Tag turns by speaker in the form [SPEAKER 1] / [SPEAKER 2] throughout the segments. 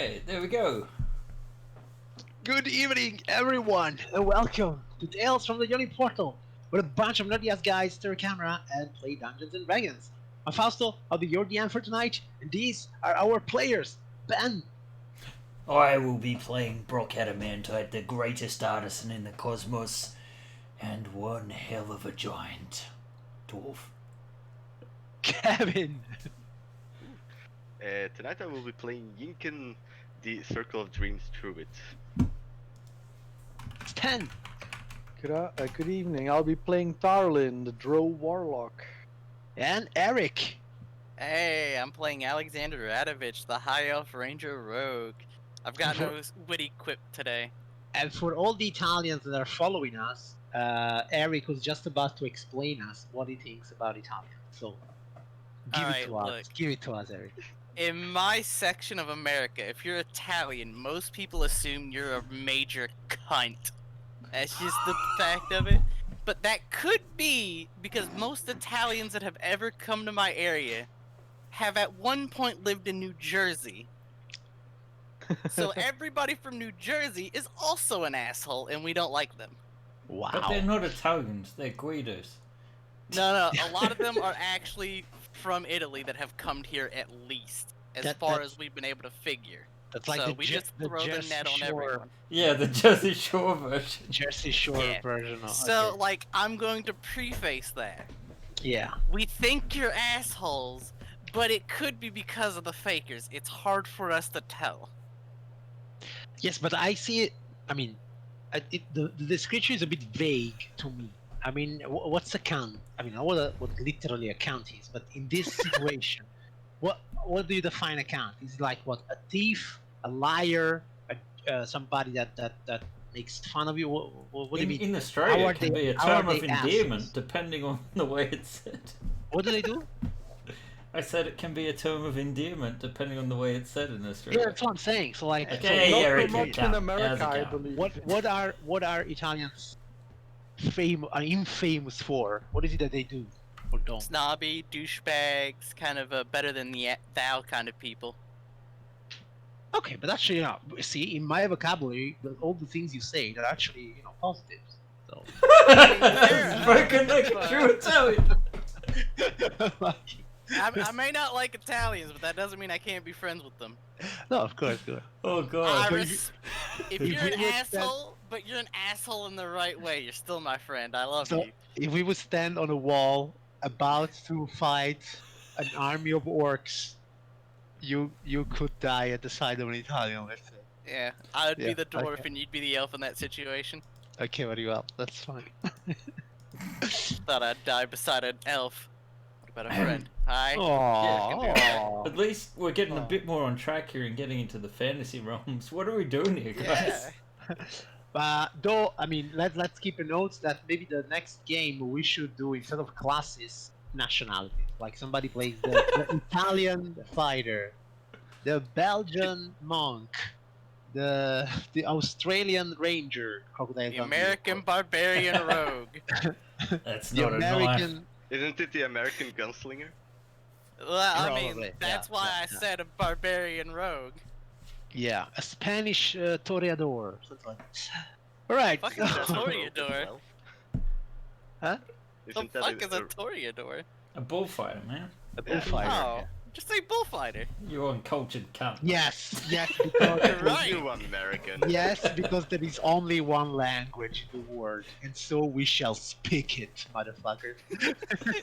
[SPEAKER 1] Alright, there we go.
[SPEAKER 2] Good evening, everyone, and welcome to Tales from the Yawning Portal, where a bunch of nerdy ass guys stare a camera and play Dungeons and Dragons. I'm Fausto, I'll be your DM for tonight, and these are our players. Ben,
[SPEAKER 1] I will be playing Brock Adamantite, the greatest artisan in the cosmos, and one hell of a giant dwarf.
[SPEAKER 2] Kevin,
[SPEAKER 3] Tonight I will be playing Yinken, the Circle of Dreams Druid.
[SPEAKER 2] Stan,
[SPEAKER 4] Good evening. I'll be playing Tarlin, the Drow Warlock.
[SPEAKER 2] and Eric.
[SPEAKER 5] Hey, I'm playing Alexander Radovich, the High Elf Ranger Rogue. I've got no witty quip today.
[SPEAKER 2] And for all the Italians that are following us, Eric was just about to explain us what he thinks about Italians. So, give it to us.
[SPEAKER 5] Look.
[SPEAKER 2] Give it to us, Eric.
[SPEAKER 5] In my section of America, if you're Italian, most people assume you're a major cunt. That's just the fact of it. But that could be because most Italians that have ever come to my area have at one point lived in New Jersey. So everybody from New Jersey is also an asshole, and we don't like them.
[SPEAKER 2] Wow.
[SPEAKER 1] But they're not Italians, they're Guidos.
[SPEAKER 5] No, a lot of them are actually from Italy that have come here at least, as far as we've been able to figure.
[SPEAKER 2] That's like
[SPEAKER 5] so
[SPEAKER 2] the
[SPEAKER 5] we just throw the
[SPEAKER 2] Jersey
[SPEAKER 5] net on
[SPEAKER 2] Shore.
[SPEAKER 5] everyone.
[SPEAKER 1] Yeah, the Jersey Shore version.
[SPEAKER 2] Jersey Shore
[SPEAKER 5] Yeah.
[SPEAKER 2] version of
[SPEAKER 5] So,
[SPEAKER 2] okay.
[SPEAKER 5] like, I'm going to preface that.
[SPEAKER 2] Yeah.
[SPEAKER 5] We think you're assholes, but it could be because of the fakers. It's hard for us to tell.
[SPEAKER 2] Yes, but I see it. I mean, the description is a bit vague to me. I mean, what's a count? I mean, I know what literally a count is, but in this situation, what do you define a count? Is it like what, a thief, a liar, somebody that makes fun of you? What do you mean?
[SPEAKER 1] In
[SPEAKER 2] How
[SPEAKER 1] Australia,
[SPEAKER 2] are
[SPEAKER 1] it can
[SPEAKER 2] they-
[SPEAKER 1] be a
[SPEAKER 2] how are
[SPEAKER 1] term of
[SPEAKER 2] they
[SPEAKER 1] endearment,
[SPEAKER 2] assholes?
[SPEAKER 1] depending on the way it's said.
[SPEAKER 2] What do they do?
[SPEAKER 1] I said it can be a term of endearment, depending on the way it's said in
[SPEAKER 2] Yeah,
[SPEAKER 1] Australia.
[SPEAKER 2] that's what I'm saying. So like,
[SPEAKER 1] Okay,
[SPEAKER 4] Not
[SPEAKER 1] Eric,
[SPEAKER 4] so
[SPEAKER 1] you
[SPEAKER 4] much
[SPEAKER 1] count.
[SPEAKER 4] in America,
[SPEAKER 1] How's it
[SPEAKER 4] I
[SPEAKER 1] count?
[SPEAKER 4] believe.
[SPEAKER 2] what are Italians infamous for? What is it that they do or don't?
[SPEAKER 5] Snobby, douchebags, kind of better than the thou kind of people.
[SPEAKER 2] Okay, but actually, see, in my vocabulary, all the things you say, they're actually, positives. So.
[SPEAKER 1] Spoken like a true Italian.
[SPEAKER 5] I may not like Italians, but that doesn't mean I can't be friends with them.
[SPEAKER 2] No, of course.
[SPEAKER 1] Oh god.
[SPEAKER 5] If
[SPEAKER 2] if
[SPEAKER 5] you're
[SPEAKER 2] we
[SPEAKER 5] an
[SPEAKER 2] would
[SPEAKER 5] asshole, but you're an asshole in the right way, you're still my friend. I love
[SPEAKER 2] So,
[SPEAKER 5] you.
[SPEAKER 2] if we would stand on a wall about to fight an army of orcs, you could die at the side of an Italian, let's say.
[SPEAKER 5] Yeah, I would
[SPEAKER 2] Yeah,
[SPEAKER 5] be the dwarf
[SPEAKER 2] okay.
[SPEAKER 5] and you'd be the elf in that situation.
[SPEAKER 2] Okay, very well. That's fine.
[SPEAKER 5] Thought I'd die beside an elf. What about a friend? Hi.
[SPEAKER 2] Aww.
[SPEAKER 1] At least we're getting a bit more on track here and getting into the fantasy realms. What are we doing here, guys?
[SPEAKER 2] Though, I mean, let's keep a note that maybe the next game we should do, instead of classes, nationalities. Like somebody plays the Italian fighter, the Belgian monk, the Australian ranger, crocodile.
[SPEAKER 5] The
[SPEAKER 2] Dundee,
[SPEAKER 5] American
[SPEAKER 2] of course.
[SPEAKER 5] barbarian rogue.
[SPEAKER 1] That's
[SPEAKER 2] The
[SPEAKER 1] not a knife.
[SPEAKER 2] American.
[SPEAKER 3] Isn't it the American gunslinger?
[SPEAKER 5] Well, I mean,
[SPEAKER 2] Probably,
[SPEAKER 5] that's
[SPEAKER 2] yeah,
[SPEAKER 5] why
[SPEAKER 2] yeah,
[SPEAKER 5] I said a barbarian rogue.
[SPEAKER 2] Yeah, a Spanish toreador. Something like that. All right.
[SPEAKER 5] Fucking toreador.
[SPEAKER 2] Huh?
[SPEAKER 5] The
[SPEAKER 3] Isn't that
[SPEAKER 5] fuck is a toreador?
[SPEAKER 1] A bullfighter, man.
[SPEAKER 2] A bullfighter.
[SPEAKER 5] Oh, just say bullfighter.
[SPEAKER 1] You uncultured cunt.
[SPEAKER 2] Yes, because
[SPEAKER 5] You're right.
[SPEAKER 3] You American.
[SPEAKER 2] yes, because there is only one language in the world, and so we shall speak it, motherfucker.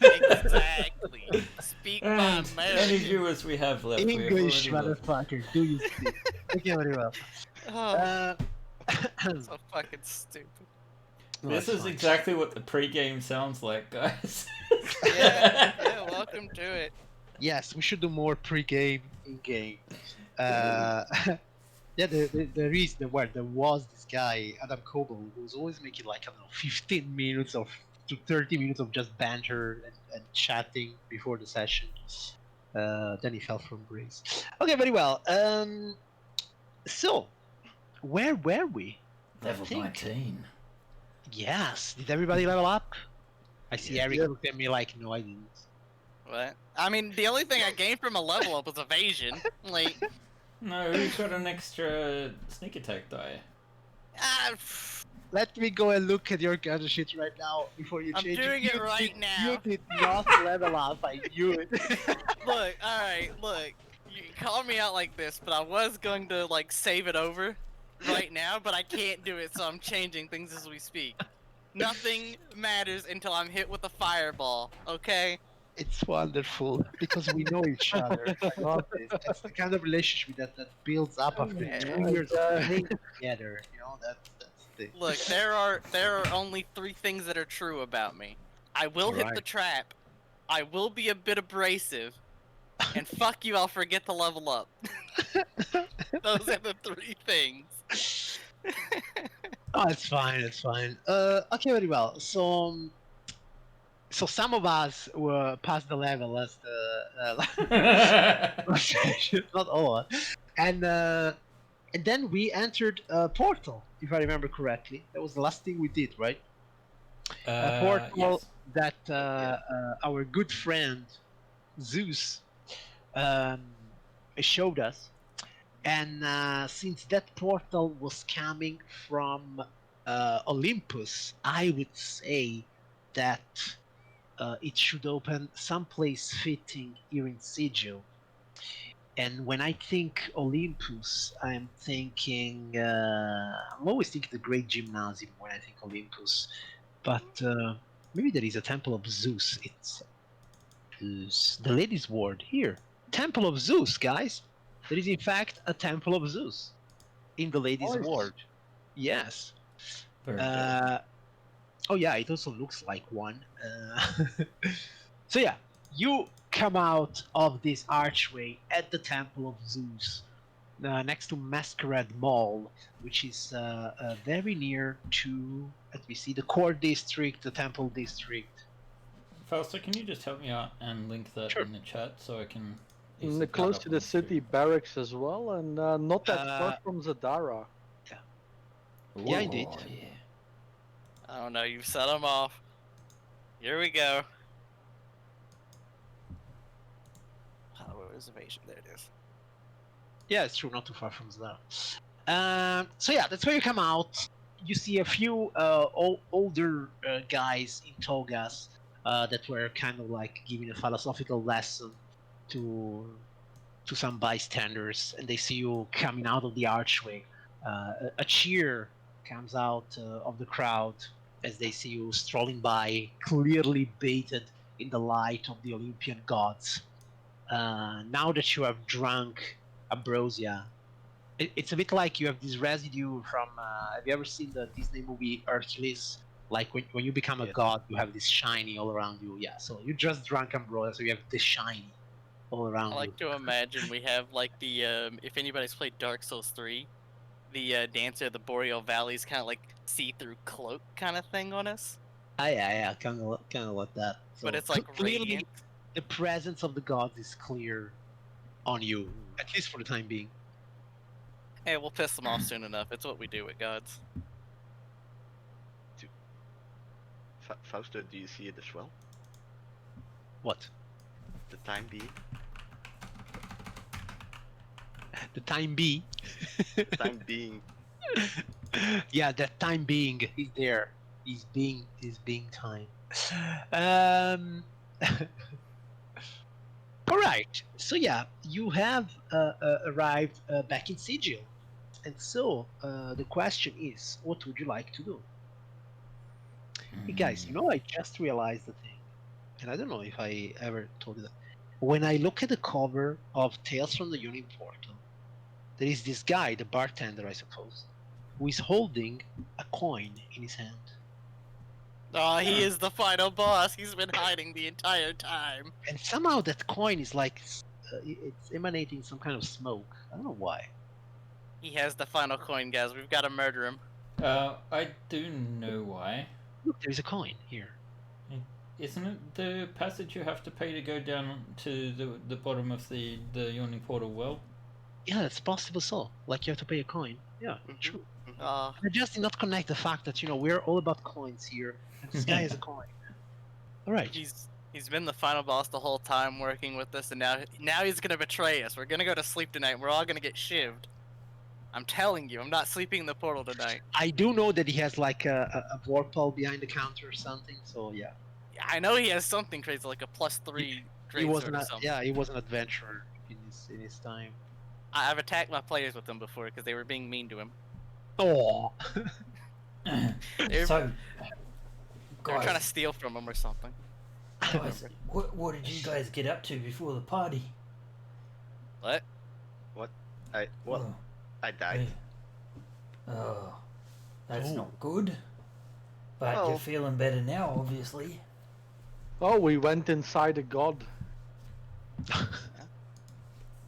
[SPEAKER 5] Exactly. Speak my
[SPEAKER 1] And any
[SPEAKER 5] American.
[SPEAKER 1] viewers we have left, we have
[SPEAKER 2] English,
[SPEAKER 1] already left.
[SPEAKER 2] motherfucker. Do you speak? Okay, very well.
[SPEAKER 5] Oh, so fucking stupid.
[SPEAKER 1] This
[SPEAKER 2] That's
[SPEAKER 1] is
[SPEAKER 2] fine.
[SPEAKER 1] exactly what the pre-game sounds like, guys.
[SPEAKER 5] Yeah, welcome to it.
[SPEAKER 2] Yes, we should do more pre-game, in-game. Yeah, there was this guy, Adam Coble, who was always making like, I don't know, 15 minutes to 30 minutes of just banter and chatting before the session. Then he fell from grace. Okay, very well. So, where were we?
[SPEAKER 1] Level
[SPEAKER 2] think.
[SPEAKER 1] 19.
[SPEAKER 2] Yes, did everybody level up? I see
[SPEAKER 3] Yeah.
[SPEAKER 2] Eric looked at me like, no, I didn't.
[SPEAKER 5] What? I mean, the only thing I gained from a level up was evasion. Like,
[SPEAKER 1] No, who's got an extra sneak attack die?
[SPEAKER 5] Ah,
[SPEAKER 2] Let me go and look at your gun sheet right now before you
[SPEAKER 5] I'm
[SPEAKER 2] change
[SPEAKER 5] doing it right
[SPEAKER 2] You
[SPEAKER 5] now.
[SPEAKER 2] did not level up. I knew it.
[SPEAKER 5] Look, alright, look. You call me out like this, but I was going to, like, save it over right now, but I can't do it, so I'm changing things as we speak. Nothing matters until I'm hit with a fireball, okay?
[SPEAKER 2] It's wonderful because we know each other. I love this. That's the kind of relationship that builds up after
[SPEAKER 5] Yeah.
[SPEAKER 2] 2 years of playing together. You know, that's the.
[SPEAKER 5] Look, there are only 3 things that are true about me. I will hit the
[SPEAKER 2] Alright.
[SPEAKER 5] trap, I will be a bit abrasive, and fuck you, I'll forget to level up. Those are the 3 things.
[SPEAKER 2] Oh, it's fine. It's fine. Okay, very well. So some of us were past the level as the not all, and then we entered a portal, if I remember correctly. That was the last thing we did, right? A portal
[SPEAKER 1] Yes.
[SPEAKER 2] that our good friend Zeus um, showed us. And since that portal was coming from Olympus, I would say that it should open someplace fitting here in Sigil. And when I think Olympus, I'm thinking, I'm always thinking the Great Gymnasium when I think Olympus. But maybe there is a Temple of Zeus. It's the Ladies' Ward here. Temple of Zeus, guys. There is in fact a Temple of Zeus in the Ladies'
[SPEAKER 4] Nice.
[SPEAKER 2] Ward. Yes.
[SPEAKER 1] Very good.
[SPEAKER 2] Oh yeah, it also looks like one. So yeah, you come out of this archway at the Temple of Zeus, next to Masquerade Mall, which is very near to, let me see, the core district, the Temple district.
[SPEAKER 1] Fausto, can you just help me out and link that
[SPEAKER 2] Sure.
[SPEAKER 1] in the chat so I can easily pull it
[SPEAKER 4] Close
[SPEAKER 1] up
[SPEAKER 4] to
[SPEAKER 1] on
[SPEAKER 4] the
[SPEAKER 1] screen?
[SPEAKER 4] city barracks as well, and not that far from Zadara.
[SPEAKER 2] Yeah, indeed.
[SPEAKER 1] Oh, yeah.
[SPEAKER 5] Oh no, you've set them off. Here we go. Hollow Reservation, there it is.
[SPEAKER 2] Yeah, it's true, not too far from that. So yeah, that's where you come out. You see a few older guys in togas that were kind of like giving a philosophical lesson to some bystanders, and they see you coming out of the archway. A cheer comes out of the crowd as they see you strolling by, clearly baited in the light of the Olympian gods. Now that you have drunk ambrosia, it's a bit like you have this residue from. Have you ever seen the Disney movie Hercules? Like when you become a
[SPEAKER 3] Yes.
[SPEAKER 2] god, you have this shiny all around you. Yeah, so you just drank ambrosia, so you have this shiny all around
[SPEAKER 5] I like to imagine we have like the if anybody's played Dark Souls 3, the Dancer of the Boreal Valley's kind of like see-through cloak kind of thing on us,
[SPEAKER 2] yeah, kind of like that. So
[SPEAKER 5] but it's like
[SPEAKER 2] clearly,
[SPEAKER 5] radiant.
[SPEAKER 2] the presence of the gods is clear on you, at least for the time being.
[SPEAKER 5] Hey, we'll piss them off soon enough. It's what we do with gods.
[SPEAKER 3] Fausto, do you see it as well?
[SPEAKER 2] What?
[SPEAKER 3] The time being?
[SPEAKER 2] The time be?
[SPEAKER 3] The time being.
[SPEAKER 2] Yeah, that time being is there. Is being time. All right. So yeah, you have arrived back in Sigil, and so the question is, what would you like to do? Hey guys, you know, I just realized the thing, and I don't know if I ever told you that. When I look at the cover of Tales from the Yawning Portal, there is this guy, the bartender, I suppose, who is holding a coin in his hand.
[SPEAKER 5] Oh, he is the final boss. He's been hiding the entire time.
[SPEAKER 2] And somehow that coin is like, it's emanating some kind of smoke. I don't know why.
[SPEAKER 5] He has the final coin, guys. We've got to murder him.
[SPEAKER 1] I do know why.
[SPEAKER 2] Look, there's a coin here.
[SPEAKER 1] Isn't it the passage you have to pay to go down to the bottom of the Yawning Portal well?
[SPEAKER 2] Yeah, it's possible so. Like you have to pay a coin. Yeah, true. I just did not connect the fact that, you know, we're all about coins here, and this guy has a coin. All right.
[SPEAKER 5] He's been the final boss the whole time working with us, and now he's gonna betray us. We're gonna go to sleep tonight, and we're all gonna get shivved. I'm telling you, I'm not sleeping in the portal tonight.
[SPEAKER 2] I do know that he has like a portal behind the counter or something. So yeah,
[SPEAKER 5] I know he has something crazy, like a +3
[SPEAKER 2] he was
[SPEAKER 5] greatsword or something.
[SPEAKER 2] he was an adventurer in his time.
[SPEAKER 5] I've attacked my players with him before because they were being mean to him.
[SPEAKER 2] Oh,
[SPEAKER 5] They were,
[SPEAKER 1] So,
[SPEAKER 5] they were trying to
[SPEAKER 1] guys,
[SPEAKER 5] steal from him or something.
[SPEAKER 1] guys, what did you guys get up to before the party?
[SPEAKER 5] What?
[SPEAKER 1] Oh,
[SPEAKER 3] I died.
[SPEAKER 1] oh, that's
[SPEAKER 2] Oh.
[SPEAKER 1] not good. But
[SPEAKER 3] Well-
[SPEAKER 1] you're feeling better now, obviously.
[SPEAKER 4] Oh, we went inside a god.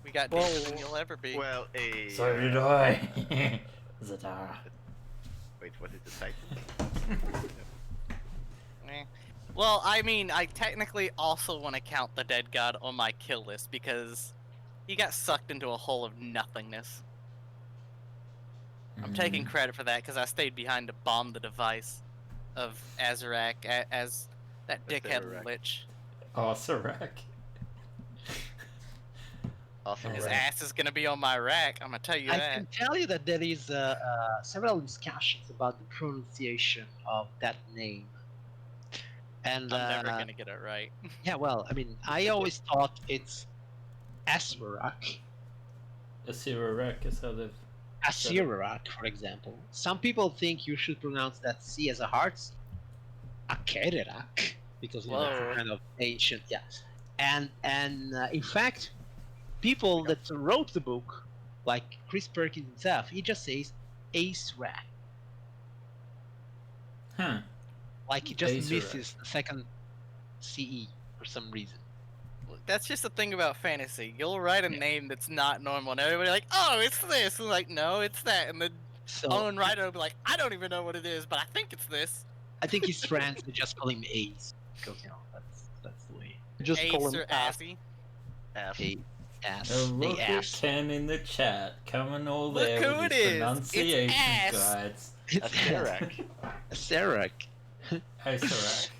[SPEAKER 5] We got
[SPEAKER 4] Well-
[SPEAKER 5] deeper than you'll ever be.
[SPEAKER 3] Well,
[SPEAKER 1] So did I. Zadara.
[SPEAKER 3] Wait, what is the title?
[SPEAKER 5] Eh. Well, I mean, I technically also want to count the dead god on my kill list because he got sucked into a hole of nothingness. I'm taking credit for that because I stayed behind to bomb the device of Azarak as that dickhead
[SPEAKER 3] Azarak.
[SPEAKER 5] lich.
[SPEAKER 1] Oh, Serac.
[SPEAKER 3] Awesome.
[SPEAKER 5] His
[SPEAKER 1] Right.
[SPEAKER 5] ass is gonna be on my rack. I'm gonna tell you
[SPEAKER 2] I
[SPEAKER 5] that.
[SPEAKER 2] can tell you that there is several discussions about the pronunciation of that name. And
[SPEAKER 5] I'm never gonna get it right.
[SPEAKER 2] yeah, well, I mean, I always thought it's Aswarak,
[SPEAKER 1] Serac is how they've.
[SPEAKER 2] Asirak, for example. Some people think you should pronounce that C as a heart, Akererak, because you know, it's
[SPEAKER 5] Whoa.
[SPEAKER 2] a kind of ancient, yeah. And in fact, people that wrote the book, like Chris Perkins himself, he just says Acerak.
[SPEAKER 1] Huh.
[SPEAKER 2] Like he just
[SPEAKER 1] Acerak.
[SPEAKER 2] misses the second CE for some reason.
[SPEAKER 5] That's just the thing about fantasy. You'll write a name that's not normal, and everybody like, oh, it's this, and like, no, it's that, and the
[SPEAKER 2] So
[SPEAKER 5] own writer will be like, I don't even know what it is, but I think it's this.
[SPEAKER 2] I think his friends would just call him Ace because you know that's the way.
[SPEAKER 4] Just call
[SPEAKER 5] Ace
[SPEAKER 4] him
[SPEAKER 5] or Assy.
[SPEAKER 3] Ass.
[SPEAKER 2] Ass.
[SPEAKER 1] Oh,
[SPEAKER 2] They
[SPEAKER 1] look at
[SPEAKER 2] ass.
[SPEAKER 1] Ken in the chat, coming all
[SPEAKER 5] Look
[SPEAKER 1] there
[SPEAKER 5] who
[SPEAKER 1] with
[SPEAKER 5] it
[SPEAKER 1] his
[SPEAKER 5] is. It's
[SPEAKER 1] pronunciation
[SPEAKER 5] ass.
[SPEAKER 1] guides.
[SPEAKER 2] It's
[SPEAKER 3] Azarak.
[SPEAKER 2] Serac.
[SPEAKER 1] Hey, Serac.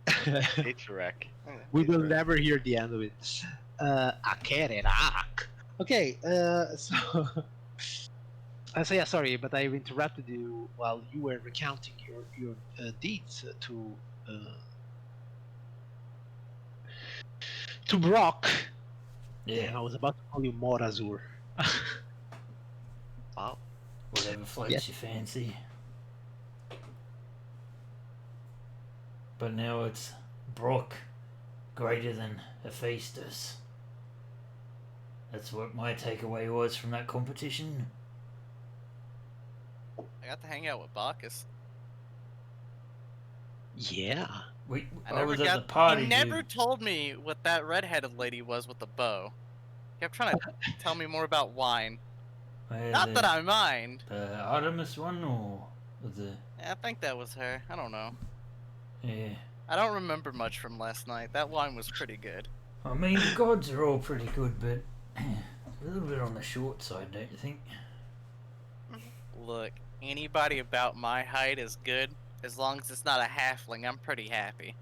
[SPEAKER 3] Azarak.
[SPEAKER 2] We will never hear the end of it. Akererak. Okay, so so yeah, sorry, but I've interrupted you while you were recounting your deeds to Brock. And
[SPEAKER 1] Yeah,
[SPEAKER 2] I was about to call you Morazur.
[SPEAKER 3] Wow.
[SPEAKER 1] whatever floats
[SPEAKER 2] Yeah.
[SPEAKER 1] your fancy. But now it's Brock, greater than Hephaestus. That's what my takeaway was from that competition.
[SPEAKER 5] I got to hang out with Bacchus.
[SPEAKER 2] Yeah.
[SPEAKER 1] I was at the party.
[SPEAKER 5] He never
[SPEAKER 1] dude.
[SPEAKER 5] told me what that redheaded lady was with the bow. He kept trying to tell me more about wine. Not that I mind.
[SPEAKER 1] The Artemis one or the
[SPEAKER 5] I think that was her. I don't know.
[SPEAKER 1] yeah.
[SPEAKER 5] I don't remember much from last night. That wine was pretty good.
[SPEAKER 1] I mean, the gods are all pretty good, but a little bit on the short side, don't you think?
[SPEAKER 5] Look, anybody about my height is good. As long as it's not a halfling, I'm pretty happy.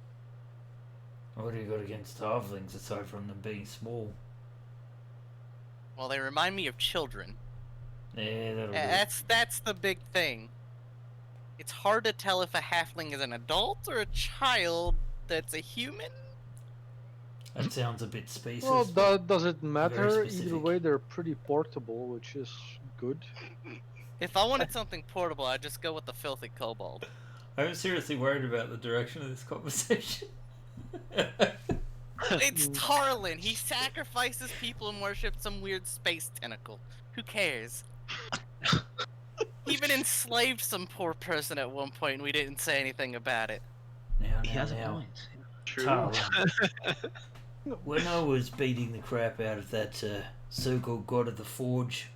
[SPEAKER 1] What do you got against halflings aside from them being small?
[SPEAKER 5] Well, they remind me of children.
[SPEAKER 1] Yeah, that'll do.
[SPEAKER 5] That's the big thing. It's hard to tell if a halfling is an adult or a child that's a human.
[SPEAKER 1] That sounds a bit specious.
[SPEAKER 4] Well,
[SPEAKER 1] but
[SPEAKER 4] does it matter? Either
[SPEAKER 1] specific.
[SPEAKER 4] way, they're pretty portable, which is good.
[SPEAKER 5] If I wanted something portable, I'd just go with the filthy kobold.
[SPEAKER 1] I'm seriously worried about the direction of this conversation.
[SPEAKER 5] It's Tarlin. He sacrifices people and worships some weird space tentacle. Who cares? He even enslaved some poor person at one point, and we didn't say anything about it.
[SPEAKER 1] Now,
[SPEAKER 2] He has a
[SPEAKER 1] now.
[SPEAKER 2] point.
[SPEAKER 3] True.
[SPEAKER 1] Tarlin. When I was beating the crap out of that so-called god of the forge,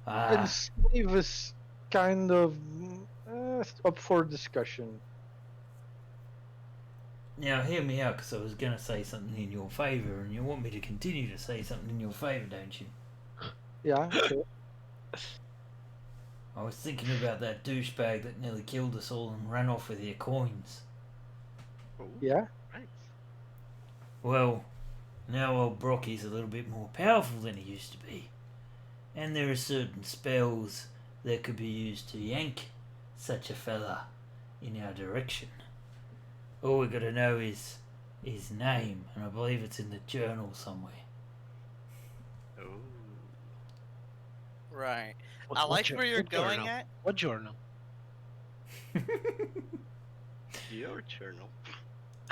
[SPEAKER 4] And Slave is kind of up for discussion.
[SPEAKER 1] now hear me out, because I was going to say something in your favour, and you want me to continue to say something in your favour, don't you?
[SPEAKER 4] Yeah, okay.
[SPEAKER 1] I was thinking about that douchebag that nearly killed us all and ran off with your coins.
[SPEAKER 3] Oh,
[SPEAKER 4] Yeah.
[SPEAKER 3] right.
[SPEAKER 1] Well, now old Brocky's a little bit more powerful than he used to be. And there are certain spells that could be used to yank such a fella in our direction. All we gotta know is his name, and I believe it's in the journal somewhere.
[SPEAKER 3] Oh.
[SPEAKER 5] Right. I like where you're going at.
[SPEAKER 2] What journal?
[SPEAKER 3] Your journal.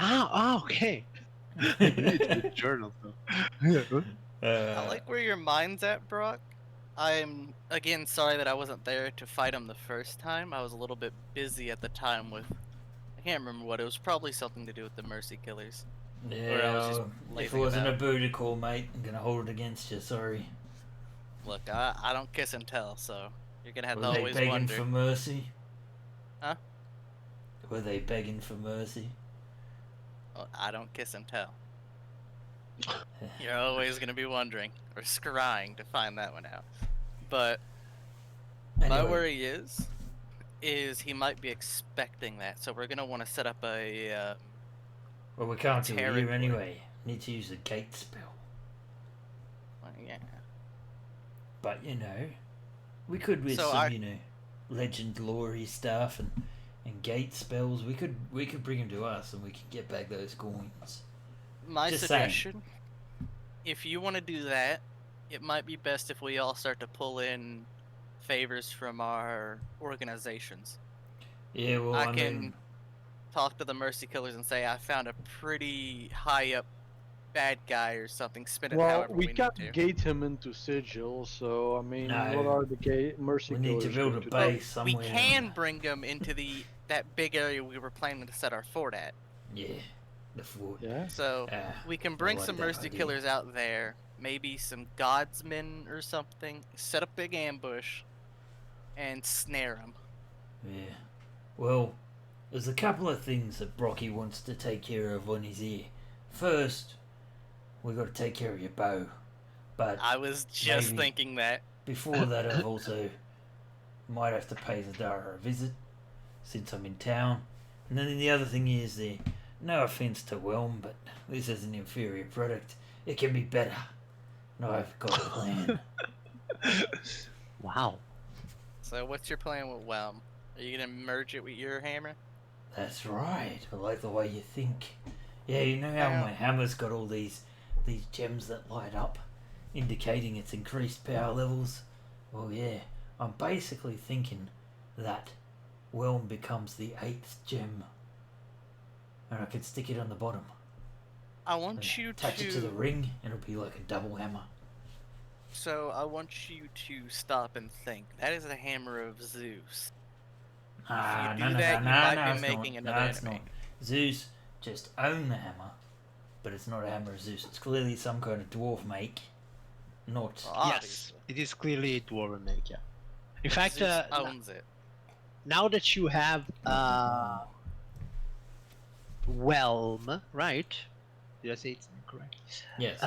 [SPEAKER 2] Okay. It's the journal, though.
[SPEAKER 5] I like where your mind's at, Brock. I'm, again, sorry that I wasn't there to fight him the first time. I was a little bit busy at the time with... I can't remember what. It was probably something to do with the Mercy Killers. Or I was just
[SPEAKER 1] if it
[SPEAKER 5] lazing
[SPEAKER 1] wasn't
[SPEAKER 5] about.
[SPEAKER 1] a booty call, mate, I'm gonna hold it against you, sorry.
[SPEAKER 5] Look, I don't kiss and tell, so you're gonna have
[SPEAKER 1] Were
[SPEAKER 5] to
[SPEAKER 1] they
[SPEAKER 5] always
[SPEAKER 1] begging
[SPEAKER 5] wonder.
[SPEAKER 1] for mercy?
[SPEAKER 5] Huh?
[SPEAKER 1] Were they begging for mercy?
[SPEAKER 5] Oh, I don't kiss and tell. You're always gonna be wondering, or scrying to find that one out. But my
[SPEAKER 1] Anyway,
[SPEAKER 5] worry is he might be expecting that, so we're gonna want to set up a
[SPEAKER 1] well, we can't do it here
[SPEAKER 5] territory.
[SPEAKER 1] anyway. Need to use a gate spell.
[SPEAKER 5] well, yeah.
[SPEAKER 1] But, you know, we could with
[SPEAKER 5] So
[SPEAKER 1] some, legend lore-y stuff and gate spells. We could bring him to us and we could get back those coins.
[SPEAKER 5] My
[SPEAKER 1] Just saying.
[SPEAKER 5] suggestion, if you want to do that, it might be best if we all start to pull in favors from our organizations.
[SPEAKER 1] Yeah, well,
[SPEAKER 5] I
[SPEAKER 1] I
[SPEAKER 5] can
[SPEAKER 1] mean,
[SPEAKER 5] talk to the Mercy Killers and say I found a pretty high up bad guy or something. Spin it
[SPEAKER 4] Well,
[SPEAKER 5] however
[SPEAKER 4] we
[SPEAKER 5] we
[SPEAKER 4] can't
[SPEAKER 5] need to.
[SPEAKER 4] gate him into sigil, so I mean,
[SPEAKER 1] No.
[SPEAKER 4] what are the mercy
[SPEAKER 1] we need to
[SPEAKER 4] killers
[SPEAKER 1] build a
[SPEAKER 4] going do?
[SPEAKER 1] base
[SPEAKER 5] We
[SPEAKER 1] somewhere.
[SPEAKER 5] can bring them into that big area we were planning to set our fort at.
[SPEAKER 1] Yeah, the fort.
[SPEAKER 4] Yeah.
[SPEAKER 5] So we can bring
[SPEAKER 1] like
[SPEAKER 5] some
[SPEAKER 1] that
[SPEAKER 5] Mercy
[SPEAKER 1] idea.
[SPEAKER 5] Killers out there, maybe some Godsmen or something, set a big ambush, and snare them.
[SPEAKER 1] Yeah. Well, there's a couple of things that Brocky wants to take care of on his ear. First, we got to take care of your bow. But
[SPEAKER 5] I was just
[SPEAKER 1] maybe
[SPEAKER 5] thinking that.
[SPEAKER 1] before that, I've also might have to pay Zadara a visit since I'm in town. And then the other thing is no offense to Whelm, but this is an inferior product. It can be better. And I've got a plan.
[SPEAKER 2] Wow.
[SPEAKER 5] So what's your plan with Whelm? Are you gonna merge it with your hammer?
[SPEAKER 1] That's right. I like the way you think. Yeah, you know how
[SPEAKER 5] Yeah.
[SPEAKER 1] my hammer's got all these gems that light up, indicating its increased power levels? Well, yeah, I'm basically thinking that Whelm becomes the 8th gem. And I could stick it on the bottom.
[SPEAKER 5] I want you
[SPEAKER 1] Attach it to the ring, and it'll be like a double hammer.
[SPEAKER 5] So I want you to stop and think. That is the hammer of Zeus.
[SPEAKER 1] Ah,
[SPEAKER 5] you
[SPEAKER 1] no,
[SPEAKER 5] do
[SPEAKER 1] no,
[SPEAKER 5] that,
[SPEAKER 1] no,
[SPEAKER 5] you
[SPEAKER 1] no,
[SPEAKER 5] might
[SPEAKER 1] no,
[SPEAKER 5] be
[SPEAKER 1] it's
[SPEAKER 5] making
[SPEAKER 1] not.
[SPEAKER 5] another
[SPEAKER 1] No, it's
[SPEAKER 5] enemy.
[SPEAKER 1] not. Zeus just owned the hammer, but it's not a hammer of Zeus. It's clearly some kind of dwarf make, not.
[SPEAKER 5] Well,
[SPEAKER 2] Yes,
[SPEAKER 5] obviously.
[SPEAKER 2] it is clearly a dwarven make, yeah. In fact,
[SPEAKER 5] Zeus owns it.
[SPEAKER 2] now that you have Whelm, right? Did I say it's correct?
[SPEAKER 1] Yes.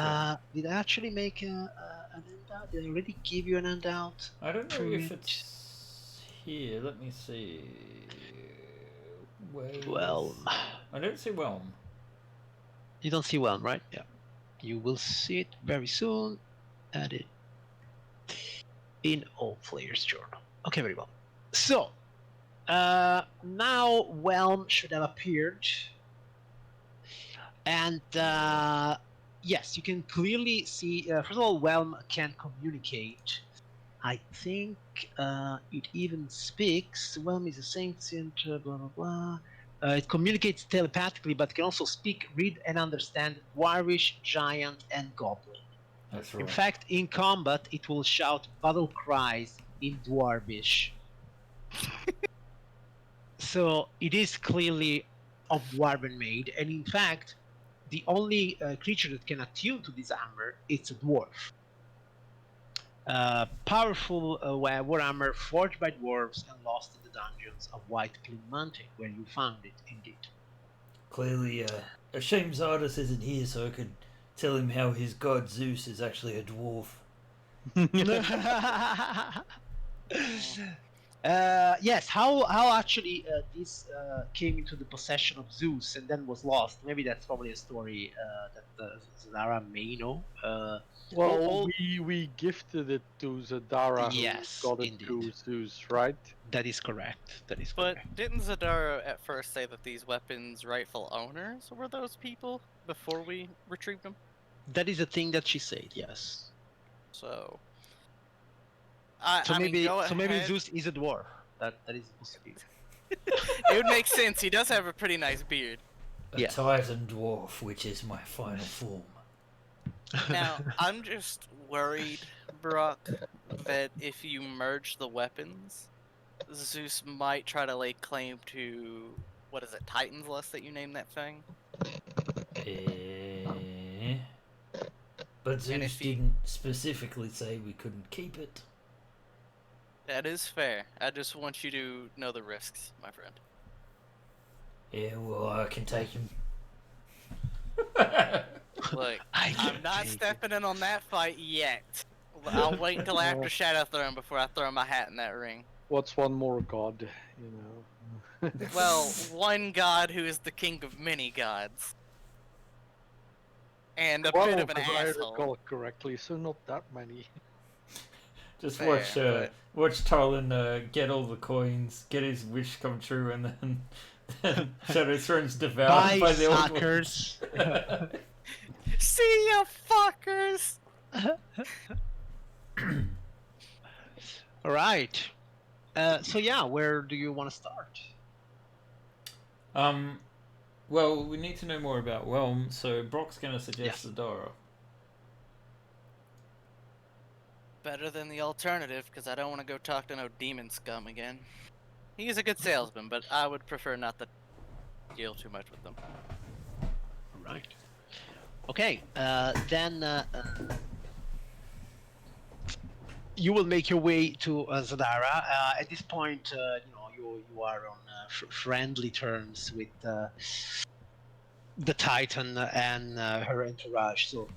[SPEAKER 2] Did I actually make an handout? Did I already give you an handout?
[SPEAKER 1] I don't know
[SPEAKER 2] for
[SPEAKER 1] if
[SPEAKER 2] it?
[SPEAKER 1] it's here. Let me see.
[SPEAKER 2] Whelm.
[SPEAKER 1] I don't see Whelm.
[SPEAKER 2] You don't see Whelm, right? Yeah. You will see it very soon. Added in all players' journal. Okay, very well. So, now Whelm should have appeared. And yes, you can clearly see, first of all, Whelm can communicate. I think it even speaks. Whelm is a saint, blah, blah, blah. It communicates telepathically, but can also speak, read, and understand Dwarvish, Giant, and Goblin.
[SPEAKER 1] That's right.
[SPEAKER 2] In fact, in combat, it will shout battle cries in Dwarvish. So it is clearly of Dwarven made, and in fact, the only creature that can attune to this hammer is a dwarf. Powerful warhammer forged by dwarves and lost in the dungeons of White Plume Mountain, where you found it, indeed.
[SPEAKER 1] Clearly, a shame Zardos isn't here, so I could tell him how his god Zeus is actually a dwarf.
[SPEAKER 2] Yes. How actually this came into the possession of Zeus and then was lost? Maybe that's probably a story that Zadara may know.
[SPEAKER 4] Well,
[SPEAKER 2] all-
[SPEAKER 4] we gifted it to Zadara,
[SPEAKER 2] Yes,
[SPEAKER 4] who got it
[SPEAKER 2] indeed.
[SPEAKER 4] to Zeus, right?
[SPEAKER 2] That is correct. That is
[SPEAKER 5] But
[SPEAKER 2] correct.
[SPEAKER 5] didn't Zadara at first say that these weapons' rightful owners were those people before we retrieved them?
[SPEAKER 2] That is a thing that she said. Yes.
[SPEAKER 5] So,
[SPEAKER 2] So
[SPEAKER 5] I mean,
[SPEAKER 2] maybe
[SPEAKER 5] go
[SPEAKER 2] so maybe
[SPEAKER 5] ahead.
[SPEAKER 2] Zeus is a dwarf. That is a possibility.
[SPEAKER 5] It would make sense. He does have a pretty nice beard.
[SPEAKER 1] A
[SPEAKER 2] Yeah.
[SPEAKER 1] Titan dwarf, which is my final form.
[SPEAKER 5] Now, I'm just worried, Brock, that if you merge the weapons, Zeus might try to lay claim to, what is it, Titan's Lust that you named that thing?
[SPEAKER 1] Eh. But Zeus
[SPEAKER 5] if he-
[SPEAKER 1] didn't specifically say we couldn't keep it.
[SPEAKER 5] That is fair. I just want you to know the risks, my friend.
[SPEAKER 1] Yeah, well, I can take him.
[SPEAKER 5] Look,
[SPEAKER 2] I
[SPEAKER 5] I'm not
[SPEAKER 2] take it.
[SPEAKER 5] stepping in on that fight yet. I'll wait until after Shadow Throne before I throw my hat in that ring.
[SPEAKER 4] What's one more god, you know?
[SPEAKER 5] Well, one god who is the king of many gods. And a
[SPEAKER 4] well,
[SPEAKER 5] bit of an
[SPEAKER 4] if I
[SPEAKER 5] asshole.
[SPEAKER 4] recall correctly, so not that many.
[SPEAKER 1] Just
[SPEAKER 5] Fair,
[SPEAKER 1] watch watch Tarlin get all the coins, get his wish come true, and then Shadow Throne's devoured by the old one.
[SPEAKER 2] suckers.
[SPEAKER 5] See ya, fuckers!
[SPEAKER 2] All right. So yeah, where do you want to start?
[SPEAKER 1] Well, we need to know more about Whelm, so Brock's gonna suggest Zadara.
[SPEAKER 5] Better than the alternative, because I don't want to go talk to no demon scum again. He's a good salesman, but I would prefer not to deal too much with them.
[SPEAKER 2] Right. Okay. Then you will make your way to Zadara. At this point, you are on friendly terms with the Titan and her entourage, so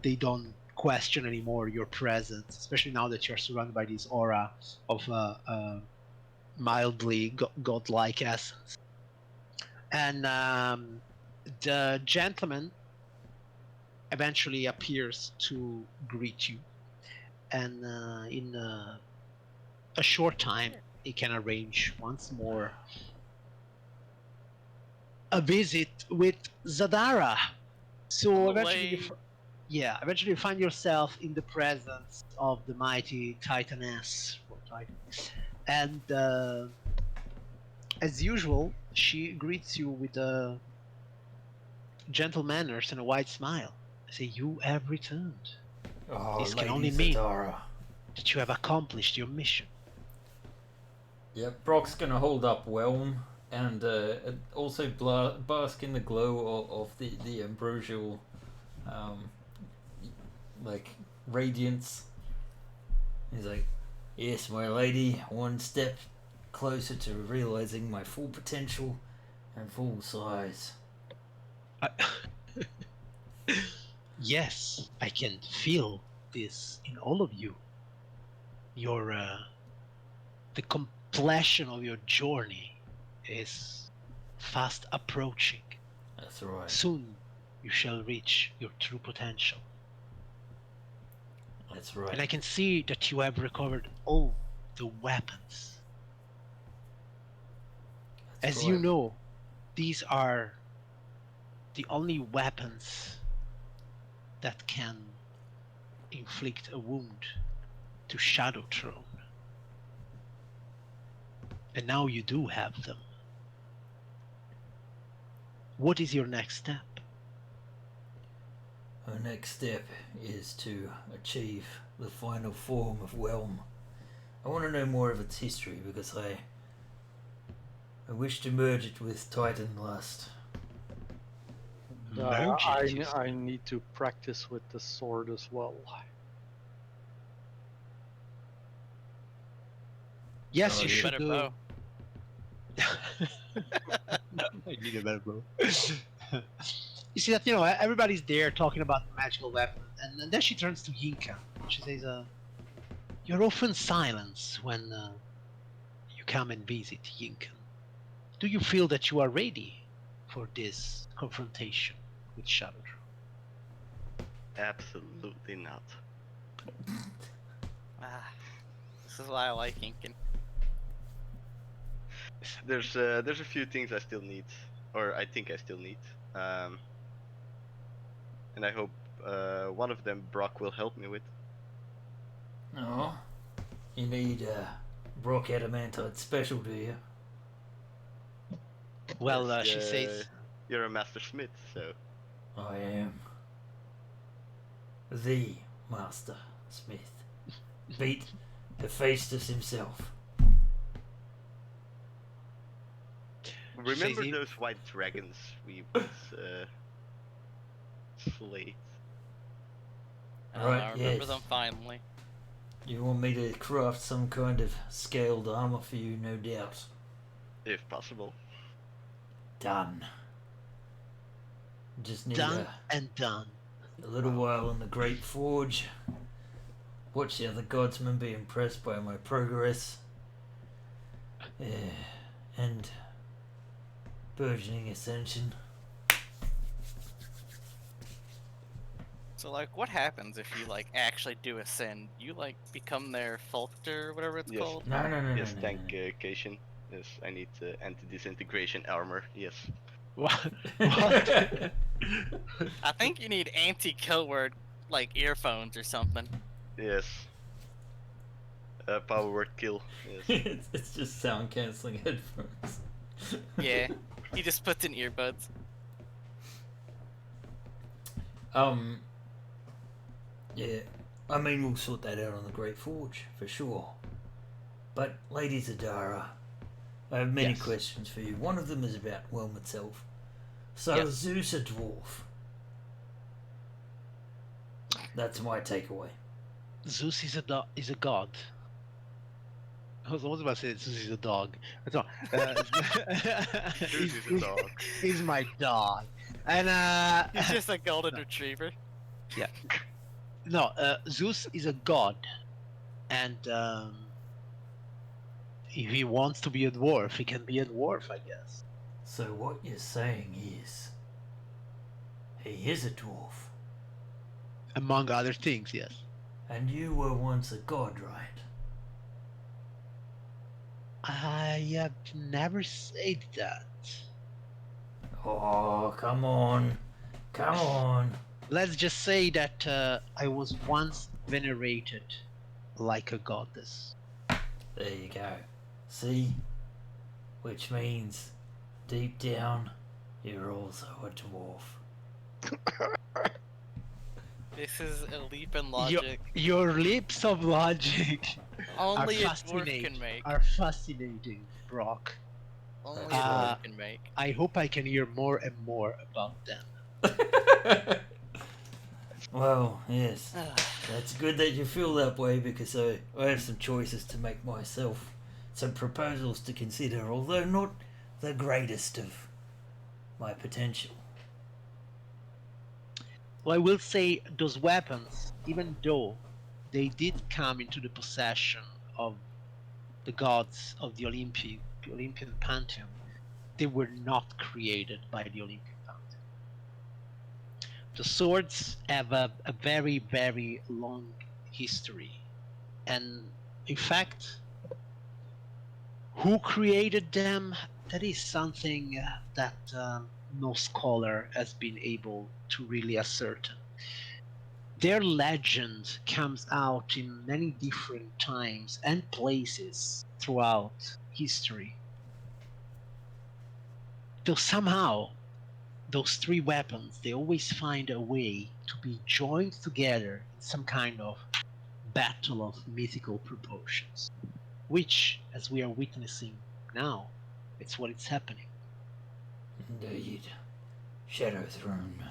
[SPEAKER 2] they don't question anymore your presence, especially now that you're surrounded by this aura of mildly godlike essence. And the gentleman eventually appears to greet you, and in a short time he can arrange once more a visit with Zadara. So eventually eventually you find yourself in the presence of the mighty Titaness, and as usual, she greets you with gentle manners and a wide smile. I say, "You have returned.
[SPEAKER 1] Oh,
[SPEAKER 2] This can
[SPEAKER 1] Lady
[SPEAKER 2] only mean
[SPEAKER 1] Zadara.
[SPEAKER 2] that you have accomplished your mission."
[SPEAKER 1] Yep, Brock's gonna hold up Whelm and also bask in the glow of the ambrosial, radiance. He's like, "Yes, my lady, one step closer to realizing my full potential and full size."
[SPEAKER 2] Yes, I can feel this in all of you. Your the completion of your journey is fast approaching.
[SPEAKER 1] That's right.
[SPEAKER 2] Soon you shall reach your true potential.
[SPEAKER 1] That's right.
[SPEAKER 2] And I can see that you have recovered all the weapons.
[SPEAKER 1] That's
[SPEAKER 2] As you
[SPEAKER 1] right.
[SPEAKER 2] know, these are the only weapons that can inflict a wound to Shadow Throne. And now you do have them. What is your next step?
[SPEAKER 1] Our next step is to achieve the final form of Whelm. I want to know more of its history because I wish to merge it with Titan Lust.
[SPEAKER 4] I need to practice with the sword as well.
[SPEAKER 2] Yes,
[SPEAKER 1] Oh,
[SPEAKER 2] you
[SPEAKER 1] you
[SPEAKER 2] should
[SPEAKER 5] better
[SPEAKER 2] do.
[SPEAKER 5] bow.
[SPEAKER 2] I need a better bow. You see that, everybody's there talking about the magical weapon, and then she turns to Yinka. She says, "You're often silent when come and visit Yinken. Do you feel that you are ready for this confrontation with Shadow?
[SPEAKER 3] Absolutely not.
[SPEAKER 5] This is why I like Incan.
[SPEAKER 3] There's a few things I still need, or I think I still need, and I hope one of them Brock will help me with.
[SPEAKER 1] Oh, you need Brock Adamantite special, do you?
[SPEAKER 2] Well,
[SPEAKER 3] Yes,
[SPEAKER 2] she says,
[SPEAKER 3] you're a master smith, so
[SPEAKER 1] I am the Master Smith. Beat Hephaestus himself.
[SPEAKER 3] remember
[SPEAKER 2] Says he-
[SPEAKER 3] those white dragons we once slayed?
[SPEAKER 1] Right,
[SPEAKER 5] I remember
[SPEAKER 1] yes.
[SPEAKER 5] them finally.
[SPEAKER 1] You want me to craft some kind of scaled armor for you, no doubt.
[SPEAKER 3] If possible.
[SPEAKER 1] Done. Just need
[SPEAKER 2] done and done.
[SPEAKER 1] a little while in the Great Forge. Watch the other godsmen be impressed by my progress. And burgeoning ascension.
[SPEAKER 5] So like, what happens if you like actually do ascend? You like become their Falter or whatever it's
[SPEAKER 3] Yes.
[SPEAKER 5] called?
[SPEAKER 1] No.
[SPEAKER 3] Yes, tankification. Yes, I need anti-disintegration armor. Yes.
[SPEAKER 2] What?
[SPEAKER 1] What?
[SPEAKER 5] I think you need anti-kill word like earphones or something.
[SPEAKER 3] Yes. Power word kill. Yes.
[SPEAKER 1] it's just sound cancelling headphones.
[SPEAKER 5] Yeah, he just puts in earbuds.
[SPEAKER 1] Yeah, I mean, we'll sort that out on the Great Forge, for sure. But, Lady Zadara, I have many
[SPEAKER 2] Yes.
[SPEAKER 1] questions for you. One of them is about Whelm itself. So,
[SPEAKER 2] Yes.
[SPEAKER 1] Zeus a dwarf? That's my takeaway.
[SPEAKER 2] Zeus is a god. I was almost about to say Zeus is a dog. That's all.
[SPEAKER 3] Zeus is a dog.
[SPEAKER 2] He's my dog. And
[SPEAKER 5] He's just a golden retriever.
[SPEAKER 2] no, Zeus is a god, and if he wants to be a dwarf, he can be a dwarf, I guess.
[SPEAKER 1] So, what you're saying is, he is a dwarf,
[SPEAKER 2] Among other things, yes.
[SPEAKER 1] and you were once a god, right?
[SPEAKER 2] I have never said that.
[SPEAKER 1] Oh, come on. Come on.
[SPEAKER 2] Let's just say that I was once venerated like a goddess.
[SPEAKER 1] There you go. See? Which means, deep down, you're also a dwarf.
[SPEAKER 5] This is a leap in logic
[SPEAKER 2] Your leaps of logic
[SPEAKER 5] only a
[SPEAKER 2] are
[SPEAKER 5] dwarf can make.
[SPEAKER 2] Are fascinating, Brock.
[SPEAKER 5] Only a
[SPEAKER 2] Uh,
[SPEAKER 5] dwarf can make.
[SPEAKER 2] I hope I can hear more and more about them.
[SPEAKER 1] Well, yes. That's good that you feel that way because I have some choices to make myself. Some proposals to consider, although not the greatest of my potential.
[SPEAKER 2] Well, I will say those weapons, even though they did come into the possession of the gods of the Olympian pantheon, they were not created by the Olympian pantheon. The swords have a very, very long history, and in fact, who created them? That is something that no scholar has been able to really ascertain. Their legend comes out in many different times and places throughout history. Though somehow, those three weapons, they always find a way to be joined together in some kind of battle of mythical proportions. Which, as we are witnessing now, it's what is happening.
[SPEAKER 1] Indeed. Shadow Throne.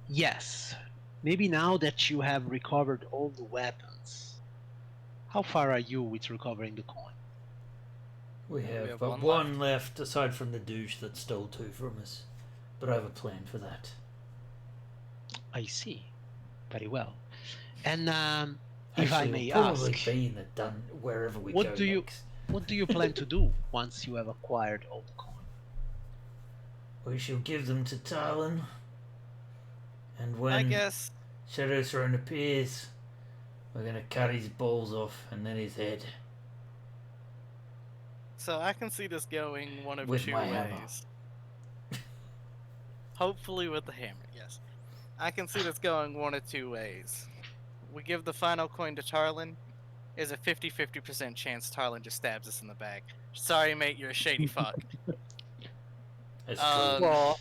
[SPEAKER 2] Yes, maybe now that you have recovered all the weapons, how far are you with recovering the coin?
[SPEAKER 1] We have
[SPEAKER 5] have
[SPEAKER 1] but
[SPEAKER 5] one
[SPEAKER 1] one left, aside from the douche that stole two from us. But I have a plan for that.
[SPEAKER 2] I see. Very well. And If I
[SPEAKER 1] Actually,
[SPEAKER 2] may
[SPEAKER 1] we'll probably
[SPEAKER 2] ask,
[SPEAKER 1] be in the dun wherever we
[SPEAKER 2] what
[SPEAKER 1] go
[SPEAKER 2] do you
[SPEAKER 1] next.
[SPEAKER 2] what do you plan to do once you have acquired all the coin?
[SPEAKER 1] We shall give them to Talon, and
[SPEAKER 5] I
[SPEAKER 1] when
[SPEAKER 5] guess.
[SPEAKER 1] Shadow Throne appears, we're gonna cut his balls off and then his head
[SPEAKER 5] So I can see this going one of
[SPEAKER 1] with
[SPEAKER 5] two
[SPEAKER 1] my hammer.
[SPEAKER 5] ways. Hopefully with the hammer, yes. I can see this going one of two ways. We give the final coin to Tarlin. There's a 50-50% chance Tarlin just stabs us in the back. Sorry, mate, you're a shady fuck.
[SPEAKER 1] That's
[SPEAKER 4] Well,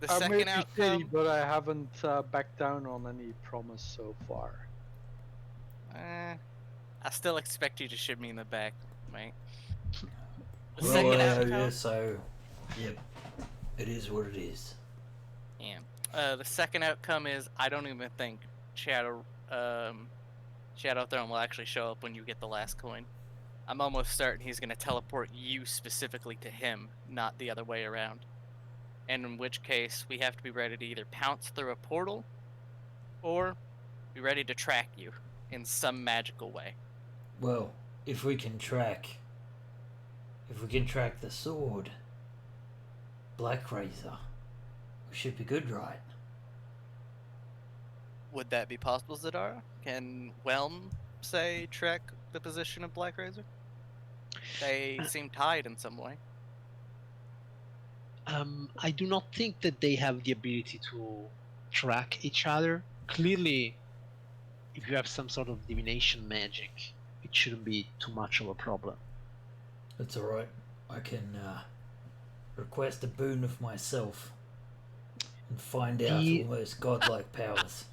[SPEAKER 5] The
[SPEAKER 4] I may
[SPEAKER 5] second
[SPEAKER 4] be shady,
[SPEAKER 5] outcome.
[SPEAKER 4] but I haven't backed down on any promise so far.
[SPEAKER 5] I still expect you to shoot me in the back, mate. The
[SPEAKER 1] true.
[SPEAKER 5] second
[SPEAKER 1] Well,
[SPEAKER 5] outcome.
[SPEAKER 1] yeah, so, yep, it is what it is.
[SPEAKER 5] Yeah. The second outcome is I don't even think Shadow Throne will actually show up when you get the last coin. I'm almost certain he's gonna teleport you specifically to him, not the other way around. And in which case, we have to be ready to either pounce through a portal, or be ready to track you in some magical way.
[SPEAKER 1] Well, if we can track the sword, Black Razor, we should be good, right?
[SPEAKER 5] Would that be possible, Zadara? Can Whelm, say, track the position of Black Razor? They seem tied in some way.
[SPEAKER 2] I do not think that they have the ability to track each other. Clearly, if you have some sort of divination magic, it shouldn't be too much of a problem.
[SPEAKER 1] That's alright. I can request a boon of myself and find out almost godlike powers.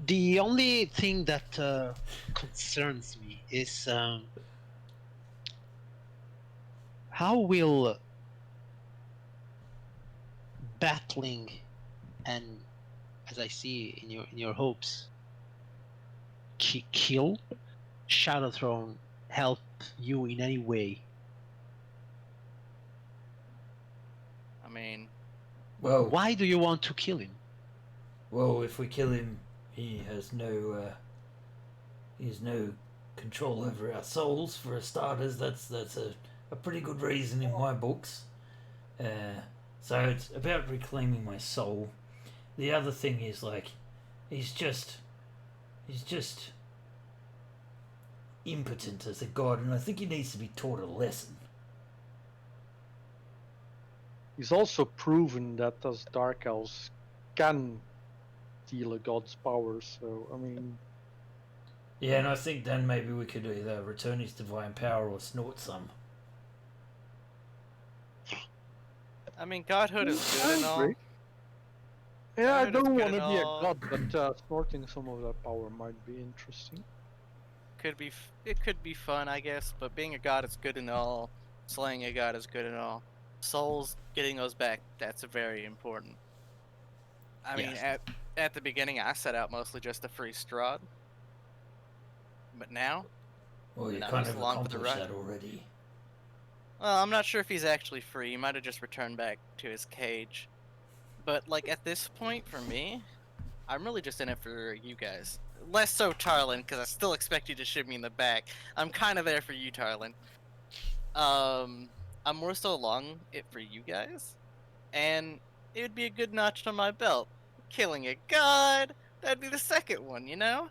[SPEAKER 2] The only thing that concerns me is how will battling and, as I see in your hopes, kill Shadow Throne help you in any way?
[SPEAKER 5] I mean,
[SPEAKER 1] Well,
[SPEAKER 2] why do you want to kill him?
[SPEAKER 1] well, if we kill him, he has no control over our souls. For starters, that's a pretty good reason in my books. So it's about reclaiming my soul. The other thing is like, he's just impotent as a god, and I think he needs to be taught a lesson.
[SPEAKER 4] He's also proven that us Dark Elves can deal a god's power, so, I mean...
[SPEAKER 1] Yeah, and I think then maybe we could either return his divine power or snort some.
[SPEAKER 5] I mean, godhood is good and all.
[SPEAKER 4] Yeah, I
[SPEAKER 5] Godhood is
[SPEAKER 4] don't
[SPEAKER 5] good
[SPEAKER 4] want to
[SPEAKER 5] and
[SPEAKER 4] be a
[SPEAKER 5] all.
[SPEAKER 4] god, but snorting some of that power might be interesting.
[SPEAKER 5] It could be fun, I guess. But being a god is good and all. Slaying a god is good and all. Souls, getting those back, that's very important. I mean,
[SPEAKER 2] Yes.
[SPEAKER 5] at the beginning, I set out mostly just to free Strahd. But now,
[SPEAKER 1] Well, you
[SPEAKER 5] I'm
[SPEAKER 1] kind
[SPEAKER 5] just
[SPEAKER 1] of
[SPEAKER 5] along for the
[SPEAKER 1] accomplished
[SPEAKER 5] ride.
[SPEAKER 1] that already.
[SPEAKER 5] Well, I'm not sure if he's actually free. He might have just returned back to his cage. But, like, at this point, for me, I'm really just in it for you guys. Less so Tarlin, because I still expect you to shoot me in the back. I'm kind of there for you, Tarlin. I'm more so along it for you guys. And it would be a good notch on my belt. Killing a god, that'd be the second one, you know?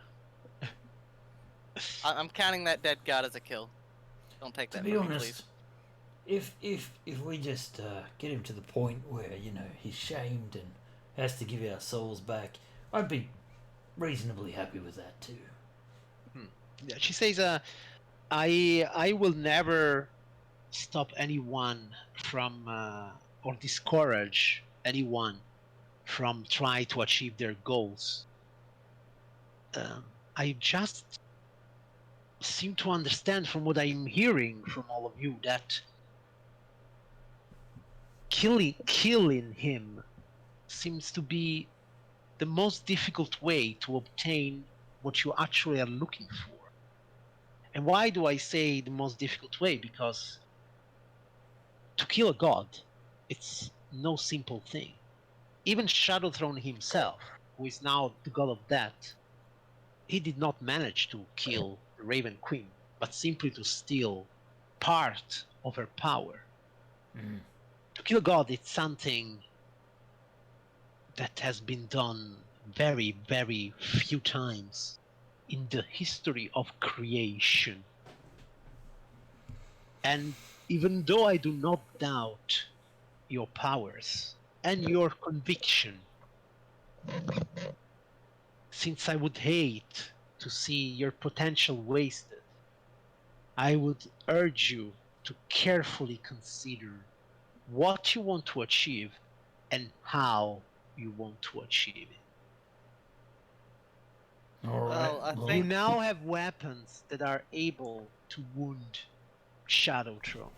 [SPEAKER 5] I'm counting that dead god as a kill. Don't take
[SPEAKER 1] To
[SPEAKER 5] that
[SPEAKER 1] be
[SPEAKER 5] from me,
[SPEAKER 1] honest,
[SPEAKER 5] please.
[SPEAKER 1] if we just get him to the point where he's shamed and has to give our souls back, I'd be reasonably happy with that too.
[SPEAKER 2] Yeah, she says, I will never stop anyone from or discourage anyone from trying to achieve their goals. I just seem to understand from what I'm hearing from all of you that killing him seems to be the most difficult way to obtain what you actually are looking for. And why do I say the most difficult way? Because to kill a god, it's no simple thing. Even Shadowthrone himself, who is now the god of death, he did not manage to kill the Raven Queen, but simply to steal part of her power.
[SPEAKER 1] Mm.
[SPEAKER 2] To kill God, it's something that has been done very, very few times in the history of creation. And even though I do not doubt your powers and your conviction, since I would hate to see your potential wasted, I would urge you to carefully consider what you want to achieve and how you want to achieve it.
[SPEAKER 1] All right.
[SPEAKER 5] Well, I
[SPEAKER 2] You
[SPEAKER 5] think
[SPEAKER 2] now have weapons that are able to wound Shadow Throne.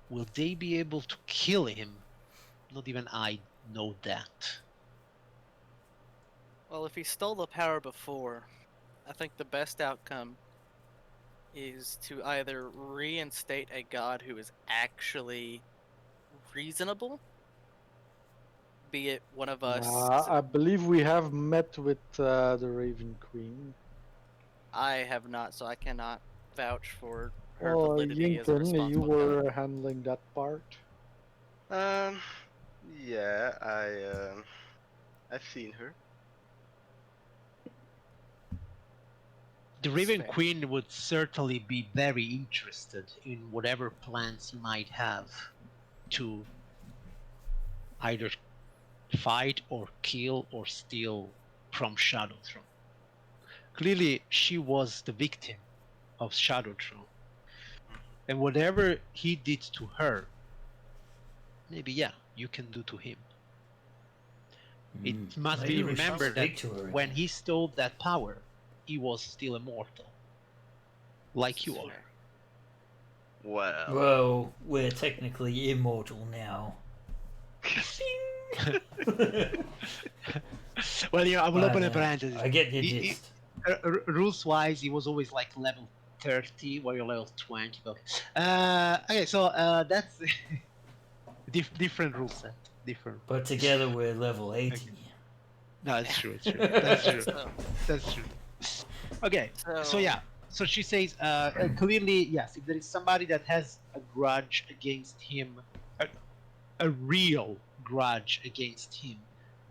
[SPEAKER 2] Will they be able to kill him? Not even I know that.
[SPEAKER 5] Well, if he stole the power before, I think the best outcome is to either reinstate a god who is actually reasonable, be it one of us.
[SPEAKER 4] I believe we have met with the Raven Queen.
[SPEAKER 5] I have not, so I cannot vouch for her
[SPEAKER 4] Well,
[SPEAKER 5] validity as a
[SPEAKER 4] Yinken, you
[SPEAKER 5] responsible god.
[SPEAKER 4] were handling that part.
[SPEAKER 3] Yeah, I've seen her.
[SPEAKER 2] The
[SPEAKER 5] That's
[SPEAKER 2] Raven
[SPEAKER 5] fair.
[SPEAKER 2] Queen would certainly be very interested in whatever plans you might have to either fight or kill or steal from Shadow Throne. Clearly, she was the victim of Shadow Throne. And whatever he did to her, maybe, yeah, you can do to him. It must
[SPEAKER 1] Maybe
[SPEAKER 2] be
[SPEAKER 1] we should
[SPEAKER 2] remembered that
[SPEAKER 1] speak to her
[SPEAKER 2] when
[SPEAKER 1] again.
[SPEAKER 2] he stole that power, he was still immortal. Like you
[SPEAKER 5] That's
[SPEAKER 2] are.
[SPEAKER 5] fair.
[SPEAKER 3] Well,
[SPEAKER 1] Well, we're technically immortal now.
[SPEAKER 2] Well, yeah, I will open a
[SPEAKER 1] But,
[SPEAKER 2] parenthesis.
[SPEAKER 1] I get your
[SPEAKER 2] He-
[SPEAKER 1] gist.
[SPEAKER 2] Rules-wise, he was always like level 30, while you're level 20. Okay, okay, so that's different rule set. Different.
[SPEAKER 1] But together we're level 80.
[SPEAKER 2] No, it's true. It's true. That's true.
[SPEAKER 5] So,
[SPEAKER 2] That's true. Okay, so yeah. So she says, clearly, yes, if there is somebody that has a grudge against him, a real grudge against him,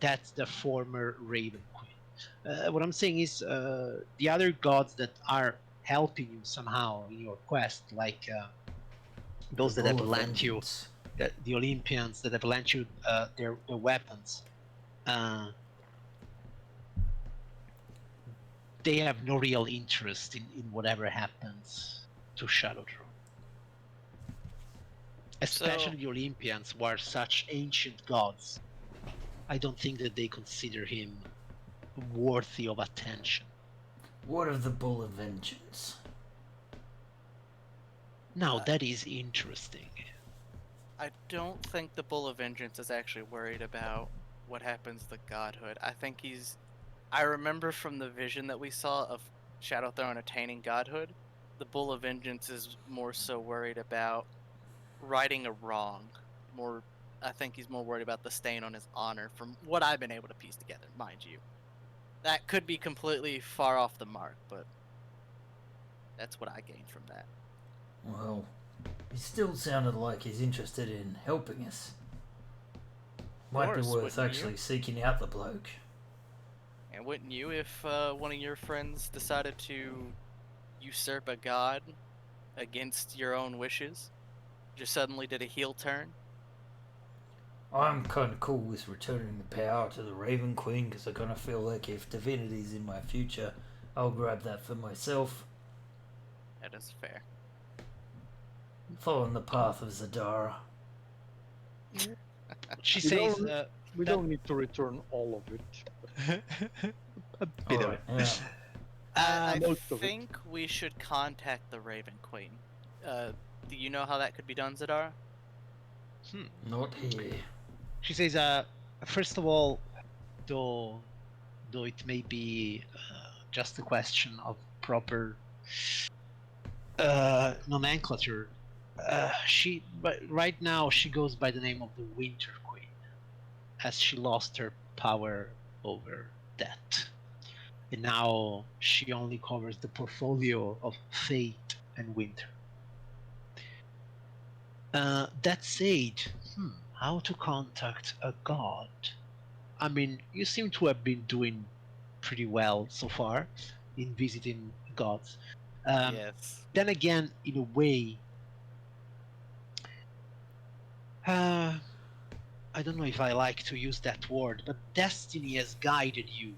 [SPEAKER 2] that's the former Raven Queen. What I'm saying is, the other gods that are helping you somehow in your quest, like those
[SPEAKER 1] The
[SPEAKER 2] that have
[SPEAKER 1] Bull of
[SPEAKER 2] lent you,
[SPEAKER 1] Vengeance.
[SPEAKER 2] the Olympians that have lent you their weapons, they have no real interest in whatever happens to Shadow Throne. Especially the Olympians, who are such ancient gods. I don't think that they consider him worthy of attention.
[SPEAKER 1] What of the Bull of Vengeance?
[SPEAKER 2] Now that is interesting.
[SPEAKER 5] I don't think the Bull of Vengeance is actually worried about what happens to godhood. I think I remember from the vision that we saw of Shadow Throne attaining godhood, the Bull of Vengeance is more so worried about righting a wrong. I think he's more worried about the stain on his honor, from what I've been able to piece together, mind you. That could be completely far off the mark, but that's what I gained from that.
[SPEAKER 1] Well, he still sounded like he's interested in helping us. Might be
[SPEAKER 5] course,
[SPEAKER 1] worth
[SPEAKER 5] wouldn't you?
[SPEAKER 1] actually seeking out the bloke.
[SPEAKER 5] And wouldn't you if one of your friends decided to usurp a god against your own wishes? Just suddenly did a heel turn?
[SPEAKER 1] I'm kind of cool with returning the power to the Raven Queen because I kind of feel like if divinity's in my future, I'll grab that for myself.
[SPEAKER 5] That is fair.
[SPEAKER 1] Following the path of Zadara.
[SPEAKER 2] She
[SPEAKER 4] We
[SPEAKER 2] says,
[SPEAKER 4] don't- We
[SPEAKER 2] that-
[SPEAKER 4] don't need to return all of it.
[SPEAKER 2] a bit of
[SPEAKER 1] Alright,
[SPEAKER 2] it.
[SPEAKER 1] yeah.
[SPEAKER 5] I
[SPEAKER 4] most of it.
[SPEAKER 5] think we should contact the Raven Queen. Do you know how that could be done, Zadara?
[SPEAKER 1] Not here.
[SPEAKER 2] She says, first of all, though it may be just a question of proper nomenclature, but right now she goes by the name of the Winter Queen, as she lost her power over that. and now she only covers the portfolio of Fate and Winter. That said, how to contact a god? I mean, you seem to have been doing pretty well so far in visiting gods.
[SPEAKER 5] Yes.
[SPEAKER 2] Then again, in a way, I don't know if I like to use that word, but destiny has guided you.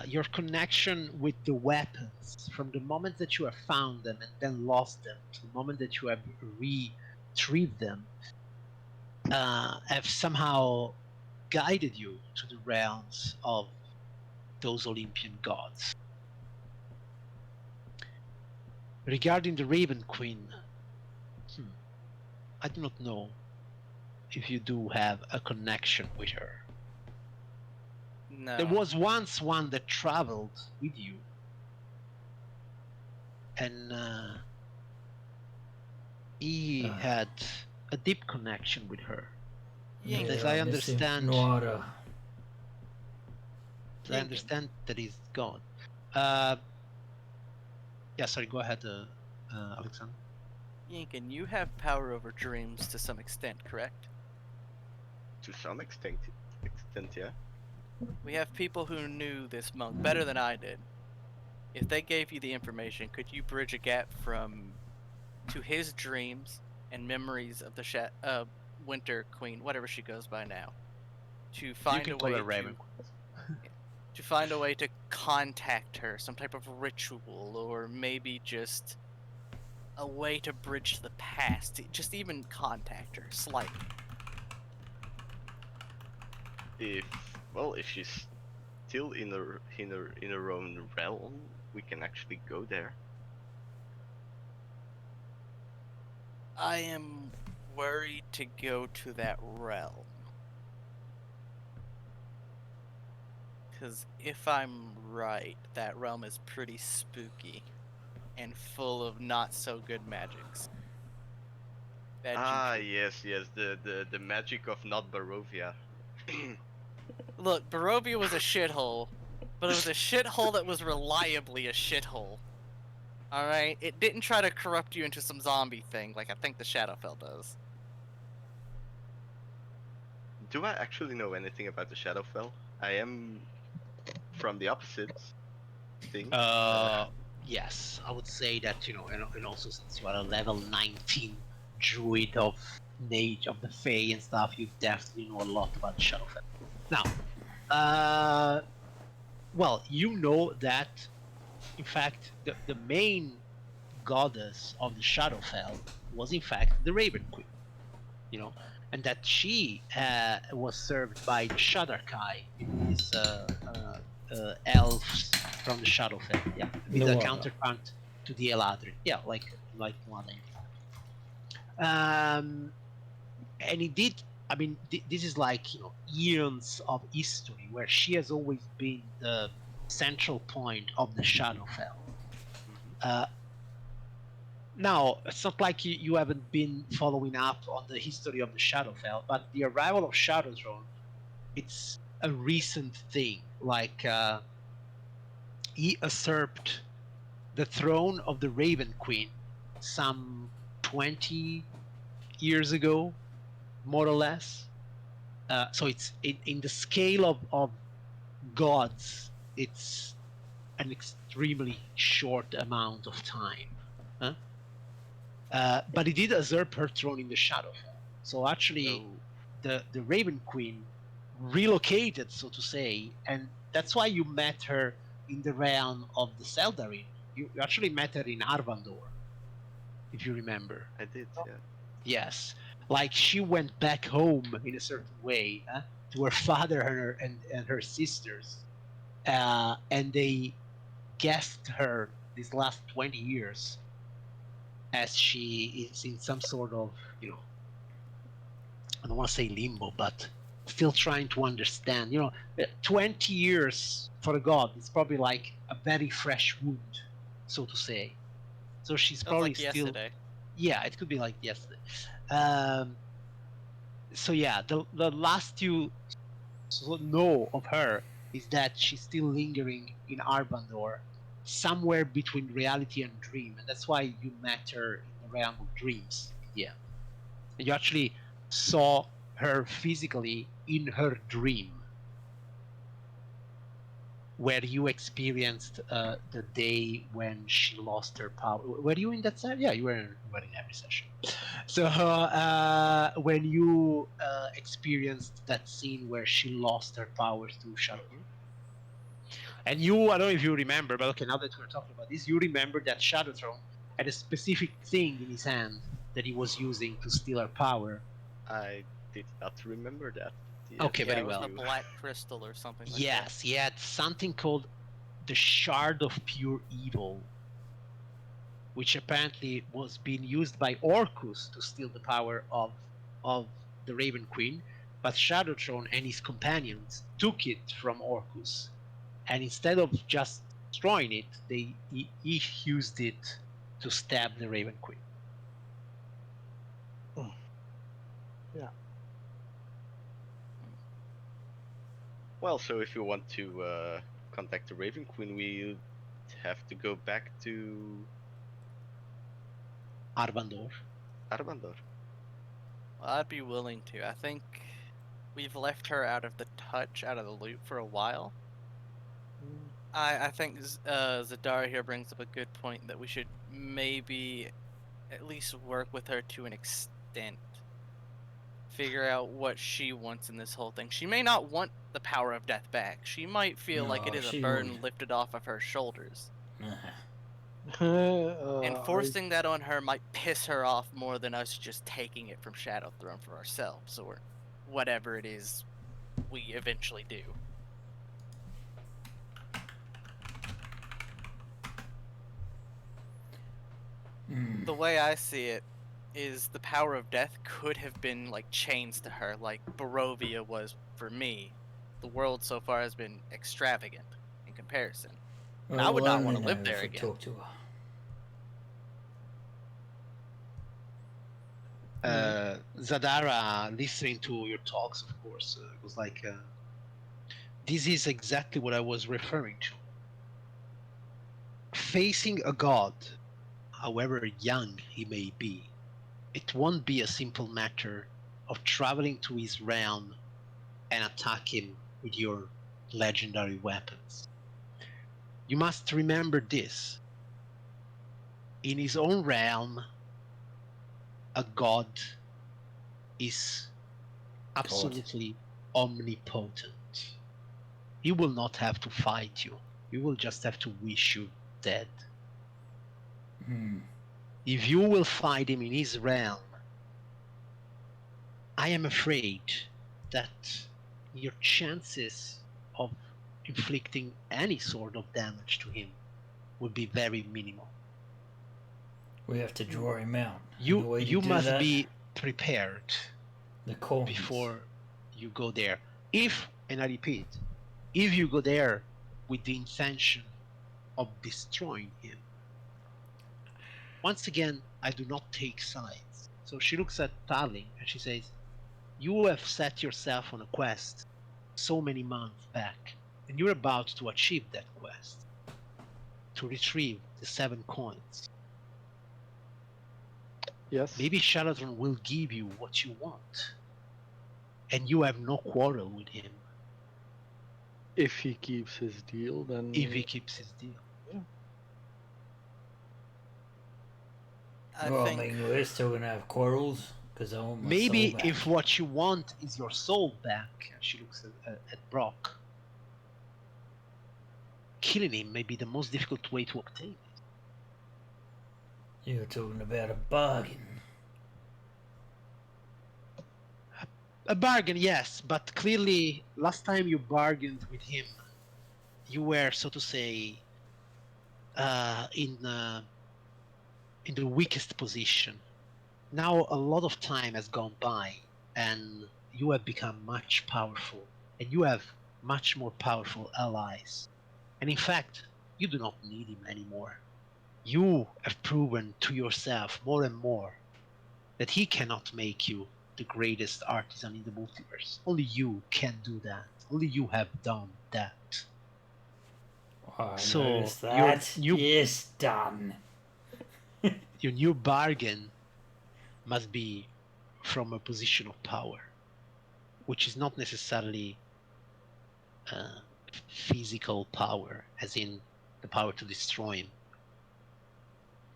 [SPEAKER 2] Your connection with the weapons from the moment that you have found them and then lost them to the moment that you have retrieved them have somehow guided you to the realms of those Olympian gods. Regarding the Raven Queen, I do not know if you do have a connection with her.
[SPEAKER 5] No.
[SPEAKER 2] There was once one that traveled with you, and he had a deep connection with her.
[SPEAKER 5] Yeah,
[SPEAKER 2] As I
[SPEAKER 1] miss him.
[SPEAKER 2] understand,
[SPEAKER 1] Noara.
[SPEAKER 2] I understand that he's gone. Yeah, sorry, go ahead, Alexander.
[SPEAKER 5] Yinkin, you have power over dreams to some extent, correct?
[SPEAKER 3] To some extent, yeah.
[SPEAKER 5] We have people who knew this monk better than I did. If they gave you the information, could you bridge a gap to his dreams and memories of the Winter Queen, whatever she goes by now, to find a way to find a way to contact her, some type of ritual, or maybe just a way to bridge the past, just even contact her slightly.
[SPEAKER 3] If she's still in her own realm, we can actually go there.
[SPEAKER 5] I am worried to go to that realm. Because if I'm right, that realm is pretty spooky and full of not so good magics. Bad juju.
[SPEAKER 3] Yes, the magic of not Barovia.
[SPEAKER 5] Look, Barovia was a shithole, but it was a shithole that was reliably a shithole. Alright? It didn't try to corrupt you into some zombie thing like I think the Shadowfell does.
[SPEAKER 3] Do I actually know anything about the Shadowfell? I am from the opposite thing.
[SPEAKER 2] Yes, I would say that, and also since you are a level 19 druid of the Fae and stuff, you definitely know a lot about Shadowfell. Now, well, you know that, in fact, the main goddess of the Shadowfell was in fact the Raven Queen, and that she was served by the Shadar-kai, these elves from the Shadowfell, with a counterpart to the Eladrin, like one. And indeed, I mean, this is like eons of history where she has always been the central point of the Shadowfell. Now, it's not like you haven't been following up on the history of the Shadowfell, but the arrival of Shadowthrone, it's a recent thing. Like, he usurped the throne of the Raven Queen some 20 years ago, more or less. So it's in the scale of gods, it's an extremely short amount of time. But he did usurp her throne in the Shadowfell. So actually, the Raven Queen relocated, so to say, and that's why you met her in the realm of the Seldarin. You actually met her in Arvandor, if you remember.
[SPEAKER 3] I did, yeah.
[SPEAKER 2] Yes, like she went back home in a certain way to her father and her sisters, and they guessed her these last 20 years as she is in some sort of, I don't want to say limbo, but still trying to understand. 20 years for a god is probably like a very fresh wound, so to say. So she's probably
[SPEAKER 5] like
[SPEAKER 2] still.
[SPEAKER 5] Yesterday.
[SPEAKER 2] Yeah, it could be like yesterday. So yeah, the last you know of her is that she's still lingering in Arbandor, somewhere between reality and dream, and that's why you met her in the realm of dreams. Yeah, and you actually saw her physically in her dream, where you experienced the day when she lost her power. Were you in that session? Yeah, you were in every session. So when you experienced that scene where she lost her powers to Shadow, and you, I don't know if you remember, but okay, now that we're talking about this, you remember that Shadow Throne had a specific thing in his hand that he was using to steal her power.
[SPEAKER 3] I did not remember that. Yes,
[SPEAKER 2] Okay,
[SPEAKER 5] Yeah,
[SPEAKER 2] very
[SPEAKER 5] it was
[SPEAKER 2] well.
[SPEAKER 5] the black crystal or something like that.
[SPEAKER 2] Yes, he had something called the Shard of Pure Evil, which apparently was being used by Orcus to steal the power of the Raven Queen, but Shadowthrone and his companions took it from Orcus, and instead of just destroying it, he used it to stab the Raven Queen.
[SPEAKER 3] Well, so if you want to contact the Raven Queen, we have to go back to
[SPEAKER 2] Arbandor.
[SPEAKER 3] Arbandor.
[SPEAKER 5] Well, I'd be willing to. I think we've left her out of the loop for a while. I think Zadara here brings up a good point that we should maybe at least work with her to an extent. Figure out what she wants in this whole thing. She may not want the power of death back. She might feel like it
[SPEAKER 1] No,
[SPEAKER 5] is a
[SPEAKER 1] she
[SPEAKER 5] burden
[SPEAKER 1] would.
[SPEAKER 5] lifted off of her shoulders.
[SPEAKER 1] Uh-huh.
[SPEAKER 5] And forcing that on her might piss her off more than us just taking it from Shadow Throne for ourselves, or whatever it is we eventually do. The way I see it is the power of death could have been like chains to her, like Barovia was for me. The world so far has been extravagant in comparison. And I would
[SPEAKER 1] we'll
[SPEAKER 5] not want
[SPEAKER 1] only
[SPEAKER 5] to live
[SPEAKER 1] know
[SPEAKER 5] there
[SPEAKER 1] if we
[SPEAKER 5] again.
[SPEAKER 1] talk to her.
[SPEAKER 2] Zadara, listening to your talks, of course, was like, this is exactly what I was referring to. Facing a god, however young he may be, it won't be a simple matter of traveling to his realm and attack him with your legendary weapons. You must remember this. In his own realm, a god is absolutely omnipotent. He will not have to fight you. He will just have to wish you dead. If you will fight him in his realm, I am afraid that your chances of inflicting any sort of damage to him would be very minimal.
[SPEAKER 1] We have to draw him out.
[SPEAKER 2] You must be prepared
[SPEAKER 1] the coins
[SPEAKER 2] before you go there. If, and I repeat, if you go there with the intention of destroying him, once again, I do not take sides. So she looks at Tarling and she says, you have set yourself on a quest so many months back, and you're about to achieve that quest, to retrieve the 7 coins.
[SPEAKER 4] Yes.
[SPEAKER 2] Maybe Shalaton will give you what you want, and you have no quarrel with him.
[SPEAKER 4] If he keeps his deal, then...
[SPEAKER 2] If he keeps his deal.
[SPEAKER 4] Yeah.
[SPEAKER 5] I
[SPEAKER 1] I mean, we're still going to have quarrels, because I want my
[SPEAKER 2] Maybe
[SPEAKER 1] soul back.
[SPEAKER 2] if what you want is your soul back, she looks at Brock, killing him may be the most difficult way to obtain it.
[SPEAKER 1] You're talking about a bargain.
[SPEAKER 2] A bargain, yes, but clearly last time you bargained with him, you were, so to say, in the weakest position. Now a lot of time has gone by, and you have become much powerful, and you have much more powerful allies. And in fact, you do not need him anymore. You have proven to yourself more and more that he cannot make you the greatest artisan in the multiverse. Only you can do that. Only you have done that.
[SPEAKER 1] I
[SPEAKER 2] So,
[SPEAKER 1] noticed
[SPEAKER 2] your
[SPEAKER 1] that.
[SPEAKER 2] new-
[SPEAKER 1] Yes, done.
[SPEAKER 2] Your new bargain must be from a position of power, which is not necessarily physical power, as in the power to destroy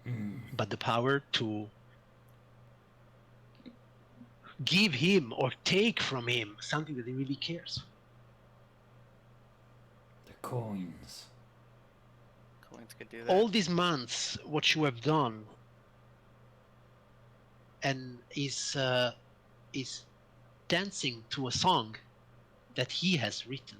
[SPEAKER 2] him, but the power to give him or take from him something that he really cares for.
[SPEAKER 1] The coins.
[SPEAKER 5] Coins could do that.
[SPEAKER 2] All these months, what you have done, and is dancing to a song that he has written.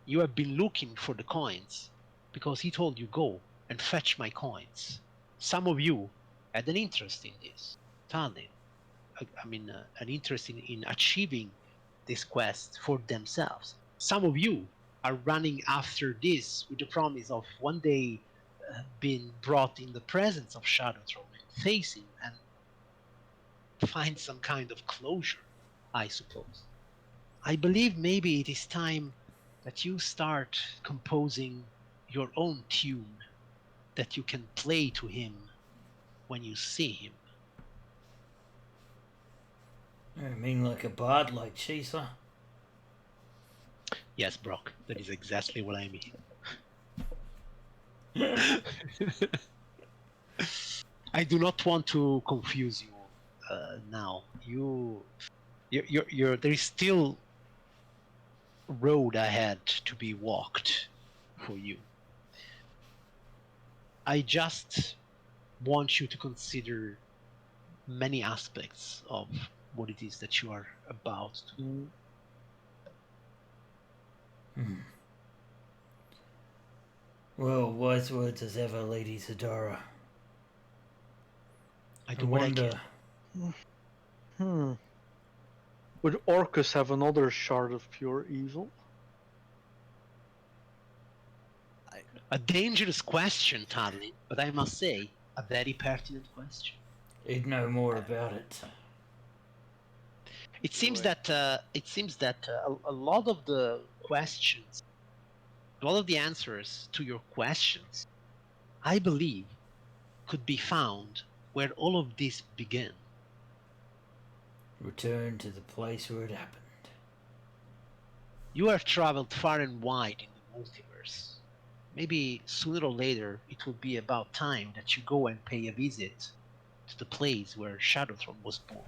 [SPEAKER 2] You have been looking for the coins because he told you go and fetch my coins. Some of you had an interest in this, Tallinn. An interest in achieving this quest for themselves. Some of you are running after this with the promise of one day being brought in the presence of Shadowthrone and face him and find some kind of closure, I suppose. I believe maybe it is time that you start composing your own tune that you can play to him when you see him.
[SPEAKER 1] I mean like a bard like Caesar?
[SPEAKER 2] Yes, Brock, that is exactly what I mean. I do not want to confuse you now. There is still road ahead to be walked for you. I just want you to consider many aspects of what it is that you are about to do.
[SPEAKER 1] Well, wise words as ever, Lady Zadara.
[SPEAKER 2] I do what I
[SPEAKER 1] wonder.
[SPEAKER 2] can.
[SPEAKER 4] Would Orcus have another shard of pure evil?
[SPEAKER 2] A dangerous question, Tallinn, but I must say, a very pertinent question.
[SPEAKER 1] He'd know more about it.
[SPEAKER 2] It seems that a lot of the questions, a lot of the answers to your questions, I believe, could be found where all of this began.
[SPEAKER 1] Return to the place where it happened.
[SPEAKER 2] You have traveled far and wide in the multiverse. Maybe sooner or later it will be about time that you go and pay a visit to the place where Shadowthrone was born.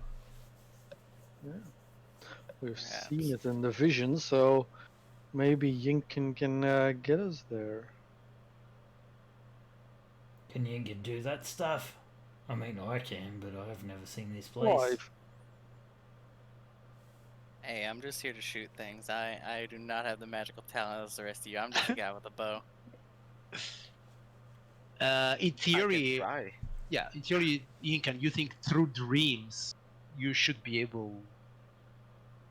[SPEAKER 4] Yeah. We've
[SPEAKER 5] Perhaps.
[SPEAKER 4] seen it in the vision, so maybe Yinkin can get us there.
[SPEAKER 1] Can you do that stuff? I mean, I can, but I've never seen this place.
[SPEAKER 4] Well,
[SPEAKER 5] Hey, I'm just here to shoot things. I do not have the magical talent as the rest of you. I'm just a guy with a bow.
[SPEAKER 2] In theory,
[SPEAKER 3] I
[SPEAKER 2] yeah, in theory, Yinkan, you think through dreams you should be able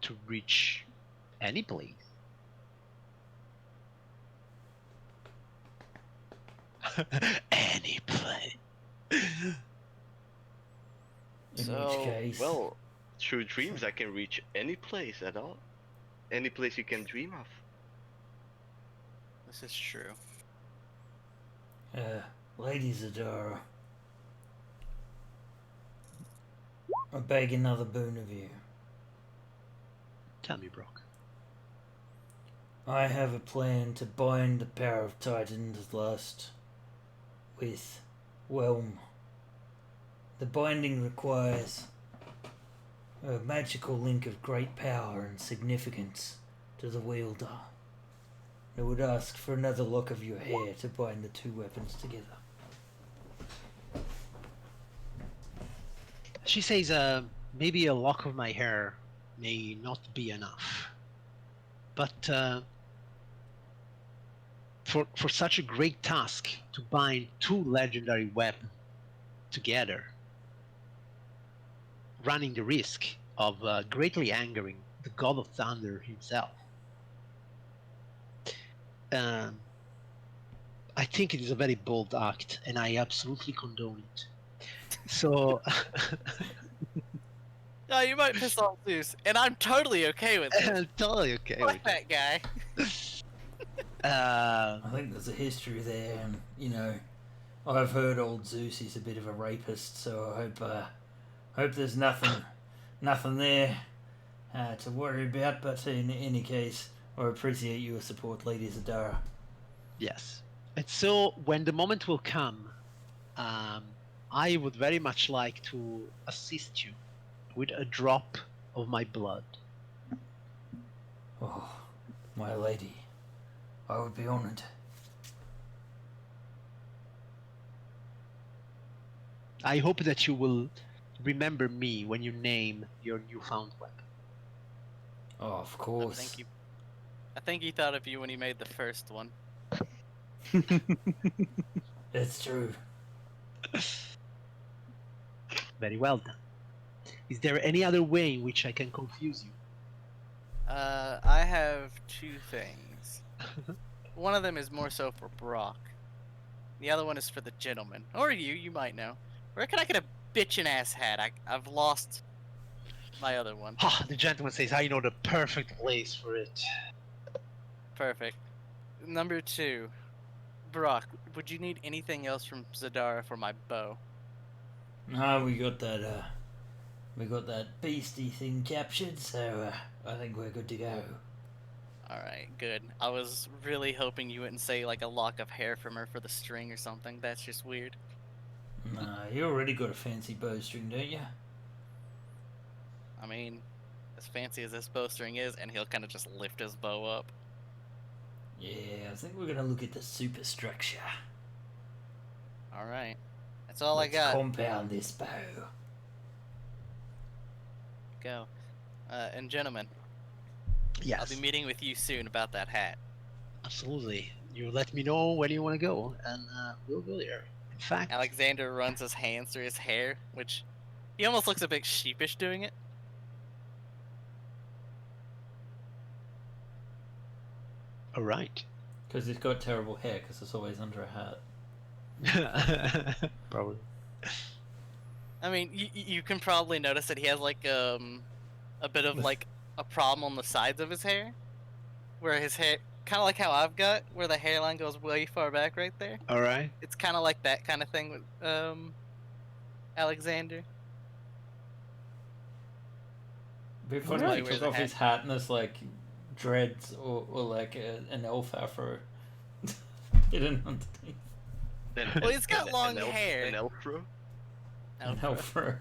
[SPEAKER 2] to reach any place. Any place.
[SPEAKER 1] In which
[SPEAKER 5] So,
[SPEAKER 1] case,
[SPEAKER 3] well, through dreams I can reach any place at all. Any place you can dream of.
[SPEAKER 5] This is true.
[SPEAKER 1] Lady Zadara, I beg another boon of you.
[SPEAKER 2] Tell me, Brock.
[SPEAKER 1] I have a plan to bind the power of Titan's lust with Whelm. The binding requires a magical link of great power and significance to the wielder. It would ask for another lock of your hair to bind the two weapons together.
[SPEAKER 2] She says, maybe a lock of my hair may not be enough. But for such a great task to bind two legendary weapons together, running the risk of greatly angering the God of Thunder himself, I think it is a very bold act, and I absolutely condone it. So,
[SPEAKER 5] No, you might piss off Zeus, and I'm totally okay with it.
[SPEAKER 2] I'm totally okay
[SPEAKER 5] Fuck
[SPEAKER 2] with
[SPEAKER 5] that guy.
[SPEAKER 2] it.
[SPEAKER 1] I think there's a history there, and I've heard old Zeus is a bit of a rapist, so I hope there's nothing there to worry about. But in any case, I appreciate your support, Lady Zadara.
[SPEAKER 2] Yes. And so when the moment will come, I would very much like to assist you with a drop of my blood.
[SPEAKER 1] Oh, my lady, I would be honored.
[SPEAKER 2] I hope that you will remember me when you name your newfound weapon.
[SPEAKER 1] Oh, of
[SPEAKER 5] I
[SPEAKER 1] course.
[SPEAKER 5] think he thought of you when he made the first one.
[SPEAKER 1] That's true.
[SPEAKER 2] Very well done. Is there any other way in which I can confuse you?
[SPEAKER 5] I have two things. One of them is more so for Brock. The other one is for the gentleman. Or you might know. Where can I get a bitchin' ass hat? I've lost my other one.
[SPEAKER 2] The gentleman says, I know the perfect place for it.
[SPEAKER 5] Perfect. Number two. Brock, would you need anything else from Zadara for my bow?
[SPEAKER 1] No, we got that beastie thing captured, so I think we're good to go.
[SPEAKER 5] Alright, good. I was really hoping you wouldn't say like a lock of hair from her for the string or something. That's just weird.
[SPEAKER 1] Nah, you already got a fancy bowstring, don't you?
[SPEAKER 5] I mean, as fancy as this bowstring is, and he'll kind of just lift his bow up.
[SPEAKER 1] Yeah, I think we're gonna look at the superstructure.
[SPEAKER 5] Alright. That's all
[SPEAKER 1] Let's
[SPEAKER 5] I got.
[SPEAKER 1] compound this bow.
[SPEAKER 5] Go. And gentlemen,
[SPEAKER 2] Yes.
[SPEAKER 5] I'll be meeting with you soon about that hat.
[SPEAKER 2] Absolutely. You let me know where you want to go, and we'll go there. In fact,
[SPEAKER 5] Alexander runs his hands through his hair, which he almost looks a bit sheepish doing it.
[SPEAKER 2] all right.
[SPEAKER 1] Because he's got terrible hair, because it's always under a hat.
[SPEAKER 2] Probably.
[SPEAKER 5] I mean, you can probably notice that he has like a bit of like a problem on the sides of his hair, where his hair, kind of like how I've got, where the hairline goes way far back right there.
[SPEAKER 2] All right.
[SPEAKER 5] It's kind of like that kind of thing with Alexander.
[SPEAKER 1] Be
[SPEAKER 5] That's
[SPEAKER 1] funny
[SPEAKER 5] why
[SPEAKER 1] if
[SPEAKER 5] he
[SPEAKER 1] he
[SPEAKER 5] wears
[SPEAKER 1] took
[SPEAKER 5] a
[SPEAKER 1] off
[SPEAKER 5] hat.
[SPEAKER 1] his hat and it's like dreads or like an elf afro hidden underneath.
[SPEAKER 5] Well, he's got long hair.
[SPEAKER 3] An elfro?
[SPEAKER 1] An elfro.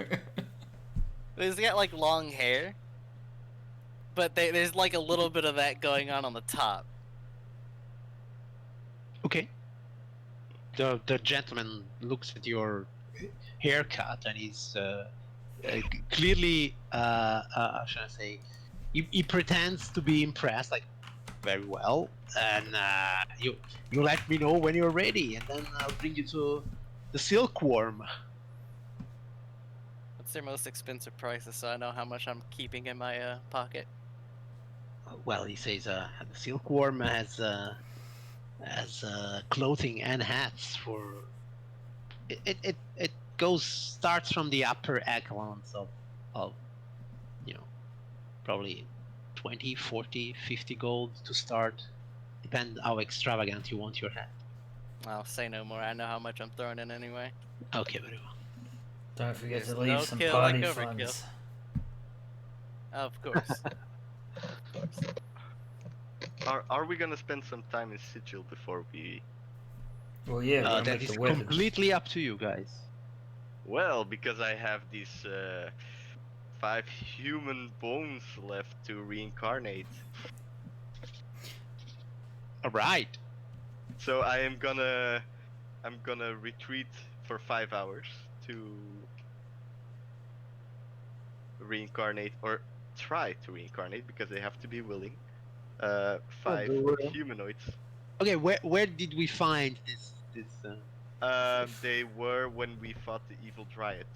[SPEAKER 5] But he's got like long hair, but there's like a little bit of that going on the top.
[SPEAKER 2] Okay. The gentleman looks at your haircut and he's clearly, how should I say, he pretends to be impressed, like, very well, and you let me know when you're ready, and then I'll bring you to the silkworm.
[SPEAKER 5] What's their most expensive prices, so I know how much I'm keeping in my pocket?
[SPEAKER 2] Well, he says the silkworm has clothing and hats for it starts from the upper echelons of probably 20, 40, 50 gold to start. Depend how extravagant you want your hat.
[SPEAKER 5] I'll say no more. I know how much I'm throwing in anyway.
[SPEAKER 2] Okay, very well.
[SPEAKER 1] Don't forget
[SPEAKER 5] There's
[SPEAKER 1] to leave
[SPEAKER 5] no
[SPEAKER 1] some
[SPEAKER 5] kill
[SPEAKER 1] party
[SPEAKER 5] like overkill.
[SPEAKER 1] funds.
[SPEAKER 5] Of course.
[SPEAKER 3] Are we gonna spend some time in Sigil before we...
[SPEAKER 1] Well, yeah, we're gonna
[SPEAKER 2] That
[SPEAKER 1] make
[SPEAKER 2] is
[SPEAKER 1] the weapons.
[SPEAKER 2] completely up to you guys.
[SPEAKER 3] Well, because I have these 5 human bones left to reincarnate.
[SPEAKER 2] All right.
[SPEAKER 3] So I'm gonna retreat for 5 hours to reincarnate, or try to reincarnate, because they have to be willing. 5 humanoids.
[SPEAKER 2] Okay, where did we find this?
[SPEAKER 3] They were when we fought the evil dryad.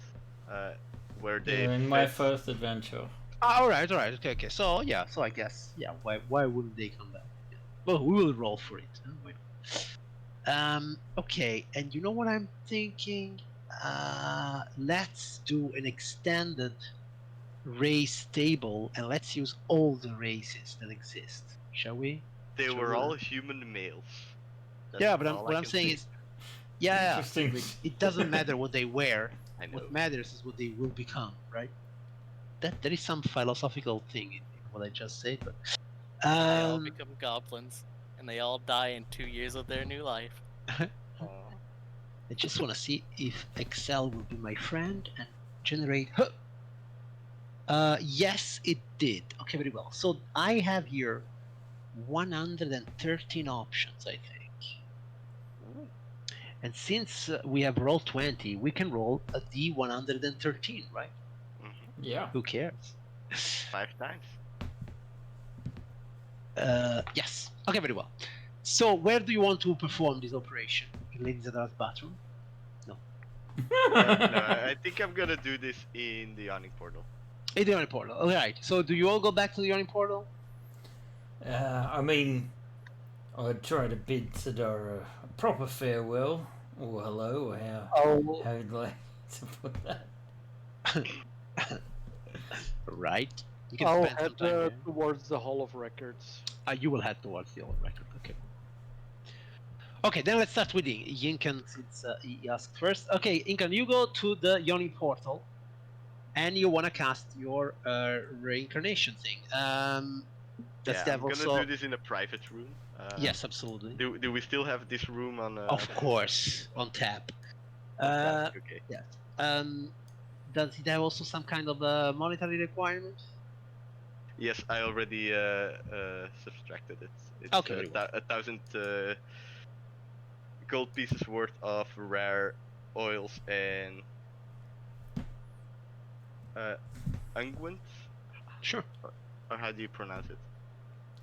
[SPEAKER 3] Where they
[SPEAKER 1] Yeah, in my
[SPEAKER 3] fed-
[SPEAKER 1] first adventure.
[SPEAKER 2] All right. Okay. So yeah, so I guess why wouldn't they come back? Well, we will roll for it. Okay, and you know what I'm thinking? Let's do an extended race table and let's use all the races that exist, shall we?
[SPEAKER 3] They
[SPEAKER 2] Shall
[SPEAKER 3] were
[SPEAKER 2] we?
[SPEAKER 3] all human males. That's
[SPEAKER 2] Yeah, but
[SPEAKER 3] all
[SPEAKER 2] what
[SPEAKER 3] I
[SPEAKER 2] I'm
[SPEAKER 3] can
[SPEAKER 2] saying
[SPEAKER 3] say.
[SPEAKER 2] is, yeah,
[SPEAKER 1] Interesting.
[SPEAKER 2] it doesn't matter what they wear.
[SPEAKER 3] I know.
[SPEAKER 2] What matters is what they will become, right? That there is some philosophical thing in what I just said, but
[SPEAKER 5] They all become goblins, and they all die in 2 years of their new life.
[SPEAKER 2] I just want to see if Excel will be my friend and generate. Yes, it did. Okay, very well. So I have here 113 options, I think. And since we have rolled 20, we can roll a D113, right?
[SPEAKER 1] Yeah.
[SPEAKER 2] Who cares?
[SPEAKER 3] 5 times.
[SPEAKER 2] Yes. Okay, very well. So where do you want to perform this operation? In Lady Zadar's bathroom?
[SPEAKER 3] No, I think I'm gonna do this in the Yawning portal.
[SPEAKER 2] In the Yawning portal. All right. So do you all go back to the Yawning portal?
[SPEAKER 1] I mean, I'd try to bid Sadara a proper farewell, or hello, or how you'd like to put that.
[SPEAKER 2] Right. You can
[SPEAKER 4] I'll
[SPEAKER 2] spend
[SPEAKER 4] head
[SPEAKER 2] some time there.
[SPEAKER 4] towards the Hall of Records.
[SPEAKER 2] You will head towards the old record. Okay. Okay, then let's start with Yinkan since he asked first. Okay, Inkan, you go to the Yawning portal, and you want to cast your reincarnation thing. Does
[SPEAKER 3] I'm
[SPEAKER 2] also...
[SPEAKER 3] gonna do this in a private room.
[SPEAKER 2] Yes, absolutely.
[SPEAKER 3] Do we still have this room on?
[SPEAKER 2] Of course, on tap.
[SPEAKER 3] Okay.
[SPEAKER 2] Yeah. Does it have also some kind of monetary requirement?
[SPEAKER 3] Yes, I already subtracted it. It's
[SPEAKER 2] Okay, very well.
[SPEAKER 3] 1,000 gold pieces worth of rare oils and unguent.
[SPEAKER 2] Sure.
[SPEAKER 3] Or how do you pronounce it?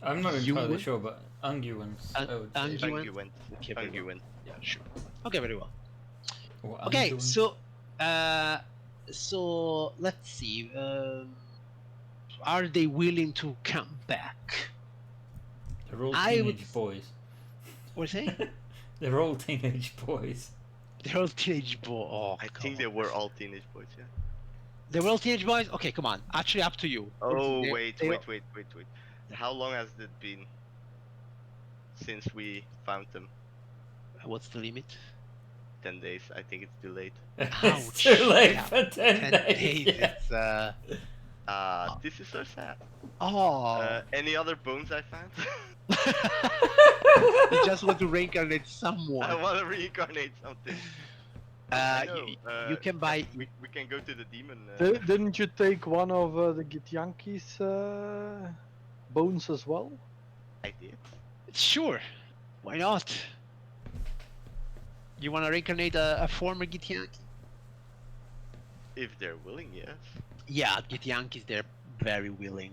[SPEAKER 1] I'm not entirely
[SPEAKER 2] Unguent?
[SPEAKER 1] sure, but unguents. I would say.
[SPEAKER 2] Unguent?
[SPEAKER 3] Unguent.
[SPEAKER 2] Okay, very well.
[SPEAKER 3] Unguent.
[SPEAKER 2] Yeah, sure. Okay, very well.
[SPEAKER 1] Or
[SPEAKER 2] Okay,
[SPEAKER 1] unguents.
[SPEAKER 2] so let's see. Are they willing to come back?
[SPEAKER 1] They're all
[SPEAKER 2] I would-
[SPEAKER 1] teenage boys.
[SPEAKER 2] What's it?
[SPEAKER 1] They're all teenage boys.
[SPEAKER 2] They're all teenage boys. Oh,
[SPEAKER 3] I think they were all teenage boys. Yeah.
[SPEAKER 2] They were all teenage boys. Okay, come on. Actually, up to you.
[SPEAKER 3] Oh
[SPEAKER 2] They-
[SPEAKER 3] wait.
[SPEAKER 2] they-
[SPEAKER 3] How long has it been since we found them?
[SPEAKER 2] What's the limit?
[SPEAKER 3] 10 days. I think it's too late.
[SPEAKER 1] It's
[SPEAKER 2] Ouch.
[SPEAKER 1] too late
[SPEAKER 2] Yeah.
[SPEAKER 1] for 10 days. Yeah.
[SPEAKER 2] It's
[SPEAKER 3] This is so sad.
[SPEAKER 2] oh.
[SPEAKER 3] Any other bones I found?
[SPEAKER 2] You just want to reincarnate
[SPEAKER 3] I
[SPEAKER 2] someone.
[SPEAKER 3] want to reincarnate something. I know,
[SPEAKER 2] You can buy.
[SPEAKER 3] We can go to the demon.
[SPEAKER 4] Didn't you take one of the Githyanki's bones as well?
[SPEAKER 3] I did.
[SPEAKER 2] Sure. Why not? You want to reincarnate a former Githyanki?
[SPEAKER 3] If they're willing, yes.
[SPEAKER 2] Yeah, Githyankis, they're very willing.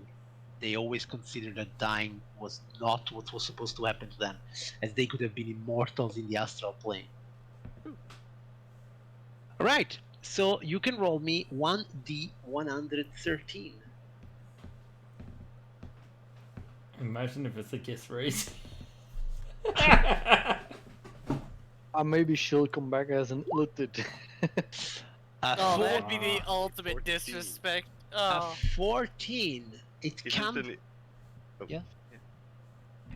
[SPEAKER 2] They always considered that dying was not what was supposed to happen to them, as they could have been immortals in the astral plane. Alright, so you can roll me 1d113.
[SPEAKER 1] Imagine if it's a kiss race.
[SPEAKER 4] Maybe she'll come back as an illithid.
[SPEAKER 5] Oh,
[SPEAKER 2] Four-
[SPEAKER 5] that'd be the ultimate
[SPEAKER 3] 14.
[SPEAKER 5] disrespect.
[SPEAKER 2] a
[SPEAKER 5] Oh.
[SPEAKER 2] 14. It
[SPEAKER 3] Isn't
[SPEAKER 2] comes.
[SPEAKER 3] an- Oh,
[SPEAKER 2] Yeah.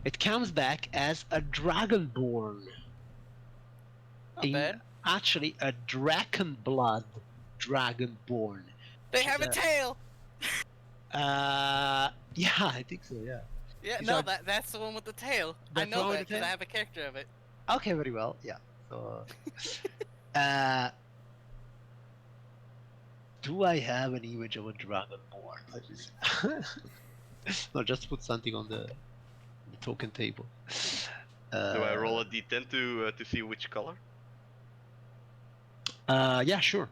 [SPEAKER 2] It comes back as a dragonborn.
[SPEAKER 5] Not bad.
[SPEAKER 2] Actually, a dragon blood dragonborn.
[SPEAKER 5] They have a
[SPEAKER 2] Yeah.
[SPEAKER 5] tail.
[SPEAKER 2] Yeah, I think so. Yeah.
[SPEAKER 5] Yeah,
[SPEAKER 2] These
[SPEAKER 5] no,
[SPEAKER 2] are-
[SPEAKER 5] that's the one with the tail. I
[SPEAKER 2] That's the one
[SPEAKER 5] know
[SPEAKER 2] with
[SPEAKER 5] that
[SPEAKER 2] the
[SPEAKER 5] because I
[SPEAKER 2] tail?
[SPEAKER 5] have a character of it.
[SPEAKER 2] Okay, very well. Yeah. So, do I have an image of a dragonborn? Let me see. No, just put something on the token table.
[SPEAKER 3] Do I roll a d10 to see which color?
[SPEAKER 2] Yeah, sure.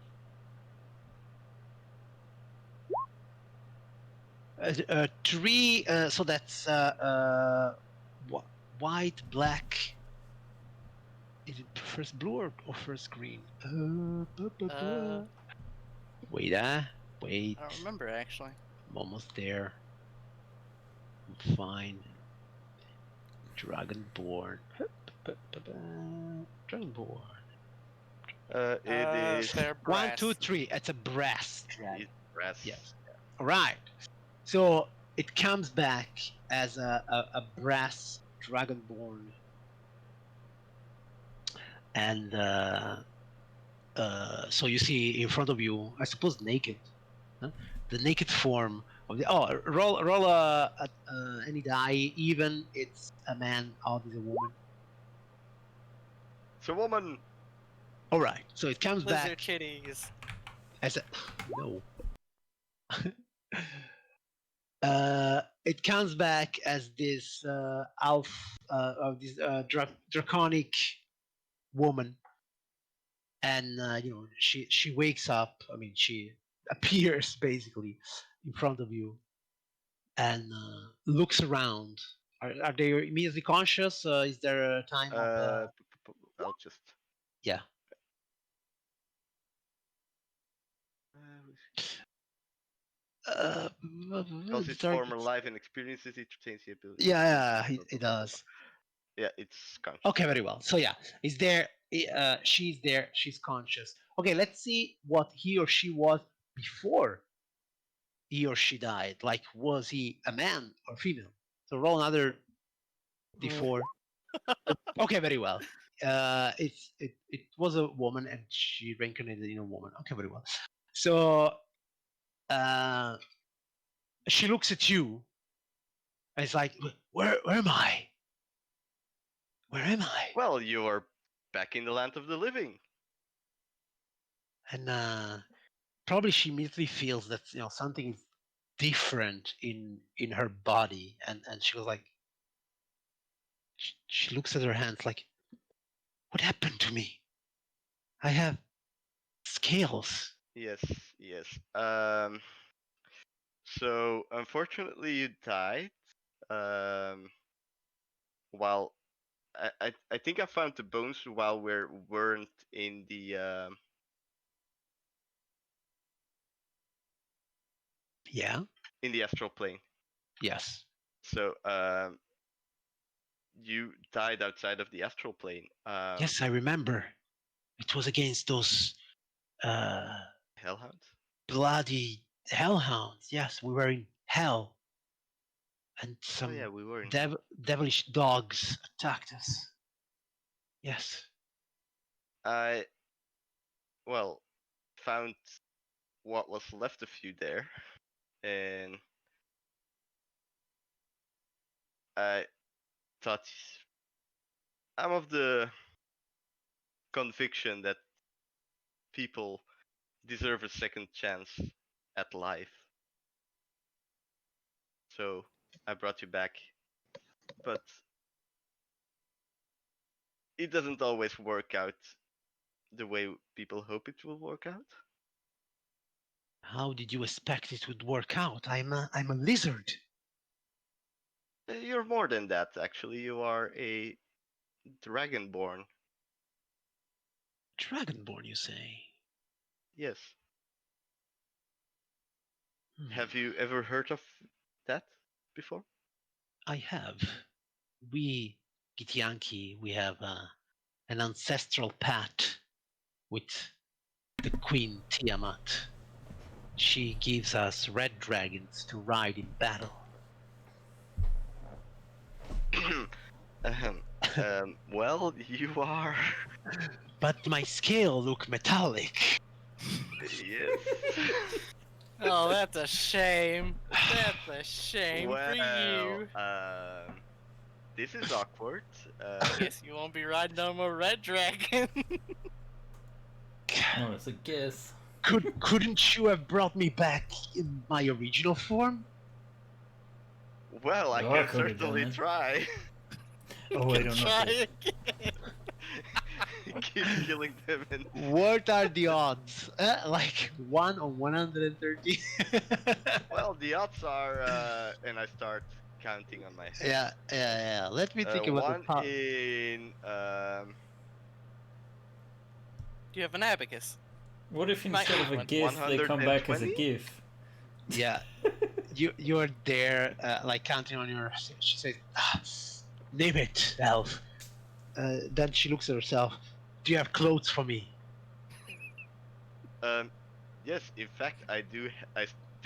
[SPEAKER 2] Three. So that's white, black. Is it first blue or first green? Wait, wait.
[SPEAKER 5] I don't remember actually.
[SPEAKER 2] I'm almost there. I'm fine. Dragonborn. Dragonborn.
[SPEAKER 3] It is
[SPEAKER 5] They're
[SPEAKER 2] 1,
[SPEAKER 5] brass.
[SPEAKER 2] 2, 3. It's a brass dragon.
[SPEAKER 3] it's brass.
[SPEAKER 2] Yes. All right. So it comes back as a brass dragonborn, and so you see in front of you, I suppose, naked, huh? The naked form of the. Oh, roll any die. Even it's a man, odd is a woman.
[SPEAKER 3] It's a woman.
[SPEAKER 2] All right. So it comes
[SPEAKER 5] Lizard
[SPEAKER 2] back
[SPEAKER 5] kitties.
[SPEAKER 2] as a no. It comes back as this draconic woman, and she wakes up. I mean, she appears basically in front of you and looks around. Are they immediately conscious? Is there a time of
[SPEAKER 3] I'll just.
[SPEAKER 2] yeah? Uh,
[SPEAKER 3] Because its
[SPEAKER 2] target-
[SPEAKER 3] former life and experiences, it retains the ability.
[SPEAKER 2] yeah, it does.
[SPEAKER 3] Yeah, it's conscious.
[SPEAKER 2] Okay, very well. So yeah, is there? She's there. She's conscious. Okay, let's see what he or she was before he or she died. Like, was he a man or female? So roll another d4. Okay, very well. It was a woman, and she reincarnated in a woman. Okay, very well. So uh, she looks at you, and it's like, where am I? Where am I?
[SPEAKER 3] Well, you are back in the land of the living.
[SPEAKER 2] And probably she immediately feels that something is different in her body, and she was like, she looks at her hands like, what happened to me? I have scales.
[SPEAKER 3] Yes, yes. So unfortunately, you died. While I think I found the bones while we weren't in the
[SPEAKER 2] Yeah.
[SPEAKER 3] in the astral plane.
[SPEAKER 2] Yes.
[SPEAKER 3] So you died outside of the astral plane.
[SPEAKER 2] Yes, I remember. It was against those
[SPEAKER 3] Hellhounds.
[SPEAKER 2] bloody hellhounds. Yes, we were in hell, and
[SPEAKER 3] Oh
[SPEAKER 2] some
[SPEAKER 3] yeah, we were in hell.
[SPEAKER 2] devilish dogs attacked us. Yes.
[SPEAKER 3] I found what was left of you there, and I thought I'm of the conviction that people deserve a second chance at life. So I brought you back, but it doesn't always work out the way people hope it will work out.
[SPEAKER 2] How did you expect it would work out? I'm a lizard.
[SPEAKER 3] You're more than that, actually. You are a dragonborn.
[SPEAKER 2] Dragonborn, you say?
[SPEAKER 3] Yes.
[SPEAKER 2] Hmm.
[SPEAKER 3] Have you ever heard of that before?
[SPEAKER 2] I have. We Githyanki, we have an ancestral pact with the Queen Tiamat. She gives us red dragons to ride in battle.
[SPEAKER 3] Well, you are.
[SPEAKER 2] But my scale look metallic.
[SPEAKER 3] Yes.
[SPEAKER 5] Oh, that's a shame. That's a shame for
[SPEAKER 3] Well,
[SPEAKER 5] you.
[SPEAKER 3] this is awkward.
[SPEAKER 5] Guess you won't be riding no more red dragon.
[SPEAKER 1] No, it's a guess.
[SPEAKER 2] Couldn't you have brought me back in my original form?
[SPEAKER 3] Well, I
[SPEAKER 1] Oh, I
[SPEAKER 3] can
[SPEAKER 1] could've
[SPEAKER 3] certainly
[SPEAKER 1] done it.
[SPEAKER 3] try.
[SPEAKER 1] Oh wait, I'm
[SPEAKER 5] Try
[SPEAKER 1] not dead.
[SPEAKER 5] again.
[SPEAKER 3] Keep killing them and
[SPEAKER 2] What are the odds? Like 1 on 130?
[SPEAKER 3] well, the odds are, and I start counting on my head.
[SPEAKER 2] Yeah. Let me think about
[SPEAKER 3] One
[SPEAKER 2] the top.
[SPEAKER 3] in
[SPEAKER 5] Do you have an abacus?
[SPEAKER 1] What if
[SPEAKER 5] Might
[SPEAKER 1] instead of a
[SPEAKER 5] have
[SPEAKER 1] gift they come back as a
[SPEAKER 3] 120?
[SPEAKER 1] gif?
[SPEAKER 2] Yeah, you're there, like counting on your. She says, "Name it, elf." Then she looks at herself. Do you have clothes for me?
[SPEAKER 3] yes, in fact, I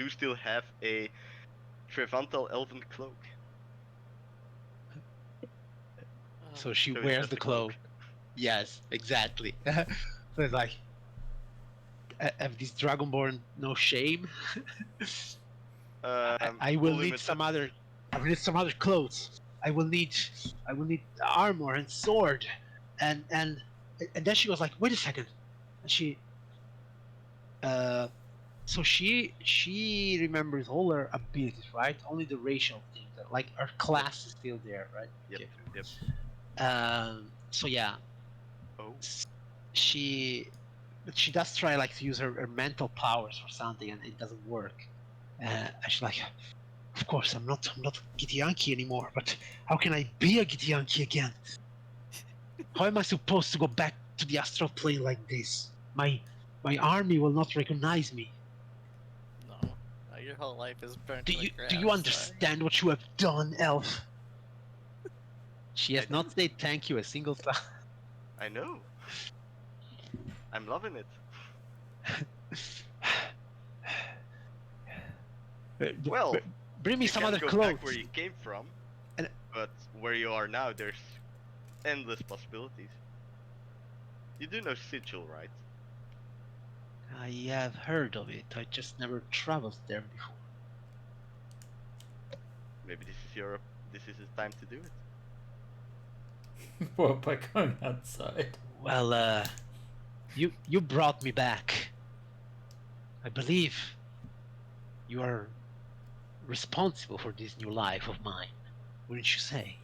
[SPEAKER 3] do still have a Trevantal Elven cloak.
[SPEAKER 2] So she
[SPEAKER 3] So it's
[SPEAKER 2] wears
[SPEAKER 3] just
[SPEAKER 2] the
[SPEAKER 3] a cloak.
[SPEAKER 2] cloak. Yes, exactly. So it's like, have this Dragonborn no shame? I will need
[SPEAKER 3] Limited.
[SPEAKER 2] some other. I will need some other clothes. I will need armor and sword, and then she was like, wait a second, and so she remembers all her abilities, right? Only the racial things, like her class is still there, right?
[SPEAKER 3] Yep.
[SPEAKER 2] Okay.
[SPEAKER 3] Yep.
[SPEAKER 2] So yeah,
[SPEAKER 3] Oh.
[SPEAKER 2] she does try like to use her mental powers for something, and it doesn't work. And she's like, of course, I'm not Githyanki anymore, but how can I be a Githyanki again? How am I supposed to go back to the astral plane like this? My army will not recognize me.
[SPEAKER 5] No, your whole life is burnt
[SPEAKER 2] Do
[SPEAKER 5] to the
[SPEAKER 2] you
[SPEAKER 5] ground.
[SPEAKER 2] do you
[SPEAKER 5] sorry.
[SPEAKER 2] understand what you have done, Elf? She has
[SPEAKER 3] I
[SPEAKER 2] not
[SPEAKER 3] do.
[SPEAKER 2] said thank you a single time.
[SPEAKER 3] I know. I'm loving it. Well,
[SPEAKER 2] bring me
[SPEAKER 3] you
[SPEAKER 2] some
[SPEAKER 3] can
[SPEAKER 2] other
[SPEAKER 3] go
[SPEAKER 2] clothes.
[SPEAKER 3] back where you came from,
[SPEAKER 2] And-
[SPEAKER 3] but where you are now, there's endless possibilities. You do know Sigil, right?
[SPEAKER 2] I have heard of it. I just never traveled there before.
[SPEAKER 3] Maybe this is the time to do it.
[SPEAKER 1] What, by going outside?
[SPEAKER 2] Well, you brought me back. I believe you are responsible for this new life of mine. Wouldn't you say?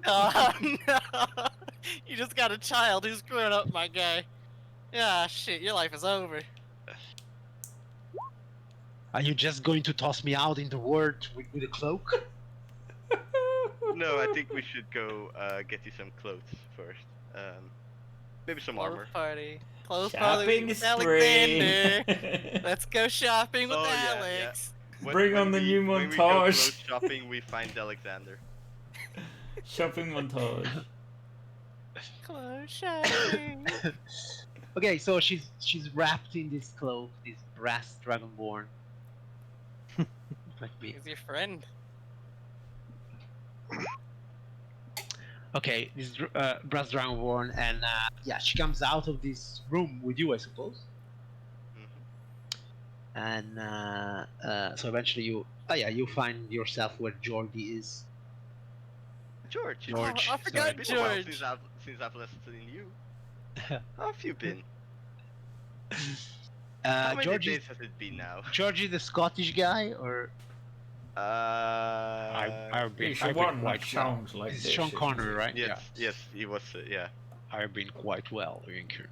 [SPEAKER 5] Oh no! You just got a child who's grown up, my guy. Ah, shit, your life is over.
[SPEAKER 2] Are you just going to toss me out in the world with a cloak?
[SPEAKER 3] No, I think we should go get you some clothes first. Maybe some
[SPEAKER 5] Clothes
[SPEAKER 3] armor.
[SPEAKER 5] party. Clothes party
[SPEAKER 1] Shopping
[SPEAKER 5] with
[SPEAKER 1] spree.
[SPEAKER 5] Alexander. Let's go shopping with
[SPEAKER 3] Oh, yeah, yeah.
[SPEAKER 5] Alex.
[SPEAKER 1] Bring on the new
[SPEAKER 3] When we go
[SPEAKER 1] montage.
[SPEAKER 3] clothes shopping, we find Alexander.
[SPEAKER 1] Shopping montage.
[SPEAKER 5] Clothes shopping.
[SPEAKER 2] Okay, so she's wrapped in this cloak, this brass dragonborn. Like me.
[SPEAKER 5] He's your friend.
[SPEAKER 2] Okay, this brass dragonborn, and yeah, she comes out of this room with you, I suppose.
[SPEAKER 3] Mm-hmm.
[SPEAKER 2] And so eventually you find yourself where Jordy is.
[SPEAKER 3] George,
[SPEAKER 2] George,
[SPEAKER 5] Oh, I forgot
[SPEAKER 3] it's been a while
[SPEAKER 5] George.
[SPEAKER 3] since I've left seen you. How have you been? How many
[SPEAKER 2] George
[SPEAKER 3] days has it been now?
[SPEAKER 2] George is the Scottish guy, or I've been quite well.
[SPEAKER 1] sounds like
[SPEAKER 2] This is
[SPEAKER 1] this,
[SPEAKER 2] Sean
[SPEAKER 1] isn't
[SPEAKER 2] Connery,
[SPEAKER 1] it?
[SPEAKER 2] right?
[SPEAKER 3] Yes, yes, he was. Yeah.
[SPEAKER 2] I've been quite well, Winker.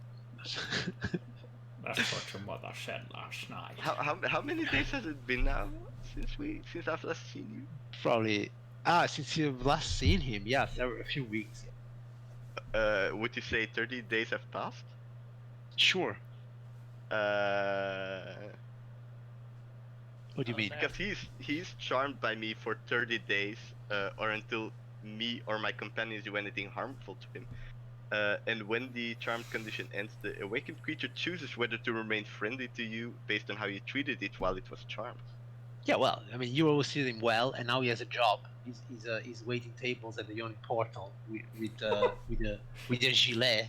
[SPEAKER 1] That's what your mother said last night.
[SPEAKER 3] How many days has it been now since I've last seen you?
[SPEAKER 2] Probably since you've last seen him, yeah, a few weeks.
[SPEAKER 3] Would you say 30 days have passed?
[SPEAKER 2] Sure. What do you mean?
[SPEAKER 3] Because he's charmed by me for 30 days, or until me or my companions do anything harmful to him. And when the charmed condition ends, the awakened creature chooses whether to remain friendly to you based on how you treated it while it was charmed.
[SPEAKER 2] Yeah, well, I mean, you always treated him well, and now he has a job. He's waiting tables at the Yawning portal with a gilet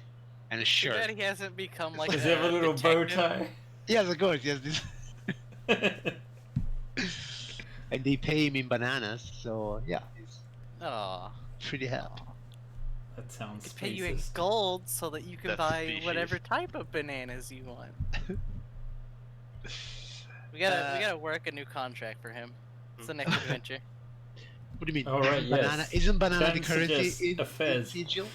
[SPEAKER 2] and a
[SPEAKER 5] Too
[SPEAKER 2] shirt.
[SPEAKER 5] bad he hasn't become like
[SPEAKER 1] Does he have a little bow
[SPEAKER 5] detective.
[SPEAKER 1] tie?
[SPEAKER 2] Yes, of course, yes. This. And they pay him in bananas, so yeah, he's
[SPEAKER 5] Aw.
[SPEAKER 2] pretty happy.
[SPEAKER 1] That sounds
[SPEAKER 5] Could pay you in
[SPEAKER 1] racist.
[SPEAKER 5] gold so that you can
[SPEAKER 3] That's
[SPEAKER 5] buy
[SPEAKER 3] species.
[SPEAKER 5] whatever type of bananas you want. We gotta work a new contract for him. It's the next adventure.
[SPEAKER 2] What do you mean?
[SPEAKER 1] All right,
[SPEAKER 2] Banana
[SPEAKER 1] yes.
[SPEAKER 2] isn't banana the
[SPEAKER 1] Dan
[SPEAKER 2] currency
[SPEAKER 1] suggests
[SPEAKER 2] in
[SPEAKER 1] a fez.
[SPEAKER 2] Sigil?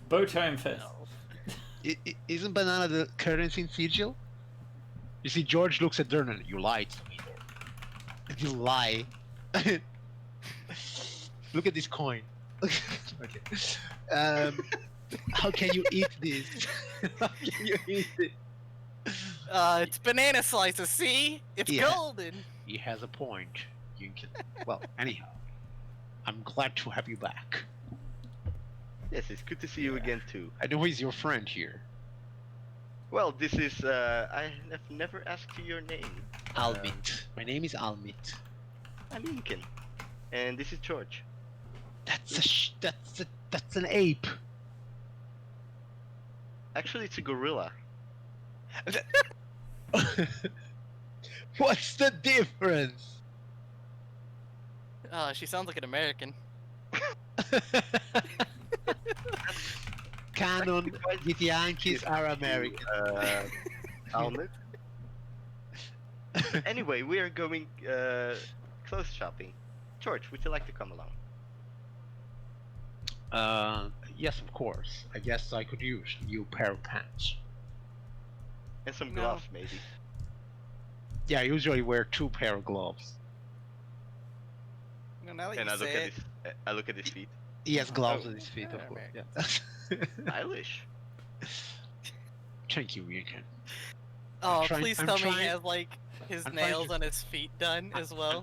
[SPEAKER 1] Bow tie and fez.
[SPEAKER 5] No.
[SPEAKER 2] Isn't banana the currency in Sigil? You see, George looks at Dernan. You lied to me. You lie. Look at this coin. Okay. How can you eat this? How can you eat it?
[SPEAKER 5] It's banana slices. See, it's
[SPEAKER 2] Yeah.
[SPEAKER 5] golden.
[SPEAKER 2] He has a point. You can. Well, anyhow, I'm glad to have you back.
[SPEAKER 3] Yes, it's good to see you again too.
[SPEAKER 2] I know he's your friend here.
[SPEAKER 3] Well, this is. I have never asked you your name.
[SPEAKER 2] Almit. My name is Almit.
[SPEAKER 3] I'm Lincoln, and this is George.
[SPEAKER 2] That's an ape.
[SPEAKER 3] Actually, it's a gorilla.
[SPEAKER 2] What's the difference?
[SPEAKER 5] She sounds like an American.
[SPEAKER 2] Canon Yankees are American.
[SPEAKER 3] Almond. Anyway, we are going clothes shopping. George, would you like to come along?
[SPEAKER 2] Yes, of course. I guess I could use a new pair of pants.
[SPEAKER 3] And some
[SPEAKER 5] No.
[SPEAKER 3] gloves, maybe.
[SPEAKER 2] Yeah, I usually wear 2 pair of gloves.
[SPEAKER 5] No, now that
[SPEAKER 3] And
[SPEAKER 5] you
[SPEAKER 3] I look
[SPEAKER 5] say
[SPEAKER 3] at
[SPEAKER 5] it,
[SPEAKER 3] I look at his feet.
[SPEAKER 2] He has gloves
[SPEAKER 3] Oh.
[SPEAKER 2] on his feet, of
[SPEAKER 5] Yeah,
[SPEAKER 2] course.
[SPEAKER 5] Americans.
[SPEAKER 2] Yeah.
[SPEAKER 3] Stylish.
[SPEAKER 2] Thank you, Lincoln.
[SPEAKER 5] oh,
[SPEAKER 2] trying-
[SPEAKER 5] please
[SPEAKER 2] I'm
[SPEAKER 5] tell me he
[SPEAKER 2] trying-
[SPEAKER 5] has like his
[SPEAKER 2] I'm trying
[SPEAKER 5] nails
[SPEAKER 2] to-
[SPEAKER 5] on his feet done as well.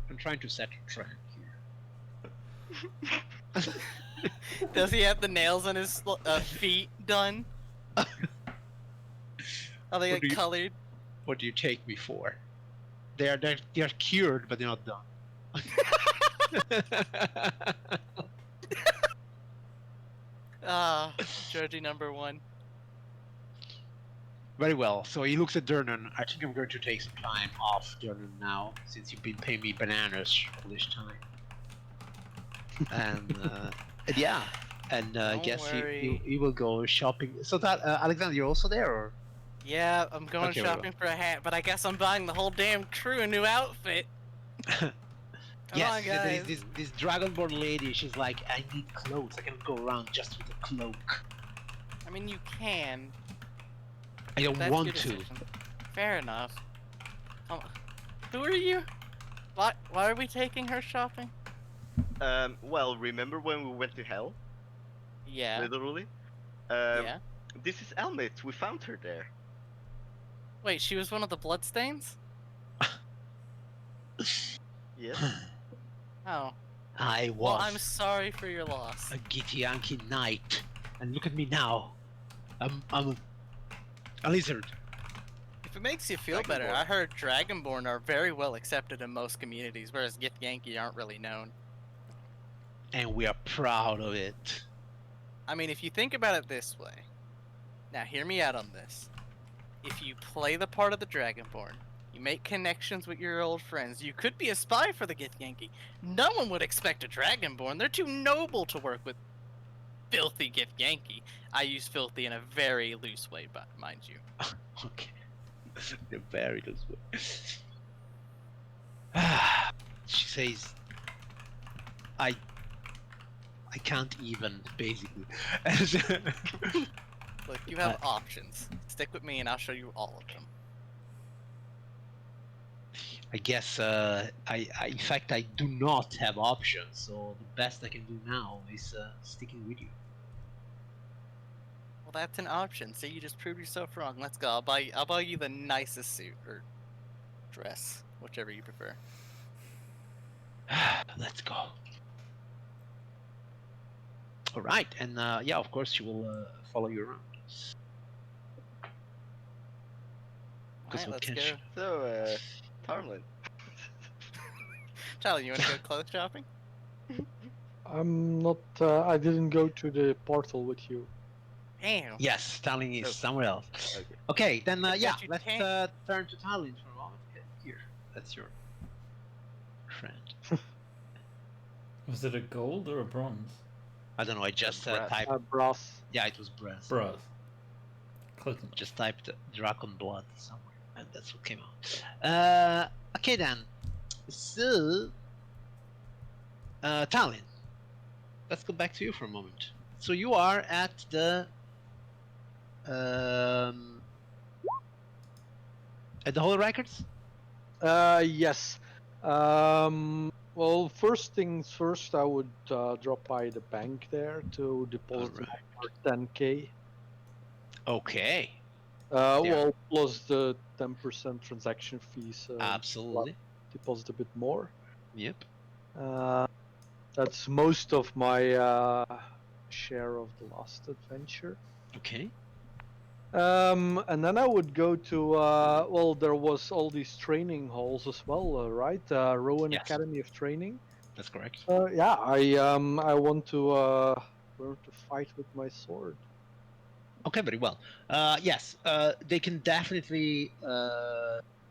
[SPEAKER 2] I'm trying to set a trend here.
[SPEAKER 5] Does he have the nails on his feet done? Are they
[SPEAKER 2] What do you-
[SPEAKER 5] colored?
[SPEAKER 2] What do you take me for? They're cured, but they're not done.
[SPEAKER 5] Georgie number 1.
[SPEAKER 2] Very well. So he looks at Dernan. I think I'm going to take some time off, Dernan, now, since you've been paying me bananas all this time. And yeah, and I
[SPEAKER 5] Don't
[SPEAKER 2] guess
[SPEAKER 5] worry.
[SPEAKER 2] you will go shopping. So that Alexander, you're also there, or?
[SPEAKER 5] Yeah, I'm going
[SPEAKER 2] Okay, well.
[SPEAKER 5] shopping for a hat, but I guess I'm buying the whole damn crew a new outfit. Come
[SPEAKER 2] Yes,
[SPEAKER 5] on,
[SPEAKER 2] there
[SPEAKER 5] guys.
[SPEAKER 2] is this Dragonborn lady. She's like, I need clothes. I cannot go around just with a cloak.
[SPEAKER 5] I mean, you can.
[SPEAKER 2] I don't
[SPEAKER 5] That's
[SPEAKER 2] want
[SPEAKER 5] your
[SPEAKER 2] to.
[SPEAKER 5] decision. Fair enough. Who are you? Why are we taking her shopping?
[SPEAKER 3] Well, remember when we went to hell?
[SPEAKER 5] Yeah.
[SPEAKER 3] Literally.
[SPEAKER 5] Yeah.
[SPEAKER 3] This is Elmit. We found her there.
[SPEAKER 5] Wait, she was one of the bloodstains?
[SPEAKER 3] Yes.
[SPEAKER 5] Oh.
[SPEAKER 2] I
[SPEAKER 5] Well,
[SPEAKER 2] was
[SPEAKER 5] I'm sorry for your loss.
[SPEAKER 2] a Githyanki knight, and look at me now. I'm a lizard.
[SPEAKER 5] If it makes you feel better,
[SPEAKER 3] Dragonborn.
[SPEAKER 5] I heard Dragonborn are very well accepted in most communities, whereas Githyanki aren't really known.
[SPEAKER 2] And we are proud of it.
[SPEAKER 5] I mean, if you think about it this way, now hear me out on this. If you play the part of the Dragonborn, you make connections with your old friends, you could be a spy for the Githyanki. No one would expect a Dragonborn. They're too noble to work with filthy Githyanki. I use filthy in a very loose way, but mind you.
[SPEAKER 2] Okay. They're very this way. She says, I can't even, basically.
[SPEAKER 5] Look, you have options. Stick with me and I'll show you all of them.
[SPEAKER 2] I guess, in fact, I do not have options, so the best I can do now is sticking with you.
[SPEAKER 5] Well, that's an option. See, you just proved yourself wrong. Let's go. I'll buy you the nicest suit or dress, whichever you prefer.
[SPEAKER 2] Let's go. All right, and yeah, of course, she will follow you around. Because
[SPEAKER 5] Alright,
[SPEAKER 2] what
[SPEAKER 5] let's
[SPEAKER 2] can
[SPEAKER 5] go.
[SPEAKER 2] she?
[SPEAKER 3] So, Tarlin.
[SPEAKER 5] Charlie, you want to go clothes shopping?
[SPEAKER 4] I'm not. I didn't go to the portal with you.
[SPEAKER 5] Damn.
[SPEAKER 2] Yes, Stalin is
[SPEAKER 3] Oh.
[SPEAKER 2] somewhere else.
[SPEAKER 3] Okay.
[SPEAKER 2] Okay, then
[SPEAKER 5] I
[SPEAKER 2] yeah,
[SPEAKER 5] bet you
[SPEAKER 2] let's
[SPEAKER 5] can't.
[SPEAKER 2] turn to Talin for a moment. Here, that's your friend.
[SPEAKER 1] Was it a gold or a bronze?
[SPEAKER 2] I don't know. I just
[SPEAKER 3] brass.
[SPEAKER 2] typed.
[SPEAKER 4] Brass.
[SPEAKER 2] Yeah, it was brass.
[SPEAKER 1] Brass. Close enough.
[SPEAKER 2] Just typed Dragon Blood somewhere, and that's what came out. Okay then. So, Talin, let's go back to you for a moment. So you are at the Holy Records.
[SPEAKER 4] Yes. Well, first things first, I would drop by the bank there to deposit
[SPEAKER 2] Alright.
[SPEAKER 4] my 10k.
[SPEAKER 2] Okay.
[SPEAKER 4] Well, plus the 10% transaction fees.
[SPEAKER 2] Absolutely.
[SPEAKER 4] Deposit a bit more.
[SPEAKER 2] Yep.
[SPEAKER 4] That's most of my share of the last adventure.
[SPEAKER 2] Okay.
[SPEAKER 4] And then I would go to well, there was all these training halls as well, right? Rowan
[SPEAKER 2] Yes.
[SPEAKER 4] Academy of Training.
[SPEAKER 2] That's correct.
[SPEAKER 4] Yeah, I want to learn to fight with my sword.
[SPEAKER 2] Okay, very well. Yes, they can definitely.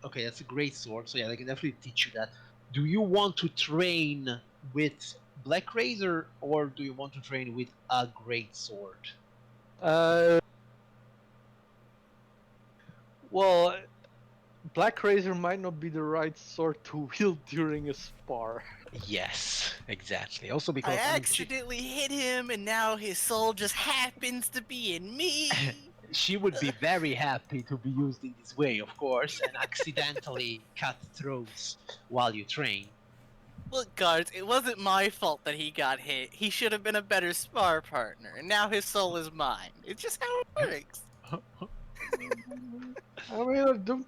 [SPEAKER 2] Okay, that's a great sword. So yeah, they can definitely teach you that. Do you want to train with Black Razor, or do you want to train with a great sword?
[SPEAKER 4] Uh, well, Black Razor might not be the right sword to wield during a spar.
[SPEAKER 2] Yes, exactly. Also
[SPEAKER 5] I
[SPEAKER 2] because
[SPEAKER 5] accidentally hit him, and now his soul just happens to be in me.
[SPEAKER 2] she would be very happy to be used in this way, of course, and accidentally cut throats while you train.
[SPEAKER 5] Look, guards, it wasn't my fault that he got hit. He should have been a better spar partner, and now his soul is mine. It's just how it works.
[SPEAKER 4] I mean, I don't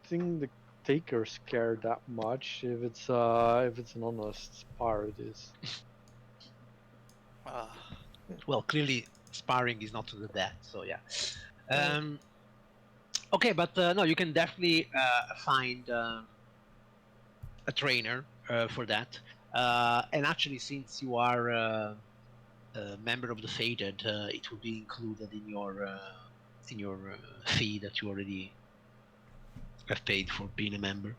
[SPEAKER 4] think the takers care that much if it's an honest spar. It is.
[SPEAKER 5] Ah.
[SPEAKER 2] Well, clearly sparring is not to the death, so yeah. Okay, but no, you can definitely find a trainer for that. And actually, since you are a member of the Faded, it will be included in your fee that you already have paid for being a member.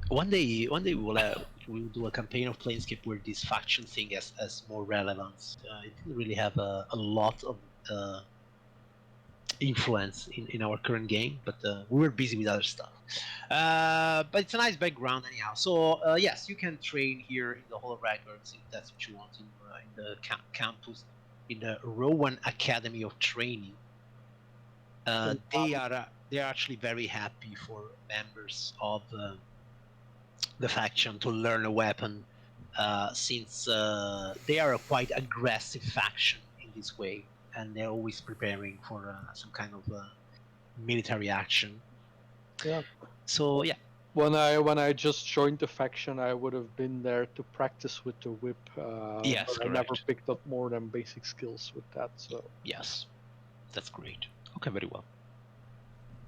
[SPEAKER 2] One day we'll do a campaign of Planescape where this faction thing has more relevance. It didn't really have a lot of influence in our current game, but we were busy with other stuff. But it's a nice background anyhow. So yes, you can train here in the Hall of Records if that's what you want in the campus, in the Rowan Academy of Training. They are actually very happy for members of the faction to learn a weapon, since they are a quite aggressive faction in this way, and they're always preparing for some kind of military action.
[SPEAKER 4] Yeah.
[SPEAKER 2] So yeah.
[SPEAKER 4] When I just joined the faction, I would have been there to practice with the whip.
[SPEAKER 2] Yes,
[SPEAKER 4] but I
[SPEAKER 2] correct.
[SPEAKER 4] never picked up more than basic skills with that. So
[SPEAKER 2] Yes, that's great. Okay, very well.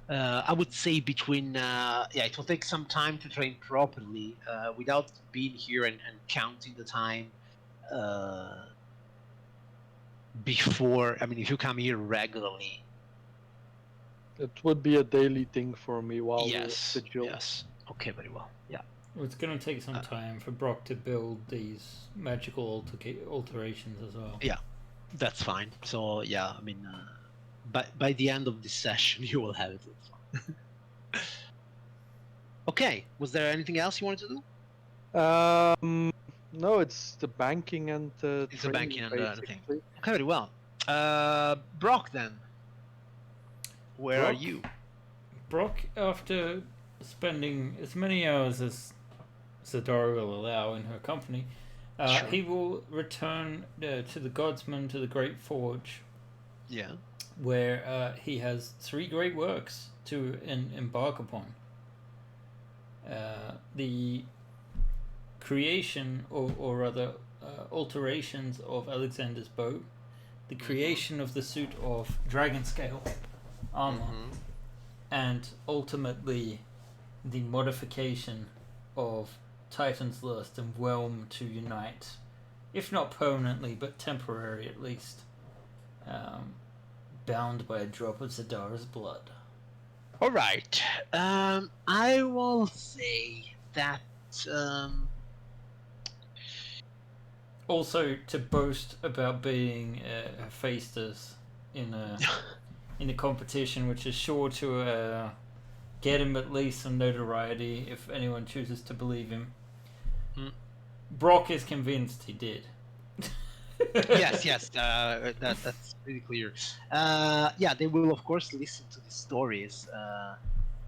[SPEAKER 2] I would say between it will take some time to train properly without being here and counting the time before. I mean, if you come here regularly,
[SPEAKER 4] it would be a daily thing for me while we're
[SPEAKER 2] yes,
[SPEAKER 4] vigil.
[SPEAKER 2] yes. Okay, very well. Yeah.
[SPEAKER 1] Well, it's going to take some time for Brock to build these magical alterations as well.
[SPEAKER 2] Yeah, that's fine. So yeah, I mean, by the end of this session, you will have it. Okay. Was there anything else you wanted to do?
[SPEAKER 4] No, it's the banking and
[SPEAKER 2] It's the banking and the thing.
[SPEAKER 4] basically.
[SPEAKER 2] Okay, very well. Brock, then. Where are
[SPEAKER 1] Brock?
[SPEAKER 2] you?
[SPEAKER 1] Brock, after spending as many hours as Zadara will allow in her company,
[SPEAKER 2] Sure.
[SPEAKER 1] he will return to the Godsman, to the Great Forge,
[SPEAKER 2] Yeah.
[SPEAKER 1] where he has 3 great works to embark upon. The creation, or rather alterations of Alexander's bow, the creation of the suit of dragon scale armor, and ultimately the modification of Titan's Lust and Whelm to unite, if not permanently, but temporary at least, bound by a drop of Zadara's blood.
[SPEAKER 2] All right. I will say that.
[SPEAKER 1] Also, to boast about being a Faestus in a competition, which is sure to get him at least some notoriety if anyone chooses to believe him. Brock is convinced he did.
[SPEAKER 2] yes. That's pretty clear. Yeah, they will of course listen to the stories.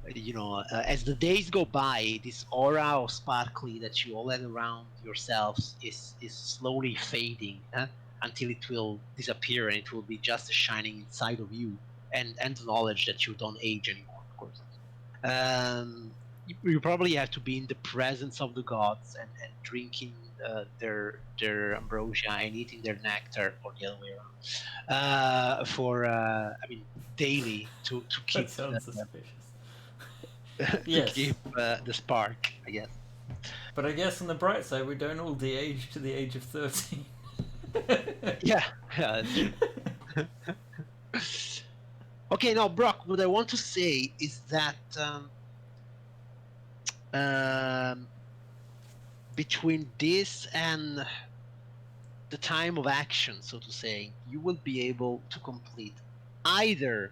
[SPEAKER 2] As the days go by, this aura of sparkly that you all had around yourselves is slowly fading until it will disappear, and it will be just shining inside of you, and the knowledge that you don't age anymore, of course. You probably have to be in the presence of the gods and drinking their ambrosia and eating their nectar, or the other way around, daily to keep
[SPEAKER 1] That sounds suspicious.
[SPEAKER 2] to
[SPEAKER 1] Yes.
[SPEAKER 2] keep the spark, I guess.
[SPEAKER 1] But I guess on the bright side, we don't all de-age to the age of 13.
[SPEAKER 2] Yeah, that's true. Okay, now Brock, what I want to say is that between this and the time of action, so to say, you will be able to complete either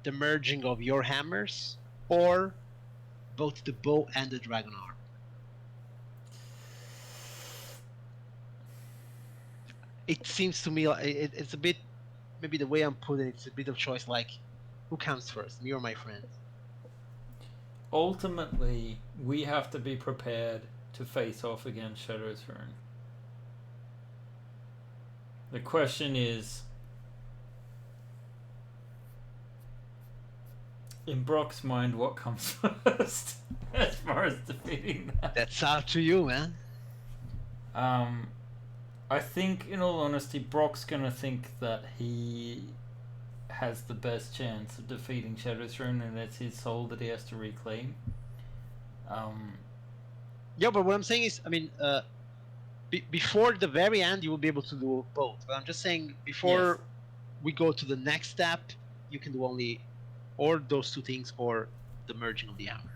[SPEAKER 2] the merging of your hammers or both the bow and the dragon arm. It seems to me like it's a bit, maybe the way I'm putting it, it's a bit of choice, like, who comes first, me or my friends?
[SPEAKER 1] Ultimately, we have to be prepared to face off against Shadow Throne. The question is, in Brock's mind, what comes first as far as defeating that?
[SPEAKER 2] That's up to you, man.
[SPEAKER 1] I think, in all honesty, Brock's gonna think that he has the best chance of defeating Shadow Throne, and it's his soul that he has to reclaim.
[SPEAKER 2] Yeah, but what I'm saying is, I mean, before the very end, you will be able to do both. But I'm just saying, before we go to the next step, you can do only or those two things or the merging of the hammer.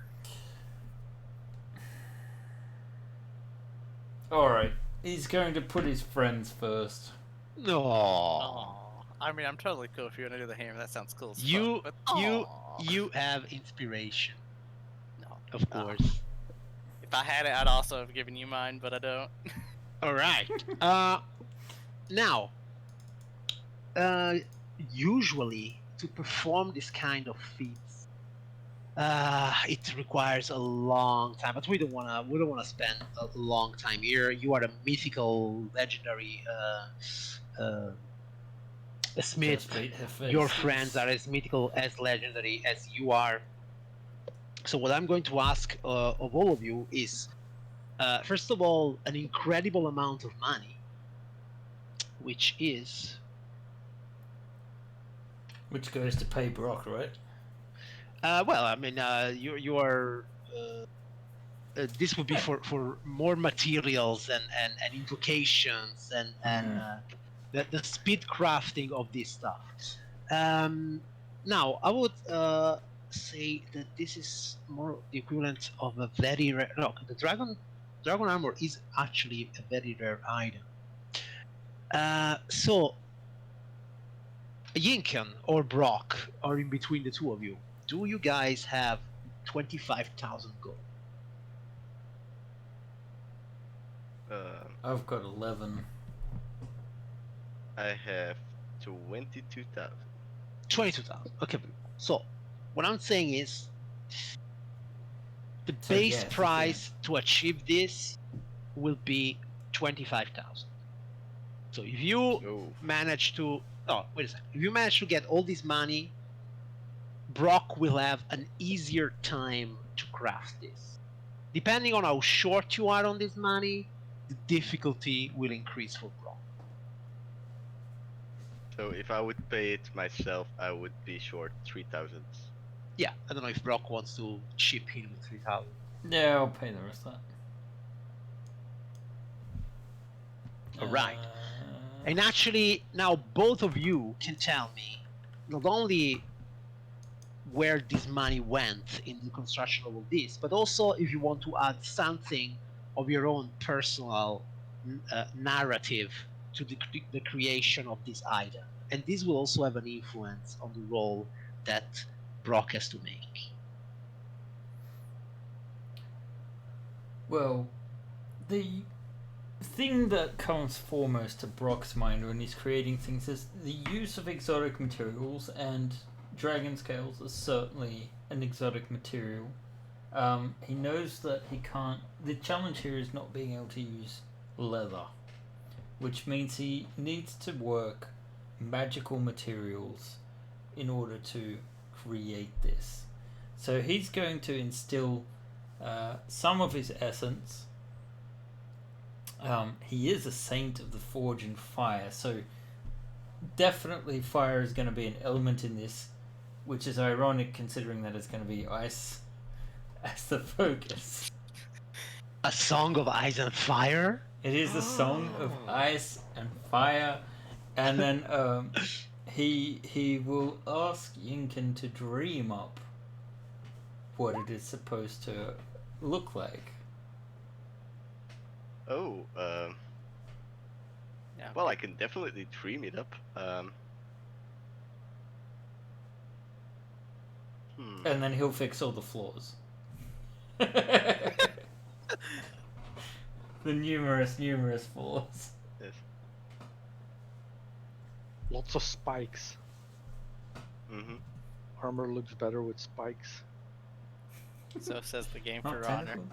[SPEAKER 1] Alright, he's going to put his friends first.
[SPEAKER 2] No.
[SPEAKER 5] Aw. I mean, I'm totally cool if you want to do the hammer. That sounds cool as
[SPEAKER 2] You
[SPEAKER 5] fuck. But
[SPEAKER 2] you have inspiration,
[SPEAKER 5] No.
[SPEAKER 2] of course.
[SPEAKER 5] If I had it, I'd also have given you mine, but I don't.
[SPEAKER 2] All right. Now, usually to perform this kind of feats, it requires a long time. But we don't wanna spend a long time here. You are a mythical, legendary smith. Your friends are as mythical, as legendary as you are. So what I'm going to ask of all of you is, first of all, an incredible amount of money, which is...
[SPEAKER 1] Which goes to pay Brock, right?
[SPEAKER 2] well, I mean, you are... this would be for more materials and invocations and the speed crafting of this stuff. Now, I would say that this is more the equivalent of a very rare... Look, the dragon armor is actually a very rare item. So, Yinken or Brock are in between the two of you. Do you guys have 25,000 gold?
[SPEAKER 1] I've got 11.
[SPEAKER 3] I have 22,000.
[SPEAKER 2] 22,000. Okay. So, what I'm saying is, the
[SPEAKER 1] So,
[SPEAKER 2] base
[SPEAKER 1] yes,
[SPEAKER 2] price to achieve this will be 25,000. So if you
[SPEAKER 3] Oh.
[SPEAKER 2] manage to... Oh, wait a second. If you manage to get all this money, Brock will have an easier time to craft this. Depending on how short you are on this money, the difficulty will increase for Brock.
[SPEAKER 3] So if I would pay it myself, I would be short 3,000.
[SPEAKER 2] Yeah, I don't know if Brock wants to chip in with 3,000.
[SPEAKER 1] Yeah, I'll pay the rest of that.
[SPEAKER 2] Alright. And actually, now both of you can tell me not only where this money went in the construction of all this, but also if you want to add something of your own personal narrative to the creation of this item. And this will also have an influence on the role that Brock has to make.
[SPEAKER 1] Well, the thing that comes foremost to Brock's mind when he's creating things is the use of exotic materials, and dragon scales is certainly an exotic material. He knows that he can't... The challenge here is not being able to use leather, which means he needs to work magical materials in order to create this. So he's going to instill some of his essence he is a saint of the forge and fire, so definitely fire is going to be an element in this, which is ironic considering that it's going to be ice as the focus.
[SPEAKER 2] A song of ice and fire?
[SPEAKER 1] It is a song of ice and fire, and then he will ask Yinken to dream up what it is supposed to look like.
[SPEAKER 3] Oh,
[SPEAKER 5] Yeah.
[SPEAKER 3] well, I can definitely dream it up.
[SPEAKER 1] And then he'll fix all the flaws. The numerous flaws.
[SPEAKER 3] Yes.
[SPEAKER 4] Lots of spikes.
[SPEAKER 3] Mm-hmm.
[SPEAKER 4] Armor looks better with spikes.
[SPEAKER 5] So says the game
[SPEAKER 1] Not
[SPEAKER 5] for honor.
[SPEAKER 1] technical.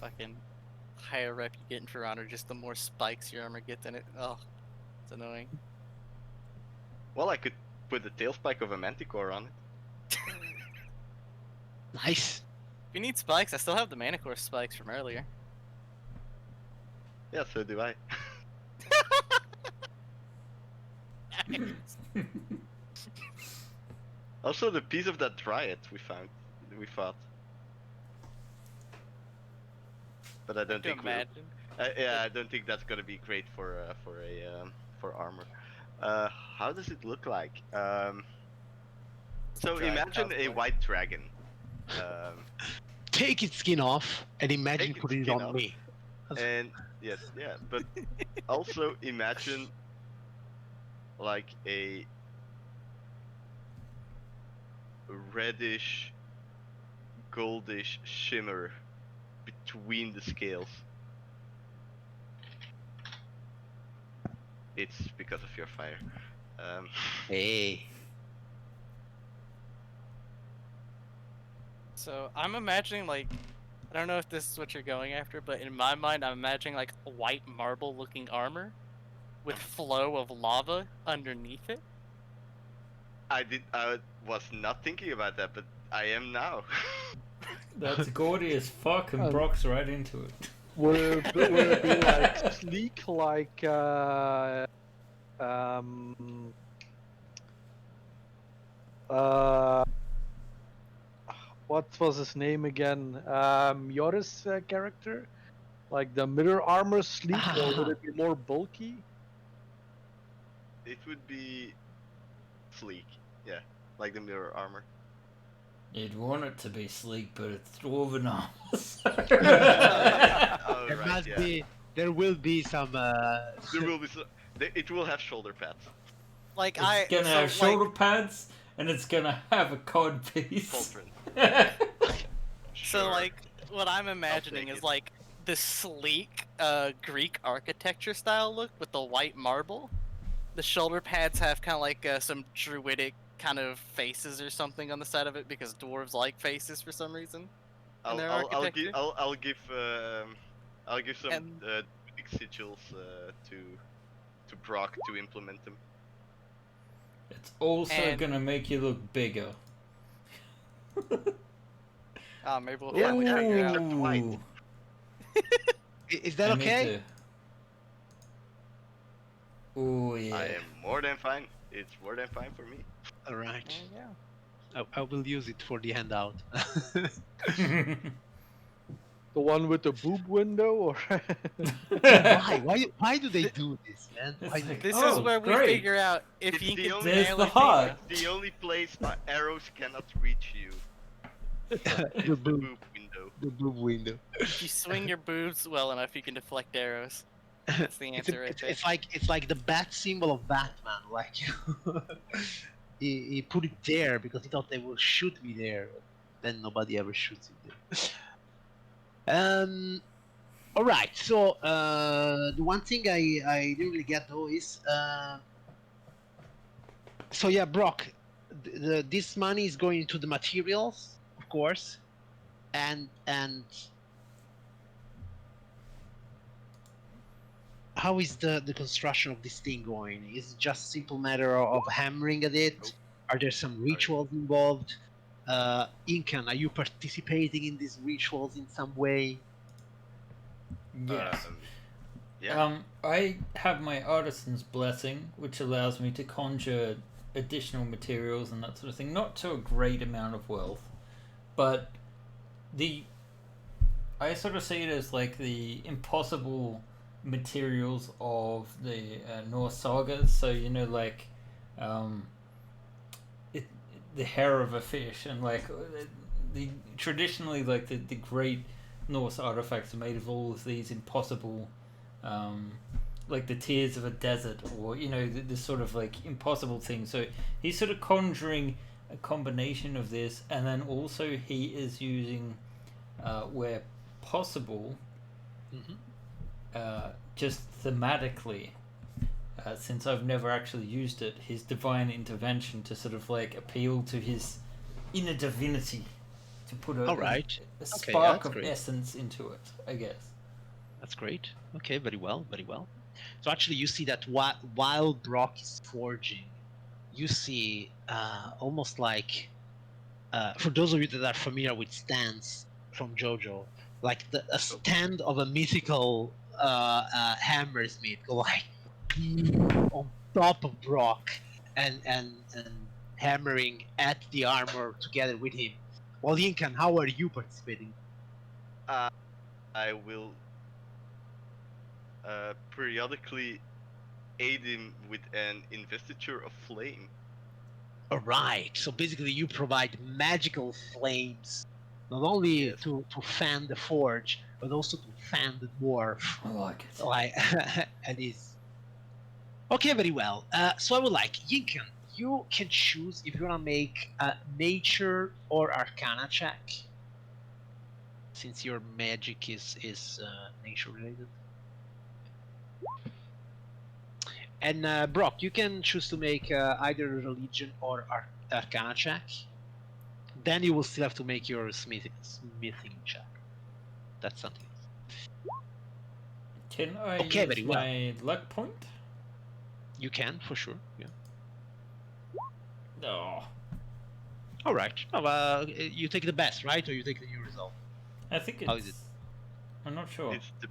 [SPEAKER 5] Fucking higher rep you get in For Honor, just the more spikes your armor gets in it. Oh, it's annoying.
[SPEAKER 3] Well, I could put the tail spike of a manticore on it.
[SPEAKER 2] Nice.
[SPEAKER 5] If you need spikes, I still have the Manicore spikes from earlier.
[SPEAKER 3] Yeah, so do I. Also, the piece of that dryad we fought. But I don't
[SPEAKER 5] To
[SPEAKER 3] think we'll-
[SPEAKER 5] imagine.
[SPEAKER 3] yeah, I don't think that's gonna be great for armor. How does it look like? So
[SPEAKER 5] Dragon
[SPEAKER 3] imagine a
[SPEAKER 5] cosplay.
[SPEAKER 3] white dragon.
[SPEAKER 2] Take its skin off and imagine
[SPEAKER 3] Take its
[SPEAKER 2] putting it
[SPEAKER 3] skin
[SPEAKER 2] on
[SPEAKER 3] off.
[SPEAKER 2] me.
[SPEAKER 3] And yes, yeah, but also imagine like a reddish, goldish shimmer between the scales. It's because of your fire.
[SPEAKER 2] Hey.
[SPEAKER 5] So I'm imagining like, I don't know if this is what you're going after, but in my mind I'm imagining like a white marble looking armor with flow of lava underneath it.
[SPEAKER 3] I was not thinking about that, but I am now.
[SPEAKER 1] That's gaudy as fuck, and Brock's right into it.
[SPEAKER 4] Would it be like sleek, like what was his name again? Yoris character, like the mirror armor sleek, or would it be more bulky?
[SPEAKER 3] It would be sleek, yeah, like the mirror armor.
[SPEAKER 1] You'd want it to be sleek, but it's dwarven armors.
[SPEAKER 3] Oh,
[SPEAKER 2] There
[SPEAKER 3] right,
[SPEAKER 2] must
[SPEAKER 3] yeah.
[SPEAKER 2] be. There will be some.
[SPEAKER 3] There will be it will have shoulder pads.
[SPEAKER 5] Like
[SPEAKER 1] It's gonna have shoulder pads, and it's gonna have a cod piece.
[SPEAKER 3] Pauldron.
[SPEAKER 5] So
[SPEAKER 3] Sure.
[SPEAKER 5] like what I'm imagining
[SPEAKER 3] take
[SPEAKER 5] is
[SPEAKER 3] it.
[SPEAKER 5] like the sleek Greek architecture style look with the white marble. The shoulder pads have kind of like some druidic kind of faces or something on the side of it because dwarves like faces for some reason. their
[SPEAKER 3] I'll
[SPEAKER 5] architecture.
[SPEAKER 3] give some
[SPEAKER 5] And-
[SPEAKER 3] big sigils to Brock to implement them.
[SPEAKER 1] It's also
[SPEAKER 5] And-
[SPEAKER 1] gonna make you look bigger.
[SPEAKER 5] Maybe we'll
[SPEAKER 3] Yeah,
[SPEAKER 5] finally
[SPEAKER 3] yeah,
[SPEAKER 5] figure it out.
[SPEAKER 3] except white.
[SPEAKER 1] Ooh.
[SPEAKER 2] Is that
[SPEAKER 1] I need
[SPEAKER 2] okay?
[SPEAKER 1] to- Ooh, yeah.
[SPEAKER 3] I am more than fine. It's more than fine for me.
[SPEAKER 2] All right.
[SPEAKER 5] Yeah.
[SPEAKER 2] I will use it for the handout.
[SPEAKER 4] The one with the boob window, or
[SPEAKER 2] Why? Why do they do this, man?
[SPEAKER 1] It's
[SPEAKER 2] Why do
[SPEAKER 1] like-
[SPEAKER 2] they-
[SPEAKER 5] This
[SPEAKER 1] Oh,
[SPEAKER 5] is where we
[SPEAKER 1] great.
[SPEAKER 5] figure out if
[SPEAKER 3] It's
[SPEAKER 5] you
[SPEAKER 3] the
[SPEAKER 5] can
[SPEAKER 3] only-
[SPEAKER 1] There's
[SPEAKER 5] nail
[SPEAKER 1] the
[SPEAKER 5] a female.
[SPEAKER 1] heart.
[SPEAKER 3] The only place arrows cannot reach you is
[SPEAKER 2] the
[SPEAKER 3] the
[SPEAKER 2] boob,
[SPEAKER 3] boob window.
[SPEAKER 2] the boob window.
[SPEAKER 5] If you swing your boobs well enough, you can deflect arrows. That's the answer right there.
[SPEAKER 2] It's like the bat symbol of Batman. Like he put it there because he thought they will shoot me there. Then nobody ever shoots him there. All right. So the one thing I didn't really get though is so yeah, Brock, this money is going into the materials, of course, and how is the construction of this thing going? Is it just a simple matter of hammering at it? Are there some rituals involved? Incan, are you participating in these rituals in some way?
[SPEAKER 1] Yes.
[SPEAKER 3] Yeah.
[SPEAKER 1] I have my artisan's blessing, which allows me to conjure additional materials and that sort of thing. Not to a great amount of wealth, but I sort of see it as like the impossible materials of the Norse sagas. So like, it, the hair of a fish, and like the traditionally like the great Norse artifacts are made of all of these impossible, like the tears of a desert, or this sort of like impossible thing. So he's sort of conjuring a combination of this, and then also he is using, where possible, just thematically, since I've never actually used it, his divine intervention to sort of like appeal to his inner divinity, to put a spark of essence into it, I guess.
[SPEAKER 2] That's great. Okay, very well, very well. So actually, you see that while Brock is forging, you see almost like, for those of you that are familiar with stands from JoJo, like a stand of a mythical hammersmith, like on top of Brock and hammering at the armor together with him. Well, Yinkan, how are you participating?
[SPEAKER 3] I will periodically aid him with an investiture of flame.
[SPEAKER 2] All right. So basically, you provide magical flames, not only to fan the forge, but also to fan the dwarf.
[SPEAKER 1] I like it.
[SPEAKER 2] Like, and is okay. Very well. So I would like Yinkan. You can choose if you want to make a nature or arcana check, since your magic is nature related. And Brock, you can choose to make either religion or arcana check. Then you will still have to make your smithing check. That's something else.
[SPEAKER 1] Can I
[SPEAKER 2] use
[SPEAKER 1] my luck point?
[SPEAKER 2] You can, for sure, yeah.
[SPEAKER 1] No.
[SPEAKER 2] All right. You take the best, right? Or you take the new result?
[SPEAKER 1] I think it's...
[SPEAKER 2] How is it?
[SPEAKER 1] I'm not sure.
[SPEAKER 3] It's the...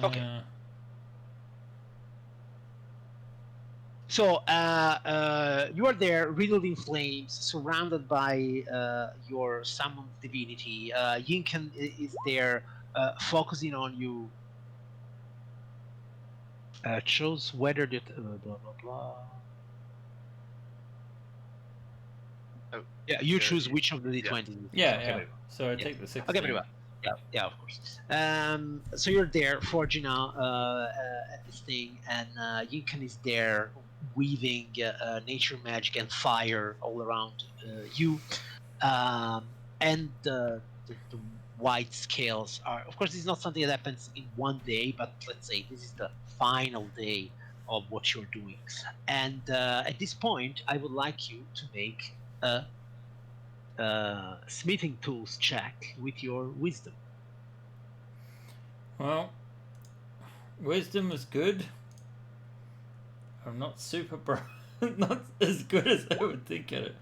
[SPEAKER 2] Okay. So you are there, riddled in flames, surrounded by your summoned divinity. Yinkan is there, focusing on you. Chose whether the blah blah blah.
[SPEAKER 3] Oh,
[SPEAKER 2] yeah, you choose which of the D20s.
[SPEAKER 1] Yeah. So I take the 16.
[SPEAKER 2] Okay, very well. Yeah, of course. So you're there forging out this thing, and Yinkan is there weaving nature magic and fire all around you, and the white scales are, of course, this is not something that happens in one day, but let's say this is the final day of what you're doing. And at this point, I would like you to make a smithing tools check with your wisdom.
[SPEAKER 1] Well, wisdom is good. I'm not super not as good as I would think at it.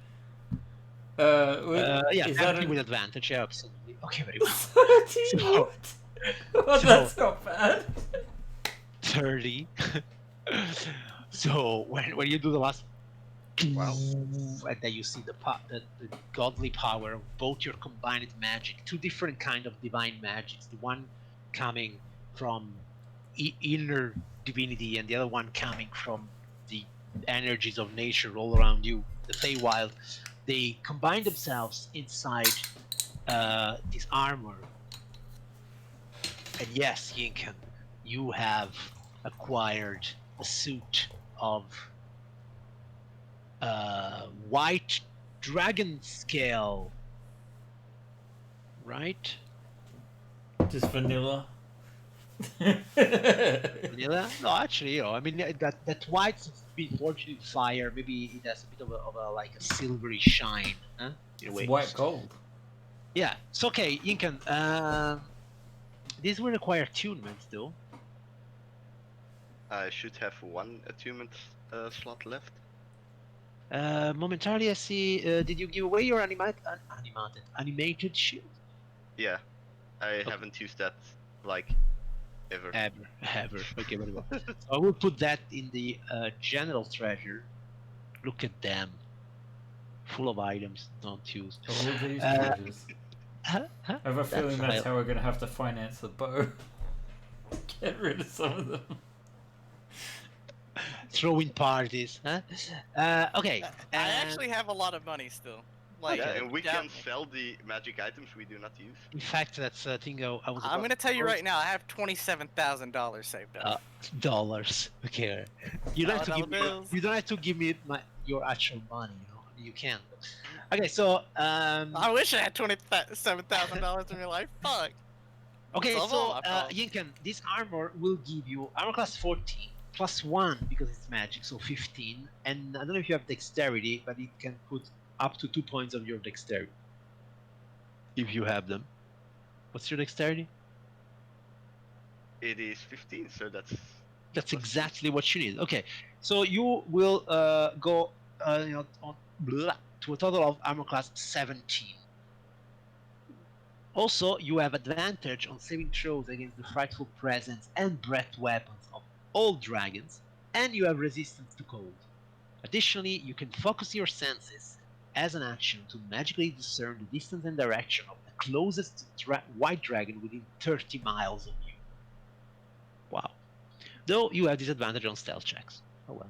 [SPEAKER 2] Is that with advantage? Yeah, absolutely. Okay, very well.
[SPEAKER 1] 30? Well, that's not bad.
[SPEAKER 2] 30. So when you do the last, wow, and then you see the godly power of both your combined magic, two different kind of divine magics. The one coming from inner divinity, and the other one coming from the energies of nature all around you, the Feywild. They combine themselves inside this armor. And yes, Yinkan, you have acquired a suit of white dragon scale, right?
[SPEAKER 1] Just vanilla.
[SPEAKER 2] Vanilla? No, actually, I mean that white's been forged in fire. Maybe it has a bit of a like a silvery shine, huh? In a way.
[SPEAKER 1] It's white gold.
[SPEAKER 2] Yeah, it's okay, Yinkan. This will require attunements, though.
[SPEAKER 3] I should have one attunement slot left.
[SPEAKER 2] Momentarily, I see. Did you give away your animated shield?
[SPEAKER 3] Yeah. I haven't used that like ever.
[SPEAKER 2] Ever. Okay, very well. So I will put that in the general treasure. Look at them. Full of items, don't use.
[SPEAKER 1] All these
[SPEAKER 2] Uh,
[SPEAKER 1] treasures.
[SPEAKER 2] Huh?
[SPEAKER 1] I have a feeling
[SPEAKER 2] That's
[SPEAKER 1] that's how we're gonna have to finance the bow. Get rid of some of them.
[SPEAKER 2] Throwing parties, huh? Okay.
[SPEAKER 5] I actually have a lot of money still. Like,
[SPEAKER 3] Yeah, and we
[SPEAKER 5] down-
[SPEAKER 3] can sell the magic items we do not use.
[SPEAKER 2] In fact, that's a thing I was.
[SPEAKER 5] I'm gonna tell you right now, I have $27,000 saved up.
[SPEAKER 2] Dollars. Okay. You don't have to
[SPEAKER 5] Dollar
[SPEAKER 2] give me.
[SPEAKER 5] bills.
[SPEAKER 2] You don't have to give me your actual money. You can. Okay, so
[SPEAKER 5] I wish I had $27,000 in my life. Fuck.
[SPEAKER 2] okay,
[SPEAKER 5] Solve
[SPEAKER 2] so
[SPEAKER 5] all my problems.
[SPEAKER 2] Yinkan, this armor will give you armor class 14 plus 1 because it's magic, so 15. And I don't know if you have dexterity, but it can put up to 2 points of your dexterity if you have them. What's your dexterity?
[SPEAKER 3] It is 15, so that's
[SPEAKER 2] That's
[SPEAKER 3] plus
[SPEAKER 2] exactly what you need. Okay, so you will go to a total of armor class 17. Also, you have advantage on saving throws against the frightful presence and breath weapons of all dragons, and you have resistance to cold. Additionally, you can focus your senses as an action to magically discern the distance and direction of the closest white dragon within 30 miles of you. Wow. Though you have disadvantage on stealth checks. Oh well.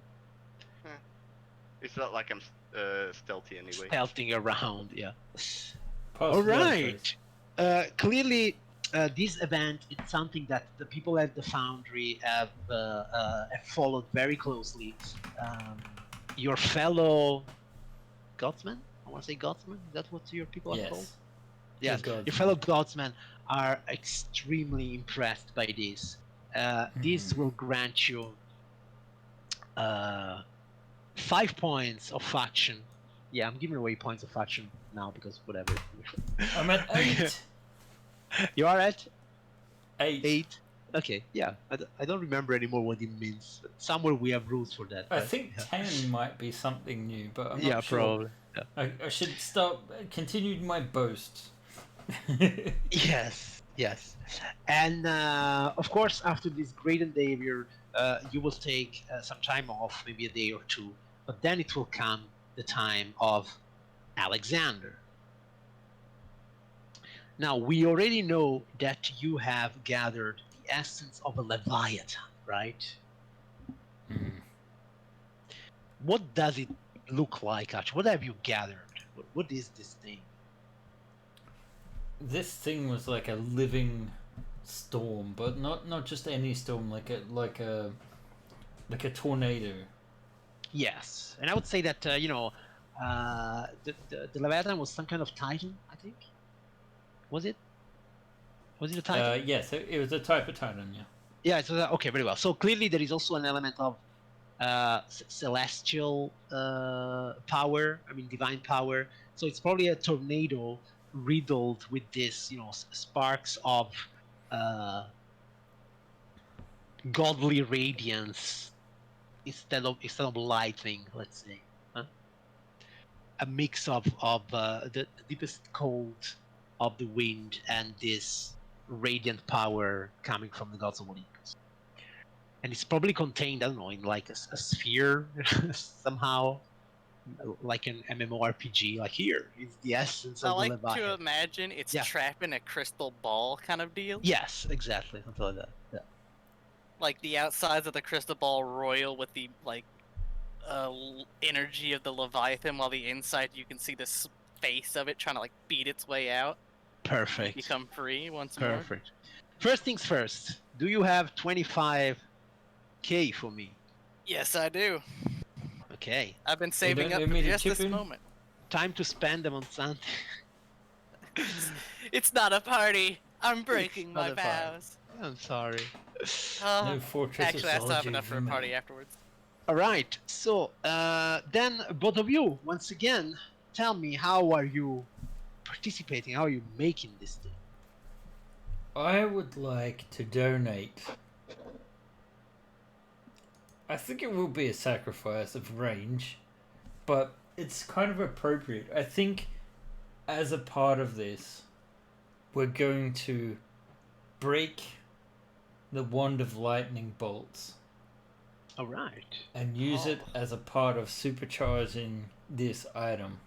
[SPEAKER 3] It's not like I'm stealthy anyway.
[SPEAKER 2] Stealthing around, yeah.
[SPEAKER 1] Pass
[SPEAKER 2] All
[SPEAKER 1] the other
[SPEAKER 2] right.
[SPEAKER 1] face.
[SPEAKER 2] Clearly, this event is something that the people at the Foundry have followed very closely. Your fellow Godsmen? I want to say Godsmen? Is that what your people are called?
[SPEAKER 1] Yes.
[SPEAKER 2] Yes.
[SPEAKER 1] The
[SPEAKER 2] Your
[SPEAKER 1] Godsmen.
[SPEAKER 2] fellow Godsmen are extremely impressed by this. This will grant you 5 points of faction. Yeah, I'm giving away points of faction now because whatever.
[SPEAKER 1] I'm at 8.
[SPEAKER 2] You are at
[SPEAKER 1] 8.
[SPEAKER 2] 8. Okay, yeah. I don't remember anymore what it means. But somewhere we have rules for that.
[SPEAKER 1] I
[SPEAKER 2] right?
[SPEAKER 1] think
[SPEAKER 2] Yeah.
[SPEAKER 1] 10 might be something new, but I'm not
[SPEAKER 2] Yeah,
[SPEAKER 1] sure.
[SPEAKER 2] probably. Yeah.
[SPEAKER 1] I should continue my boasts.
[SPEAKER 2] Yes. And of course, after this great endeavor, you will take some time off, maybe a day or two. But then it will come the time of Alexander. Now, we already know that you have gathered the essence of a Leviathan, right? What does it look like, actually? What have you gathered? What is this thing?
[SPEAKER 1] This thing was like a living storm, but not just any storm, like a tornado.
[SPEAKER 2] Yes, and I would say that the Leviathan was some kind of titan, I think. Was it? Was it a titan?
[SPEAKER 1] Yes, it was a type of titan. Yeah.
[SPEAKER 2] Yeah. So okay, very well. So clearly there is also an element of celestial power. I mean, divine power. So it's probably a tornado riddled with this, sparks of godly radiance instead of lightning, let's say. Huh? A mix of the deepest cold of the wind and this radiant power coming from the gods of Olympus. And it's probably contained, I don't know, in like a sphere somehow, like an MMORPG. Like here is the essence
[SPEAKER 5] I
[SPEAKER 2] of the
[SPEAKER 5] like
[SPEAKER 2] Leviathan.
[SPEAKER 5] to imagine it's
[SPEAKER 2] Yeah.
[SPEAKER 5] trapped in a crystal ball kind of deal.
[SPEAKER 2] Yes, exactly, something like that. Yeah.
[SPEAKER 5] Like the outsides of the crystal ball royal with the energy of the Leviathan, while the inside you can see the face of it trying to like beat its way out,
[SPEAKER 2] Perfect.
[SPEAKER 5] become free once more.
[SPEAKER 2] Perfect. First things first. Do you have 25k for me?
[SPEAKER 5] Yes, I do.
[SPEAKER 2] Okay.
[SPEAKER 5] I've been saving
[SPEAKER 1] don't
[SPEAKER 5] up
[SPEAKER 1] need me
[SPEAKER 5] for
[SPEAKER 1] to
[SPEAKER 5] just
[SPEAKER 1] chip
[SPEAKER 5] this
[SPEAKER 1] in?
[SPEAKER 5] moment.
[SPEAKER 2] Time to spend them on something.
[SPEAKER 5] It's not a party. I'm breaking
[SPEAKER 2] not
[SPEAKER 5] my
[SPEAKER 2] a party.
[SPEAKER 5] vows.
[SPEAKER 2] I'm sorry.
[SPEAKER 1] No fortress.
[SPEAKER 5] Actually, I still have enough for a party afterwards.
[SPEAKER 2] All right. So then, both of you, once again, tell me, how are you participating? How are you making this thing?
[SPEAKER 1] I would like to donate. I think it will be a sacrifice of range, but it's kind of appropriate. I think as a part of this, we're going to break the wand of lightning bolts
[SPEAKER 2] All right.
[SPEAKER 1] and use it as a part of supercharging this item.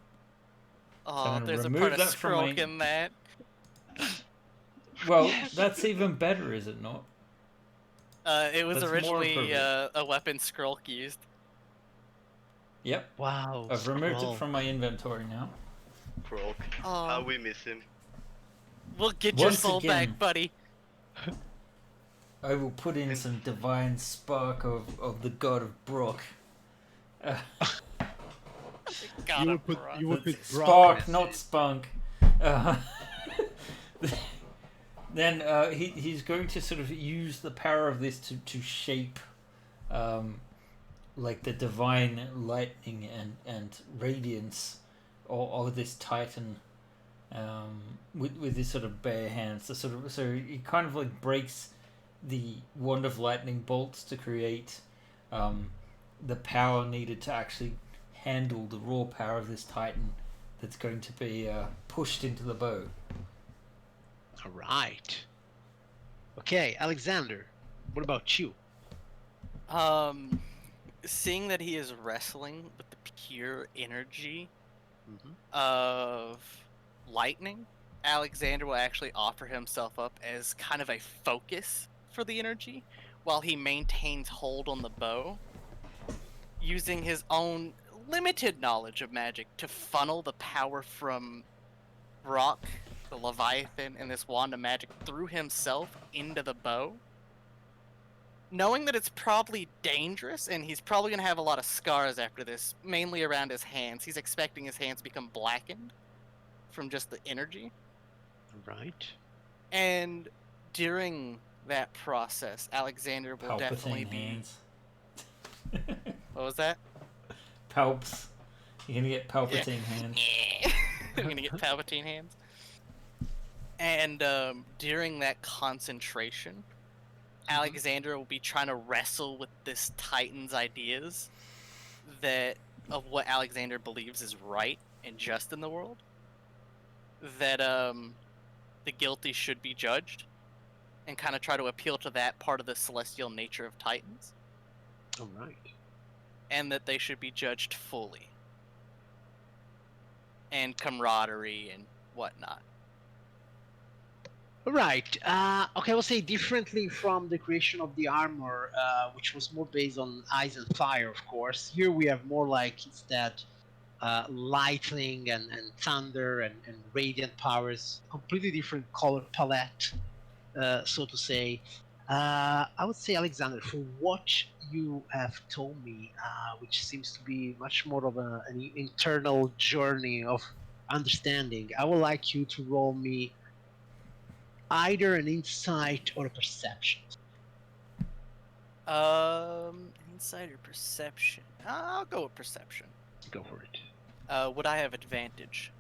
[SPEAKER 5] Oh,
[SPEAKER 1] gonna
[SPEAKER 5] there's a
[SPEAKER 1] remove
[SPEAKER 5] part of
[SPEAKER 1] that from my-
[SPEAKER 5] Skrull in that.
[SPEAKER 1] Well,
[SPEAKER 2] Yes.
[SPEAKER 1] that's even better, is it not?
[SPEAKER 5] It was
[SPEAKER 1] That's more
[SPEAKER 5] originally
[SPEAKER 1] appropriate.
[SPEAKER 5] a weapon Skrull used.
[SPEAKER 1] Yep.
[SPEAKER 2] Wow.
[SPEAKER 1] I've removed it
[SPEAKER 2] Skrull.
[SPEAKER 1] from my inventory now.
[SPEAKER 3] Krolk.
[SPEAKER 5] Oh.
[SPEAKER 3] How we miss him.
[SPEAKER 5] We'll get your
[SPEAKER 1] Once
[SPEAKER 5] soul
[SPEAKER 1] again.
[SPEAKER 5] back, buddy.
[SPEAKER 1] I will put in some divine spark of the god of Brock.
[SPEAKER 5] God,
[SPEAKER 2] You
[SPEAKER 5] I'm
[SPEAKER 2] would
[SPEAKER 5] wrong.
[SPEAKER 2] put, you would put
[SPEAKER 1] Spark,
[SPEAKER 2] Brockness.
[SPEAKER 1] not spunk. Uh, then he's going to sort of use the power of this to shape like the divine lightning and radiance of this titan with his sort of bare hands. So he kind of like breaks the wand of lightning bolts to create the power needed to actually handle the raw power of this titan that's going to be pushed into the bow.
[SPEAKER 2] All right. Okay, Alexander. What about you?
[SPEAKER 5] Seeing that he is wrestling with the pure energy
[SPEAKER 2] Mhm.
[SPEAKER 5] of lightning, Alexander will actually offer himself up as kind of a focus for the energy while he maintains hold on the bow, using his own limited knowledge of magic to funnel the power from Brock, the Leviathan, and this wand of magic through himself into the bow. Knowing that it's probably dangerous and he's probably going to have a lot of scars after this, mainly around his hands. He's expecting his hands to become blackened from just the energy.
[SPEAKER 2] All right.
[SPEAKER 5] And during that process, Alexander will definitely
[SPEAKER 1] Palpatine
[SPEAKER 5] be.
[SPEAKER 1] hands.
[SPEAKER 5] What was that?
[SPEAKER 1] Palps. You're gonna get Palpatine hands.
[SPEAKER 5] I'm gonna get Palpatine hands. And during that concentration, Alexander will be trying to wrestle with this Titan's ideas that of what Alexander believes is right and just in the world. That the guilty should be judged, and kind of try to appeal to that part of the celestial nature of Titans,
[SPEAKER 2] All right.
[SPEAKER 5] and that they should be judged fully, and camaraderie and whatnot.
[SPEAKER 2] All right. Okay, I will say differently from the creation of the armor, which was more based on ice and fire, of course. Here we have more like instead lightning and thunder and radiant powers, completely different color palette, so to say. I would say, Alexander, for what you have told me, which seems to be much more of an internal journey of understanding, I would like you to roll me either an insight or a perception.
[SPEAKER 5] Insider perception. I'll go with perception.
[SPEAKER 2] Go for it.
[SPEAKER 5] Would I have advantage?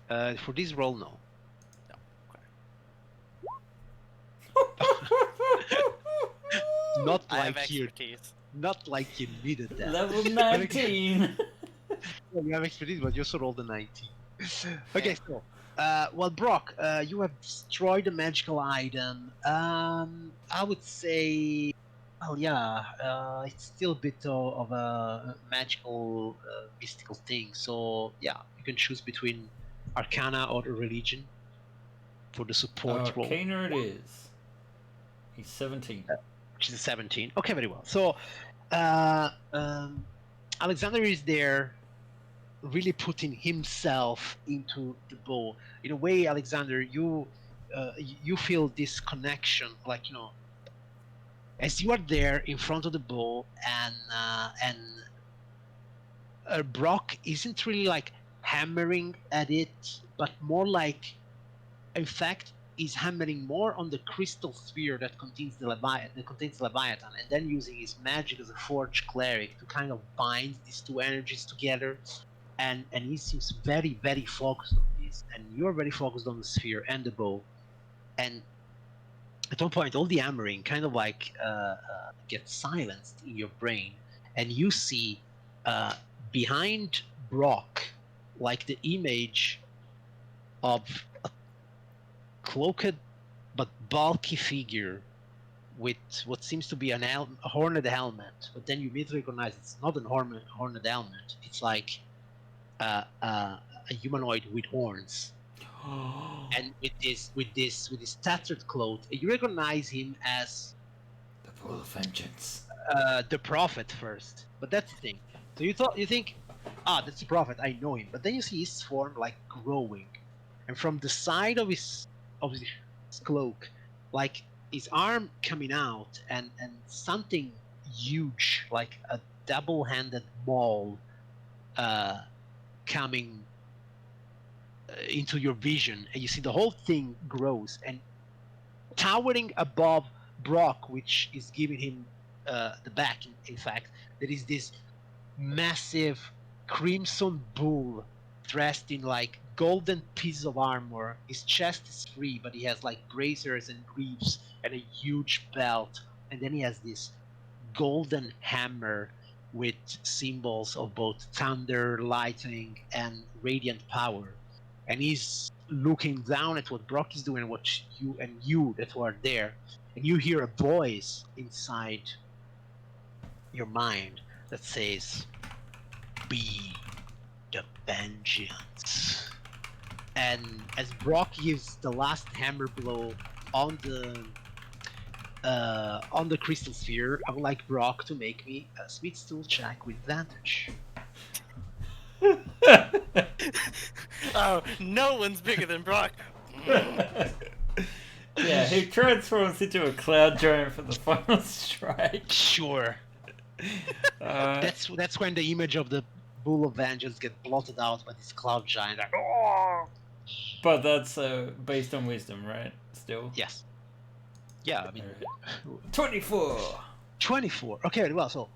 [SPEAKER 2] For this roll, no. Not
[SPEAKER 5] I have
[SPEAKER 2] like you.
[SPEAKER 5] expertise.
[SPEAKER 2] Not like you needed that.
[SPEAKER 1] Level 19.
[SPEAKER 2] Well, you have expertise, but you also rolled a 19. Okay, so, well, Brock, you have destroyed a magical item. I would say, well, yeah, it's still a bit of a magical, mystical thing. So, yeah, you can choose between Arcana or Religion for the support role,
[SPEAKER 1] Arcana it is. He's 17.
[SPEAKER 2] which is a 17. Okay, very well. So, Alexander is there, really putting himself into the bow. In a way, Alexander, you feel this connection, like, you know, as you are there in front of the bow, and Brock isn't really like hammering at it, but more like, in fact, is hammering more on the crystal sphere that contains the Leviathan, and then using his magic as a forge cleric to kind of bind these two energies together. And he seems very, very focused on this, and you're very focused on the sphere and the bow. And at one point, all the hammering kind of like gets silenced in your brain, and you see behind Brock, like the image of cloaked but bulky figure with what seems to be a horned helmet, but then you immediately recognize it's not a horned helmet. It's like a humanoid with horns, and with this tattered cloth, you recognize him as
[SPEAKER 1] The Ball of Vengeance.
[SPEAKER 2] the prophet first. But that's the thing. So you think, that's the prophet. I know him. But then you see his form like growing, and from the side of his cloak, like his arm coming out, and something huge like a double-handed maul coming into your vision, and you see the whole thing grows, and towering above Brock, which is giving him the back. In fact, there is this massive crimson bull dressed in like golden pieces of armor. His chest is free, but he has like bracers and greaves and a huge belt, and then he has this golden hammer with symbols of both thunder, lightning, and radiant power. And he's looking down at what Brock is doing, and what you that were there, and you hear a voice inside your mind that says, "Be the vengeance." And as Brock gives the last hammer blow on the crystal sphere, I would like Brock to make me a speed stool check with advantage.
[SPEAKER 5] Oh, no one's bigger than Brock.
[SPEAKER 1] Yeah, he transforms into a cloud giant for the final strike.
[SPEAKER 2] Sure. That's when the image of the Bull of Vengeance gets blotted out by this cloud giant. Like, "Oh!"
[SPEAKER 1] But that's based on wisdom, right? Still?
[SPEAKER 2] Yes. Yeah, I mean,
[SPEAKER 1] 24!
[SPEAKER 2] 24. Okay, well, so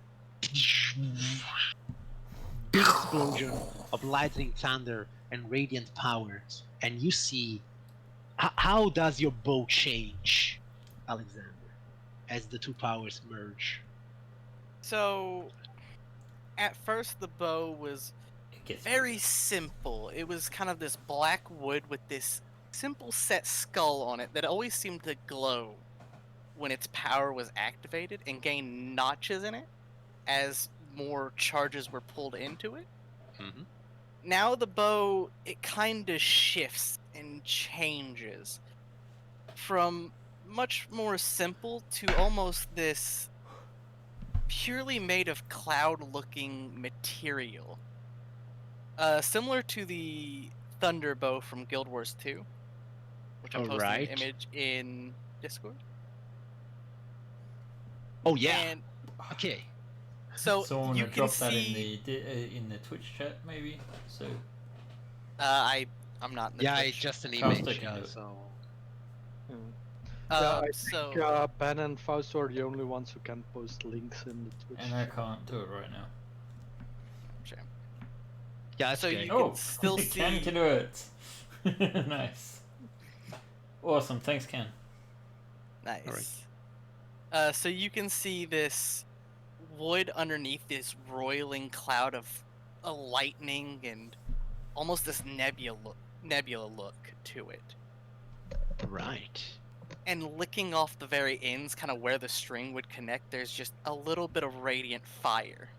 [SPEAKER 2] big explosion of lightning, thunder, and radiant power, and you see how does your bow change, Alexander, as the two powers merge?
[SPEAKER 5] So, at first the bow was
[SPEAKER 1] It gets
[SPEAKER 5] very simple. It was kind of this black wood with this simple set skull on it that always seemed to glow when its power was activated and gain notches in it as more charges were pulled into it.
[SPEAKER 2] Mm-hmm.
[SPEAKER 5] Now the bow, it kind of shifts and changes from much more simple to almost this purely made of cloud-looking material. Similar to the Thunder Bow from Guild Wars 2, which I'm posting
[SPEAKER 2] Alright.
[SPEAKER 5] an image in Discord.
[SPEAKER 2] Oh yeah.
[SPEAKER 5] And
[SPEAKER 2] Okay.
[SPEAKER 5] so
[SPEAKER 1] Someone
[SPEAKER 5] you
[SPEAKER 1] to
[SPEAKER 5] can
[SPEAKER 1] drop that
[SPEAKER 5] see.
[SPEAKER 1] in the Twitch chat, maybe. So
[SPEAKER 5] I'm not in the
[SPEAKER 2] Yeah,
[SPEAKER 5] Twitch.
[SPEAKER 2] it's just an
[SPEAKER 1] I'll
[SPEAKER 2] image.
[SPEAKER 1] stick
[SPEAKER 2] Yeah,
[SPEAKER 1] into it.
[SPEAKER 2] so
[SPEAKER 4] I
[SPEAKER 5] So
[SPEAKER 4] think Ben and Fausto are the only ones who can post links in the Twitch.
[SPEAKER 1] And I can't do it right now.
[SPEAKER 5] shame.
[SPEAKER 2] yeah, that's
[SPEAKER 5] So
[SPEAKER 2] okay.
[SPEAKER 5] you can
[SPEAKER 1] Oh,
[SPEAKER 5] still
[SPEAKER 1] Ken
[SPEAKER 5] see.
[SPEAKER 1] can do it. Nice. Awesome. Thanks, Ken.
[SPEAKER 5] Nice. So you can see this wood underneath this roiling cloud of a lightning and almost this nebula look to it.
[SPEAKER 2] Right.
[SPEAKER 5] And licking off the very ends, kind of where the string would connect, there's just a little bit of radiant fire.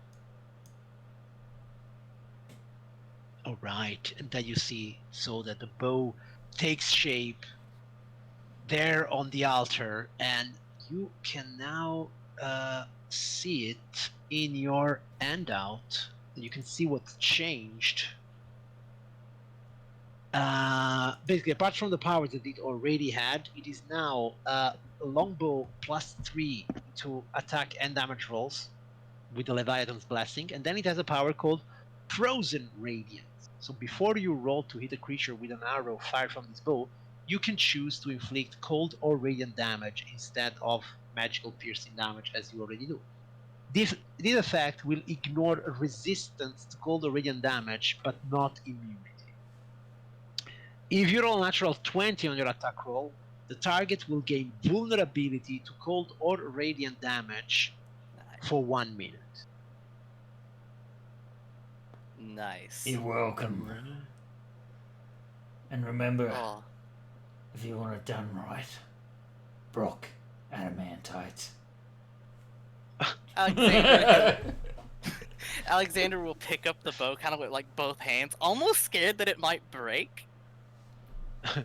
[SPEAKER 2] All right, and then you see so that the bow takes shape there on the altar, and you can now see it in your handout. You can see what's changed. Basically, apart from the powers that it already had, it is now longbow +3 to attack and damage rolls with the Leviathan's Blessing, and then it has a power called Frozen Radiance. So before you roll to hit a creature with an arrow fired from this bow, you can choose to inflict cold or radiant damage instead of magical piercing damage as you already do. This effect will ignore resistance to cold or radiant damage, but not immunity. If you roll a natural 20 on your attack roll, the target will gain vulnerability to cold or radiant damage for 1 minute.
[SPEAKER 5] Nice.
[SPEAKER 1] You're welcome. And remember,
[SPEAKER 5] Oh,
[SPEAKER 1] if you want it done right, Brock, adamantite.
[SPEAKER 5] Alexander will pick up the bow kind of with like both hands, almost scared that it might break.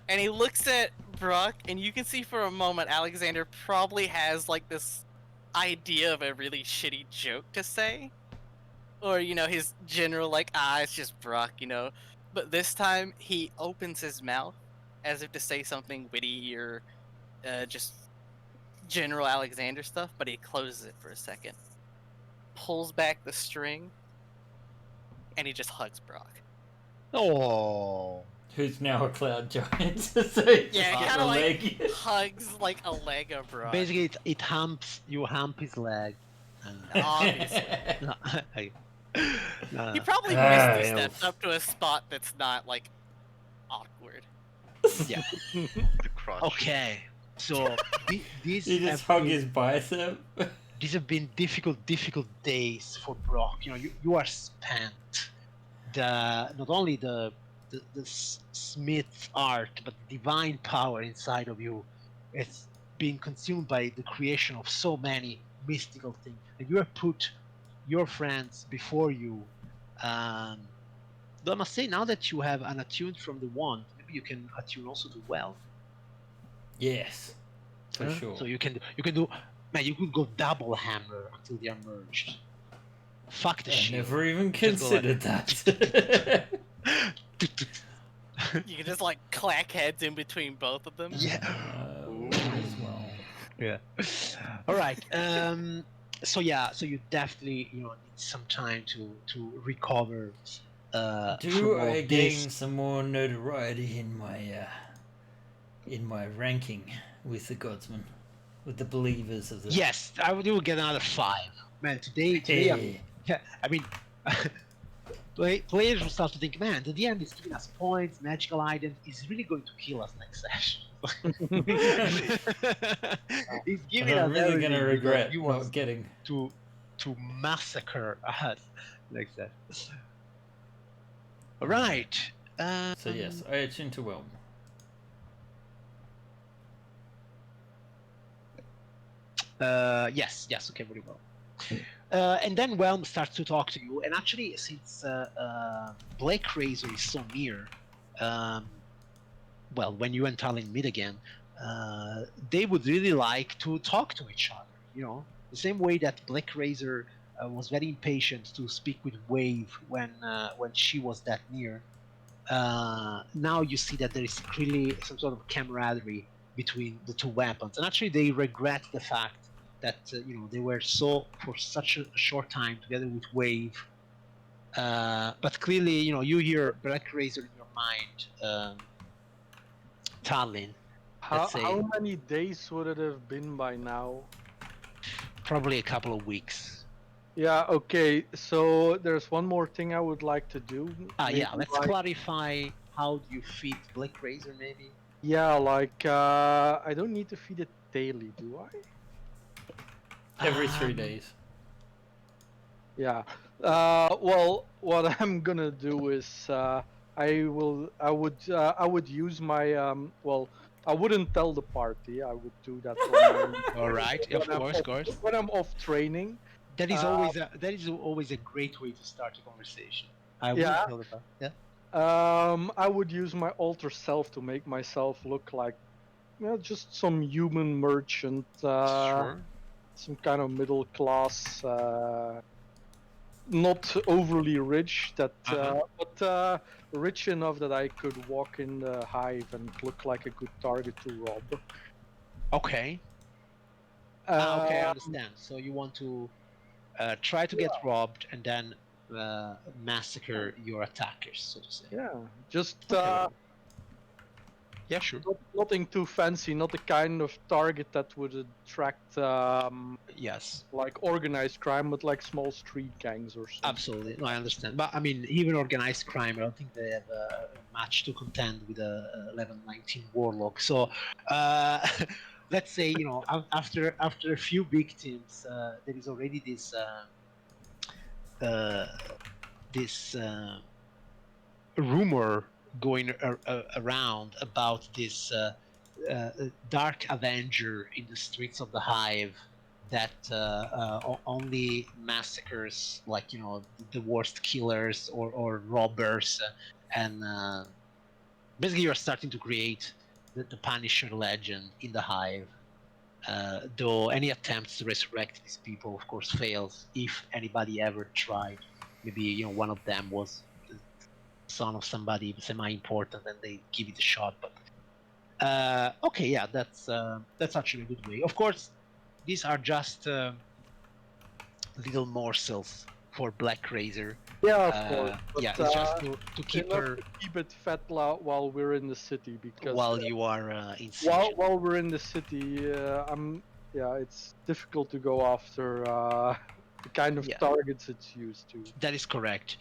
[SPEAKER 5] And he looks at Brock, and you can see for a moment Alexander probably has like this idea of a really shitty joke to say. Or, his general like, it's just Brock, But this time he opens his mouth as if to say something witty or just general Alexander stuff, but he closes it for a second, pulls back the string, and he just hugs Brock.
[SPEAKER 2] Oh.
[SPEAKER 1] Who's now a cloud giant. So
[SPEAKER 5] Yeah, kind of like hugs like a leg of Brock.
[SPEAKER 2] Basically, you hump his leg.
[SPEAKER 5] Obviously.
[SPEAKER 2] No.
[SPEAKER 5] He probably misty steps up to a spot that's not like awkward.
[SPEAKER 2] Yeah.
[SPEAKER 3] The crotch.
[SPEAKER 2] Okay. So these
[SPEAKER 1] You just hug his bicep.
[SPEAKER 2] These have been difficult days for Brock. You are spent. Not only the smith's art, but the divine power inside of you. It's been consumed by the creation of so many mystical things, and you have put your friends before you. Though I must say, now that you have unattuned from the wand, maybe you can attune also to well.
[SPEAKER 1] Yes, for sure.
[SPEAKER 2] So you can do. Man, you could go double hammer until they are merged. Fuck the shit.
[SPEAKER 1] I never even considered that.
[SPEAKER 5] You can just like clack heads in between both of them.
[SPEAKER 2] Yeah.
[SPEAKER 1] As well.
[SPEAKER 2] Yeah. All right. So you definitely need some time to recover.
[SPEAKER 1] Do I gain some more notoriety in my ranking with the godsmen, with the believers of the?
[SPEAKER 2] Yes, you will get another 5. Man, today.
[SPEAKER 1] Hey.
[SPEAKER 2] I mean, players will start to think, man, the DM is giving us points, magical items. He's really going to kill us next session. He's giving us.
[SPEAKER 1] I'm really gonna regret
[SPEAKER 2] he
[SPEAKER 1] not
[SPEAKER 2] wants
[SPEAKER 1] getting
[SPEAKER 2] to massacre us next session. All right.
[SPEAKER 1] So yes, I attune to Whelm.
[SPEAKER 2] Yes, okay, very well. And then Whelm starts to talk to you, and actually, since Blake Razor is so near, when you and Talon meet again, they would really like to talk to each other. The same way that Blake Razor was very impatient to speak with Wave when she was that near. Now you see that there is clearly some sort of camaraderie between the two weapons, and actually they regret the fact that they were for such a short time together with Wave. But clearly, you hear Black Razor in your mind, Talon.
[SPEAKER 4] How many days would it have been by now?
[SPEAKER 2] Probably a couple of weeks.
[SPEAKER 4] Yeah, okay, so there's one more thing I would like to do.
[SPEAKER 2] Let's clarify how do you feed Black Razor, maybe?
[SPEAKER 4] Yeah, I don't need to feed it daily, do I?
[SPEAKER 1] Every 3 days.
[SPEAKER 4] Yeah. Well, what I'm gonna do is I would use my I wouldn't tell the party. I would do that.
[SPEAKER 2] All right, of course.
[SPEAKER 4] When I'm off training.
[SPEAKER 2] That is always a great way to start a conversation. I would tell about. Yeah.
[SPEAKER 4] I would use my alter self to make myself look like, just some human merchant.
[SPEAKER 2] Sure.
[SPEAKER 4] Some kind of middle class, not overly rich, but rich enough that I could walk in the hive and look like a good target to rob.
[SPEAKER 2] Okay. Okay, I understand. So you want to try to get robbed and then massacre your attackers, so to say.
[SPEAKER 4] Yeah, just
[SPEAKER 2] yeah, sure.
[SPEAKER 4] Nothing too fancy, not the kind of target that would attract
[SPEAKER 2] yes,
[SPEAKER 4] like organized crime, but like small street gangs or something.
[SPEAKER 2] Absolutely, no, I understand. But I mean, even organized crime, I don't think they have a match to contend with a level 19 warlock. So let's say, after a few victims, there is already this rumor going around about this dark avenger in the streets of the Hive that only massacres, like, you know, the worst killers or robbers, and basically you're starting to create the Punisher legend in the Hive. Though any attempts to resurrect these people, of course, fails. If anybody ever tried, maybe, you know, one of them was the son of somebody semi-important, and they give it a shot. But okay, yeah, that's actually a good way. Of course, these are just little morsels for Black Razor.
[SPEAKER 4] Yeah, of course. But,
[SPEAKER 2] Yeah, it's just to keep
[SPEAKER 4] enough
[SPEAKER 2] her
[SPEAKER 4] to keep it fat while we're in the city, because
[SPEAKER 2] while you are in siege.
[SPEAKER 4] while we're in the city, it's difficult to go after the kind of
[SPEAKER 2] Yeah.
[SPEAKER 4] targets it's used to.
[SPEAKER 2] That is correct.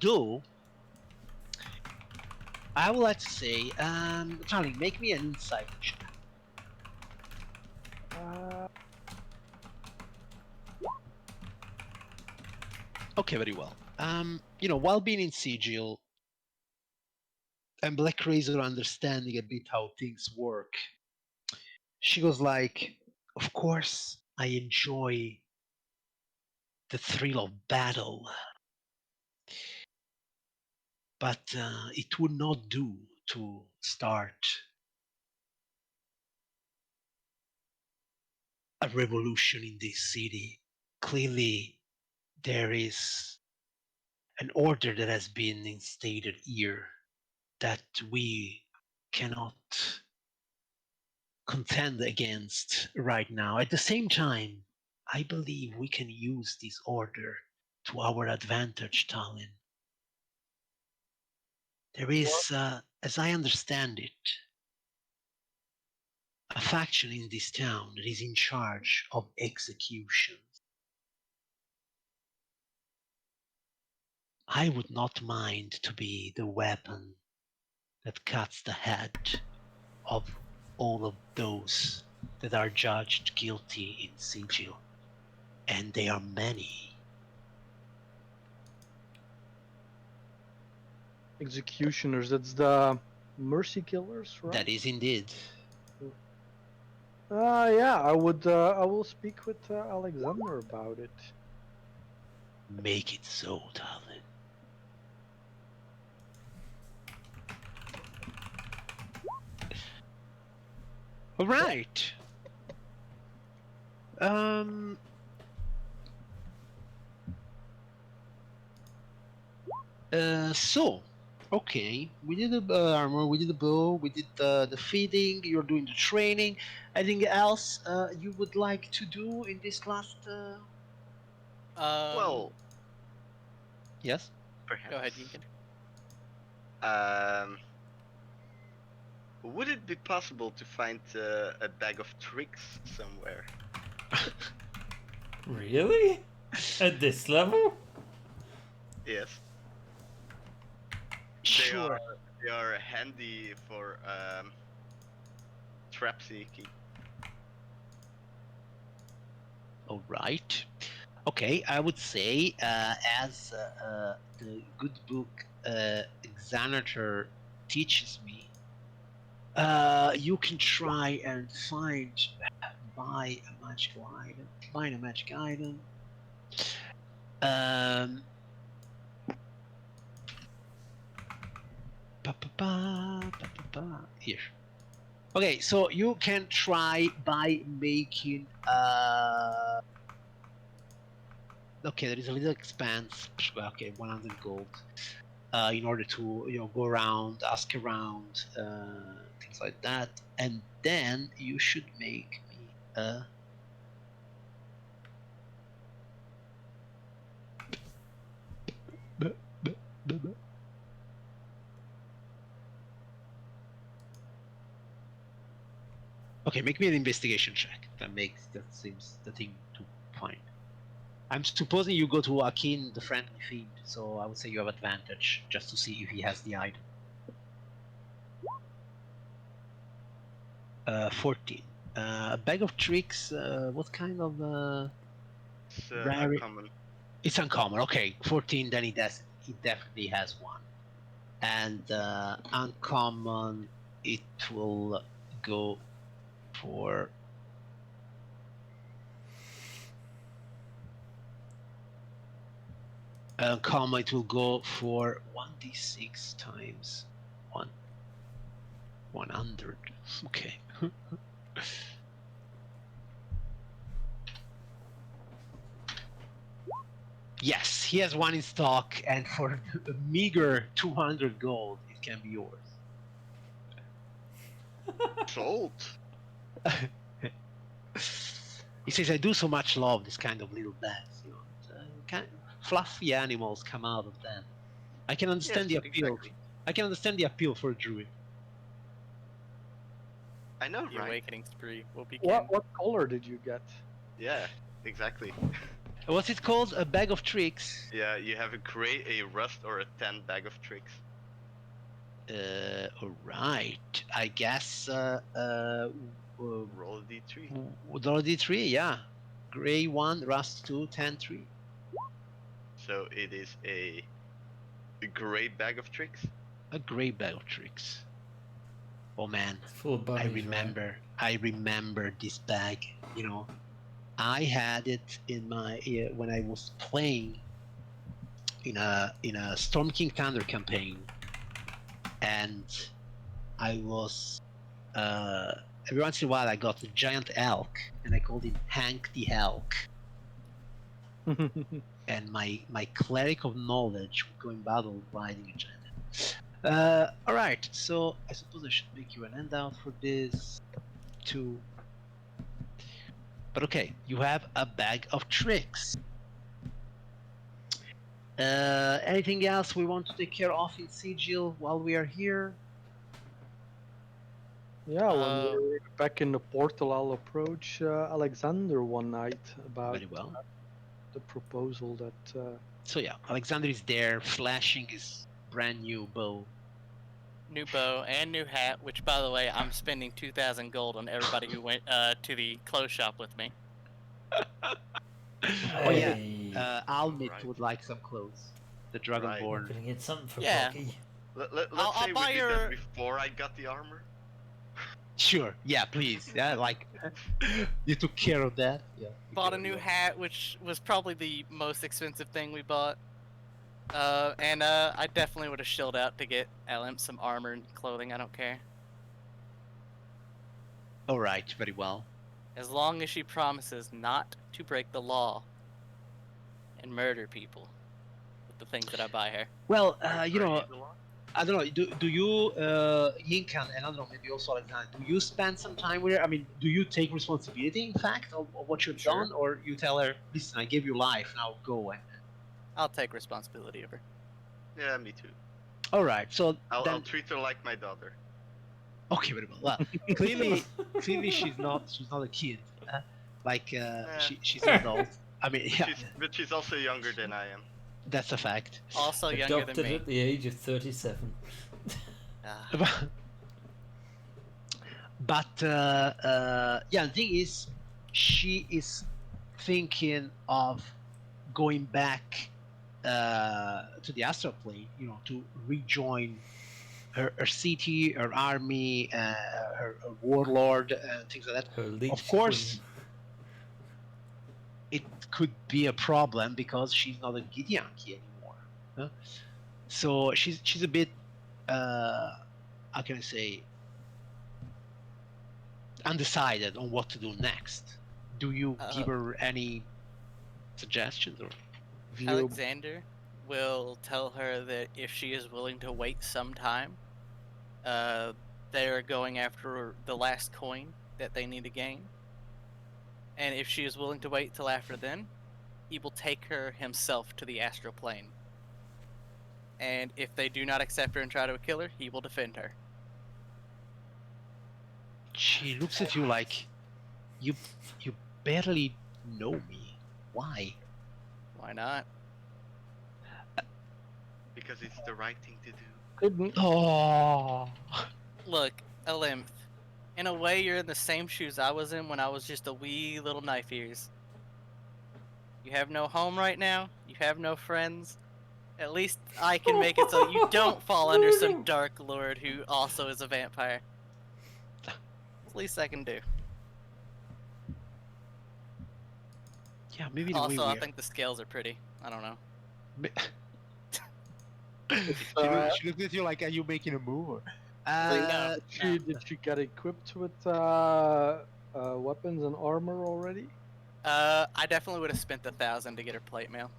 [SPEAKER 2] Though I would like to say, Charlie, make me an insight check.
[SPEAKER 4] Uh,
[SPEAKER 2] Okay, very well. You know, while being in Sigil and Black Razor understanding a bit how things work, she goes like, of course, I enjoy the thrill of battle, but it would not do to start a revolution in this city. Clearly, there is an order that has been instated here that we cannot contend against right now. At the same time, I believe we can use this order to our advantage, Talon. There is, as I understand it, a faction in this town that is in charge of executions. I would not mind to be the weapon that cuts the head of all of those that are judged guilty in Sigil. And they are many.
[SPEAKER 4] executioners, that's the mercy killers, right?
[SPEAKER 2] That is indeed.
[SPEAKER 4] Yeah, I will speak with Alexander about it.
[SPEAKER 2] Make it so, darling. All right. So, okay, we did the armor, we did the bow, we did the feeding. You're doing the training. Anything else you would like to do in this last?
[SPEAKER 3] Well,
[SPEAKER 2] Yes.
[SPEAKER 3] perhaps.
[SPEAKER 5] Go ahead, Deacon.
[SPEAKER 3] Would it be possible to find a bag of tricks somewhere?
[SPEAKER 1] Really? At this level?
[SPEAKER 3] Yes.
[SPEAKER 2] Sure.
[SPEAKER 3] They are handy for trap seeking.
[SPEAKER 2] All right. Okay, I would say, as the good book Xanator teaches me, you can try and buy a magical item. Find a magic item. Here. Okay, so you can try by making okay, there is a little expense. Okay, 100 gold. In order to, you know, go around, ask around, things like that, and then you should make me a. Okay, make me an investigation check. That seems the thing to find. I'm supposing you go to Akin, the friendly fiend, so I would say you have advantage just to see if he has the item. 14. A bag of tricks. What kind of?
[SPEAKER 3] It's
[SPEAKER 2] Rare-
[SPEAKER 3] uncommon.
[SPEAKER 2] It's uncommon. Okay, 14. Then he definitely has one. And uncommon. it will go for comma. It will go for 1d6 times 100. Okay. Yes, he has one in stock, and for a meager 200 gold, it can be yours.
[SPEAKER 3] Sold.
[SPEAKER 2] He says, "I do so much love this kind of little bats. You know, kind fluffy animals come out of them. I can understand the
[SPEAKER 3] Yes,
[SPEAKER 2] appeal.
[SPEAKER 3] exactly.
[SPEAKER 2] I can understand the appeal for a druid."
[SPEAKER 3] I know,
[SPEAKER 5] The
[SPEAKER 3] right?
[SPEAKER 5] awakening spree will begin.
[SPEAKER 4] What color did you get?
[SPEAKER 3] Yeah, exactly.
[SPEAKER 2] What's it called? A bag of tricks.
[SPEAKER 3] Yeah, you have a gray, a rust, or a tan bag of tricks.
[SPEAKER 2] All right. I guess.
[SPEAKER 3] Roll a d3.
[SPEAKER 2] Draw D3, yeah. Gray 1, Rust 2, Tan 3.
[SPEAKER 3] So it is a gray bag of tricks.
[SPEAKER 2] A gray bag of tricks. Oh man,
[SPEAKER 1] It's full of bunnies, right?
[SPEAKER 2] I remember this bag. You know, I had it in my when I was playing in a Storm King Thunder campaign, and I was every once in a while I got a giant elk, and I called him Hank the Elk. And my cleric of knowledge would go in battle riding a giant. All right, so I suppose I should make you an handout for this too. But okay, you have a bag of tricks. Anything else we want to take care of in Sigil while we are here?
[SPEAKER 4] Yeah, when we're back in the portal, I'll approach Alexander one night about
[SPEAKER 2] Very well.
[SPEAKER 4] the proposal that.
[SPEAKER 2] So yeah, Alexander is there, flashing his brand new bow.
[SPEAKER 5] New bow and new hat, which, by the way, I'm spending 2,000 gold on everybody who went to the clothes shop with me.
[SPEAKER 2] Oh yeah,
[SPEAKER 1] Hey,
[SPEAKER 2] Almit
[SPEAKER 3] Right.
[SPEAKER 2] would like some clothes. The
[SPEAKER 3] Right.
[SPEAKER 1] I'm
[SPEAKER 2] Dragonborn.
[SPEAKER 1] gonna get something for
[SPEAKER 5] Yeah.
[SPEAKER 1] Brocky.
[SPEAKER 3] Let's
[SPEAKER 5] I'll
[SPEAKER 3] say
[SPEAKER 5] buy
[SPEAKER 3] we did
[SPEAKER 5] your-
[SPEAKER 3] that before I got the armor.
[SPEAKER 2] Sure, yeah, please. Yeah, like you took care of that. Yeah.
[SPEAKER 5] Bought a new hat, which was probably the most expensive thing we bought. And I definitely would have shelled out to get LM some armor and clothing. I don't care.
[SPEAKER 2] All right, very well.
[SPEAKER 5] As long as she promises not to break the law and murder people with the things that I buy her.
[SPEAKER 2] Well, you know,
[SPEAKER 3] Breaking the law?
[SPEAKER 2] I don't know. Do you, Yinkan, and I don't know, maybe also Alexander, do you spend some time with her? I mean, do you take responsibility, in fact, of what you've
[SPEAKER 5] Sure.
[SPEAKER 2] done, or you tell her, "Listen, I gave you life, now go"? And
[SPEAKER 5] I'll take responsibility of her.
[SPEAKER 3] Yeah, me too.
[SPEAKER 2] all right, so
[SPEAKER 3] I'll
[SPEAKER 2] then,
[SPEAKER 3] treat her like my daughter.
[SPEAKER 2] okay, very well. Well, clearly she's not a kid. She's an adult. I mean, yeah,
[SPEAKER 3] But she's also younger than I am.
[SPEAKER 2] that's a fact.
[SPEAKER 5] Also younger
[SPEAKER 1] Adopted
[SPEAKER 5] than me.
[SPEAKER 1] at the age of 37.
[SPEAKER 5] Ah,
[SPEAKER 2] But yeah, the thing is, she is thinking of going back to the astral plane, you know, to rejoin her city, her army, her warlord, and things like that.
[SPEAKER 1] Her leech
[SPEAKER 2] Of course,
[SPEAKER 1] queen.
[SPEAKER 2] it could be a problem because she's not a Githyanki anymore. Huh? So she's a bit, how can I say, undecided on what to do next. Do you give her any suggestions or view?
[SPEAKER 5] Alexander will tell her that if she is willing to wait some time, they're going after the last coin that they need to gain. And if she is willing to wait till after then, he will take her himself to the astral plane. And if they do not accept her and try to kill her, he will defend her.
[SPEAKER 2] She looks at you like, you barely know me. Why?
[SPEAKER 5] Why not?
[SPEAKER 3] Because it's the right thing to do.
[SPEAKER 4] Couldn't.
[SPEAKER 2] Oh,
[SPEAKER 5] Look, Elymph, in a way you're in the same shoes I was in when I was just a wee little knife ears. You have no home right now, you have no friends. At least I can make it so you don't fall under some dark lord who also is a vampire. It's the least I can do.
[SPEAKER 2] Yeah, maybe the way
[SPEAKER 5] Also, I
[SPEAKER 2] we
[SPEAKER 5] think the scales are pretty. I don't know.
[SPEAKER 2] she looked at you like, are you making a move? Or...
[SPEAKER 5] No.
[SPEAKER 4] Did she get equipped with weapons and armor already?
[SPEAKER 5] I definitely would have spent 1,000 to get her plate mail.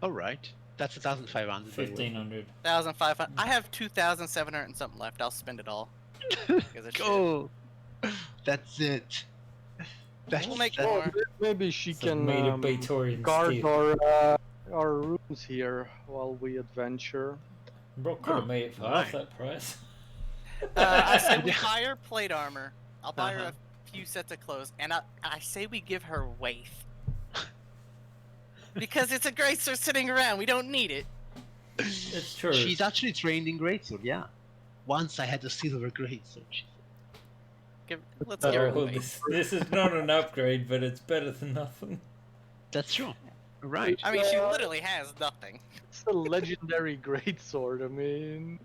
[SPEAKER 2] All right, that's 1,500.
[SPEAKER 1] 1,500.
[SPEAKER 5] 1,500. I have 2,700 and something left. I'll spend it all. Because of shit.
[SPEAKER 2] Go. That's it. That's
[SPEAKER 5] We'll make
[SPEAKER 2] that's-
[SPEAKER 5] more.
[SPEAKER 4] Maybe she
[SPEAKER 1] It's like
[SPEAKER 4] can
[SPEAKER 1] made of Praetorian
[SPEAKER 4] guard
[SPEAKER 1] steel.
[SPEAKER 4] our rooms here while we adventure.
[SPEAKER 1] Brock could have made it for half that price.
[SPEAKER 5] I say we buy her plate armor. I'll buy her
[SPEAKER 2] Uh-huh.
[SPEAKER 5] a few sets of clothes, and I say we give her Waith. Because it's a great sword sitting around. We don't need it.
[SPEAKER 1] It's true.
[SPEAKER 2] She's actually trained in greatsword. Yeah. Once I had a silver greatsword.
[SPEAKER 5] Let's give her
[SPEAKER 1] Oh,
[SPEAKER 5] Waith.
[SPEAKER 1] this is not an upgrade, but it's better than nothing.
[SPEAKER 2] That's true. Right.
[SPEAKER 5] I mean, she literally has nothing.
[SPEAKER 4] It's a legendary greatsword. I mean,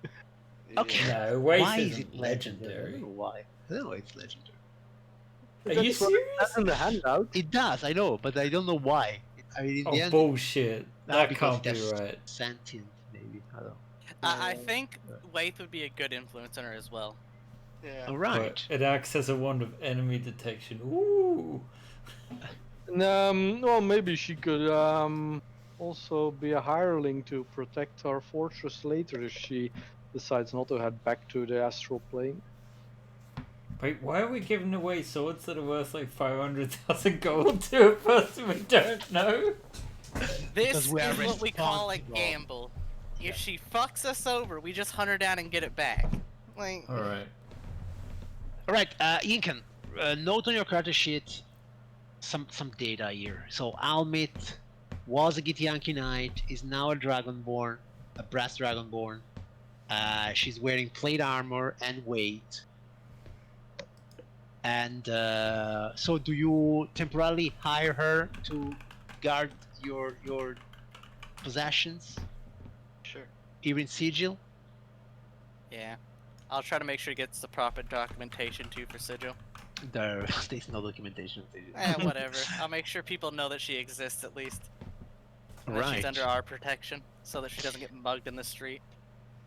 [SPEAKER 2] Okay.
[SPEAKER 1] No, Waith
[SPEAKER 2] Why is
[SPEAKER 1] isn't
[SPEAKER 2] it legendary? I
[SPEAKER 1] legendary.
[SPEAKER 2] don't know why. I don't know it's legendary.
[SPEAKER 1] Are you
[SPEAKER 4] that's what it
[SPEAKER 1] serious?
[SPEAKER 4] says in the handout.
[SPEAKER 2] It does, I know, but I don't know why. I mean, in the
[SPEAKER 1] Oh,
[SPEAKER 2] end,
[SPEAKER 1] bullshit. That
[SPEAKER 2] because
[SPEAKER 1] can't be
[SPEAKER 2] they're
[SPEAKER 1] right.
[SPEAKER 2] sentient, maybe. I don't know.
[SPEAKER 5] I think Waith would be a good influence on her as well.
[SPEAKER 3] Yeah.
[SPEAKER 2] All
[SPEAKER 1] But
[SPEAKER 2] right.
[SPEAKER 1] it acts as a wand of enemy detection. Ooh.
[SPEAKER 4] And, well, maybe she could also be a hireling to protect our fortress later if she decides not to head back to the astral plane.
[SPEAKER 1] Wait, why are we giving away swords that are worth like 500,000 gold to a person we don't know?
[SPEAKER 5] This
[SPEAKER 2] we are
[SPEAKER 5] is what we call a
[SPEAKER 2] responsible.
[SPEAKER 5] gamble. If she fucks us over, we just hunt her down and get it back. Like,
[SPEAKER 1] Alright.
[SPEAKER 2] All right, Incan, note on your character sheet some data here. So Almit was a Githyanki knight, is now a Dragonborn, a brass Dragonborn. She's wearing plate armor and weight. And so, do you temporarily hire her to guard your possessions
[SPEAKER 3] Sure.
[SPEAKER 2] here in Sigil?
[SPEAKER 5] yeah. I'll try to make sure he gets the proper documentation too for Sigil.
[SPEAKER 2] There's no documentation of Sigil.
[SPEAKER 5] Whatever. I'll make sure people know that she exists at least. And that
[SPEAKER 2] Right.
[SPEAKER 5] she's under our protection, so that she doesn't get mugged in the street.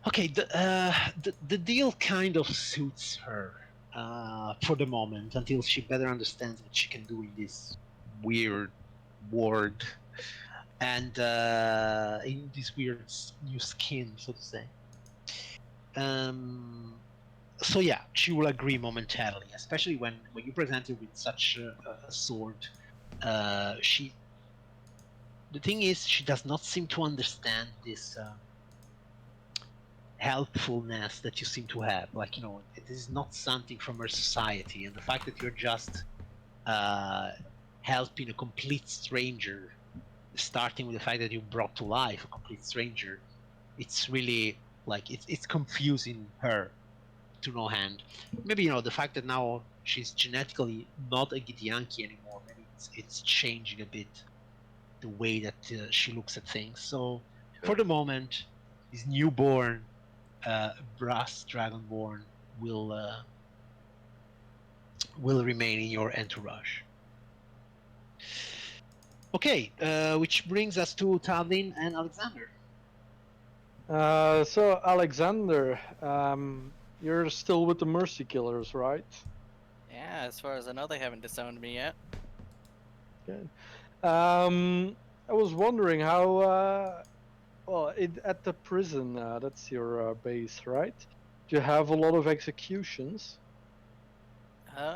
[SPEAKER 2] Okay, the deal kind of suits her for the moment until she better understands what she can do in this weird world and in this weird new skin, so to say. So yeah, she will agree momentarily, especially when you present her with such a sword. The thing is, she does not seem to understand this helpfulness that you seem to have. Like, you know, it is not something from her society, and the fact that you're just helping a complete stranger, starting with the fact that you brought to life a complete stranger, it's really like it's confusing her to no end. Maybe, you know, the fact that now she's genetically not a Githyanki anymore, maybe it's changing a bit the way that she looks at things. So for the moment, this newborn brass dragonborn will remain in your entourage. Okay, which brings us to Tavlin and Alexander.
[SPEAKER 4] So Alexander, you're still with the Mercy Killers, right?
[SPEAKER 5] Yeah, as far as I know, they haven't disowned me yet.
[SPEAKER 4] Good. I was wondering how. At the prison, that's your base, right? Do you have a lot of executions?
[SPEAKER 5] Depends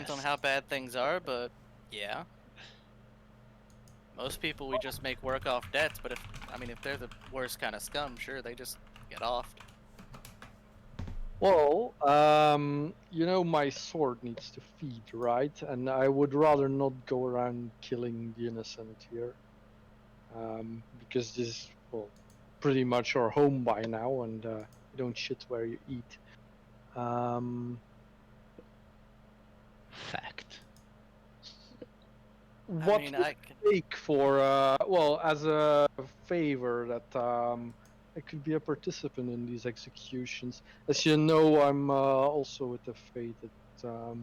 [SPEAKER 5] on
[SPEAKER 2] Yes.
[SPEAKER 5] how bad things are, but yeah. Most people we just make work off debts, but if they're the worst kind of scum, sure, they just get offed.
[SPEAKER 4] Well, you know my sword needs to feed, right? And I would rather not go around killing the innocent here. Because this is, well, pretty much our home by now, and you don't shit where you eat.
[SPEAKER 2] Fact.
[SPEAKER 4] What would
[SPEAKER 5] I
[SPEAKER 4] it take for, as a favor that I could be a participant in these executions. As you know, I'm also with the fate that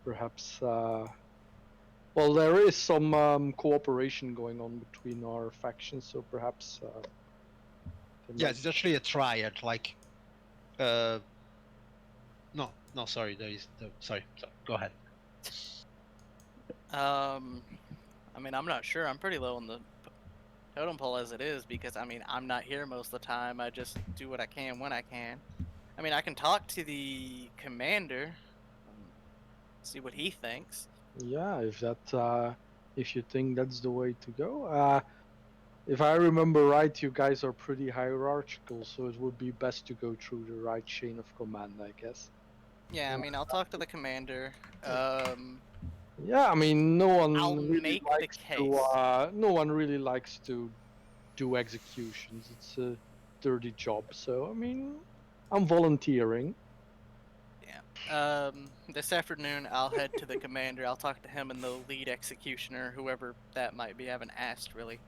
[SPEAKER 4] perhaps well, there is some cooperation going on between our factions, so perhaps they
[SPEAKER 2] Yeah,
[SPEAKER 4] might-
[SPEAKER 2] it's actually a triad. Like, no, sorry. There is sorry. Go ahead.
[SPEAKER 5] I mean, I'm not sure. I'm pretty low on the totem pole as it is because I mean, I'm not here most of the time. I just do what I can when I can. I mean, I can talk to the commander, see what he thinks.
[SPEAKER 4] Yeah, if you think that's the way to go. If I remember right, you guys are pretty hierarchical, so it would be best to go through the right chain of command, I guess.
[SPEAKER 5] Yeah, I mean, I'll talk to the commander.
[SPEAKER 4] Yeah, I mean, no one
[SPEAKER 5] I'll
[SPEAKER 4] really
[SPEAKER 5] make the
[SPEAKER 4] likes
[SPEAKER 5] case.
[SPEAKER 4] to. No one really likes to do executions. It's a dirty job. So I mean, I'm volunteering.
[SPEAKER 5] This afternoon I'll head to the commander. I'll talk to him and the lead executioner, whoever that might be. I haven't asked really.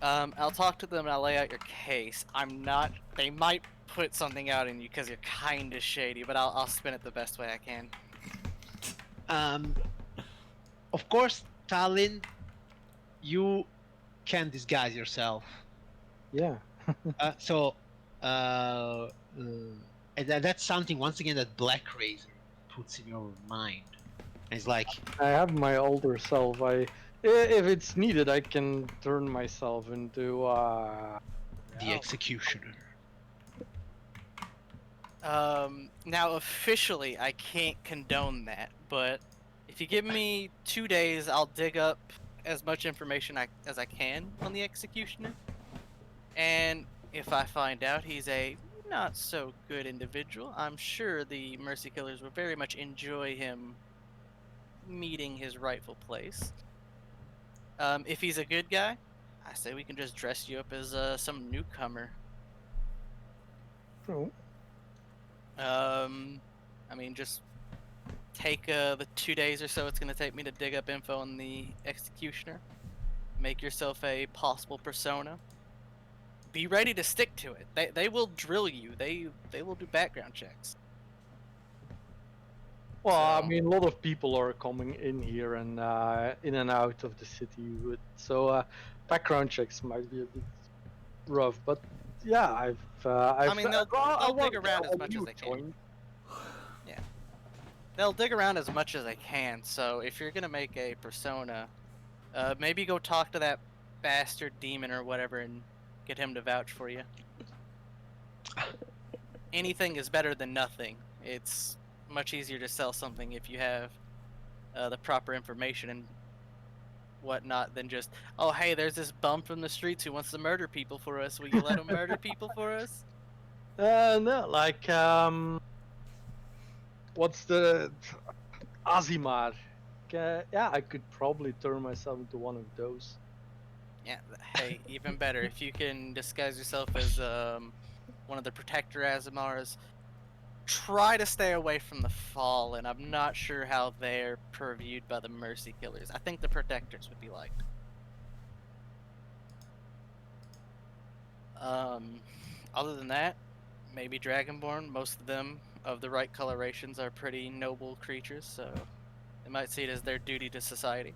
[SPEAKER 5] I'll talk to them and I'll lay out your case. I'm not. They might put something out in you because you're kind of shady, but I'll spin it the best way I can.
[SPEAKER 2] Of course, Talon, you can disguise yourself.
[SPEAKER 4] Yeah.
[SPEAKER 2] So, and that's something once again that Black Razor puts in your mind. And it's like,
[SPEAKER 4] I have my older self. If it's needed, I can turn myself into
[SPEAKER 2] the executioner.
[SPEAKER 5] Now officially I can't condone that, but if you give me 2 days, I'll dig up as much information as I can on the executioner. And if I find out he's a not so good individual, I'm sure the Mercy Killers will very much enjoy him meeting his rightful place. If he's a good guy, I say we can just dress you up as some newcomer.
[SPEAKER 4] Oh.
[SPEAKER 5] I mean, just take the 2 days or so it's going to take me to dig up info on the executioner. Make yourself a possible persona. Be ready to stick to it. They will drill you. They will do background checks.
[SPEAKER 4] Well, I
[SPEAKER 5] So-
[SPEAKER 4] mean, a lot of people are coming in here and in and out of the city, so background checks might be a bit rough. But yeah, I've.
[SPEAKER 5] I mean, they'll dig
[SPEAKER 4] want-
[SPEAKER 5] around
[SPEAKER 4] I
[SPEAKER 5] as
[SPEAKER 4] want
[SPEAKER 5] much
[SPEAKER 4] you
[SPEAKER 5] as they can.
[SPEAKER 4] joined.
[SPEAKER 5] They'll dig around as much as they can. So if you're gonna make a persona, maybe go talk to that bastard demon or whatever and get him to vouch for you. Anything is better than nothing. It's much easier to sell something if you have the proper information and whatnot than just, oh hey, there's this bum from the streets who wants to murder people for us. Will you let him murder people for us?
[SPEAKER 4] No, like what's the Azimar? Yeah, I could probably turn myself into one of those.
[SPEAKER 5] Yeah, hey, even better if you can disguise yourself as one of the Protector Azimars. Try to stay away from the Fallen. I'm not sure how they're purviewed by the Mercy Killers. I think the Protectors would be liked. Other than that, maybe Dragonborn. Most of them of the right colorations are pretty noble creatures, so they might see it as their duty to society.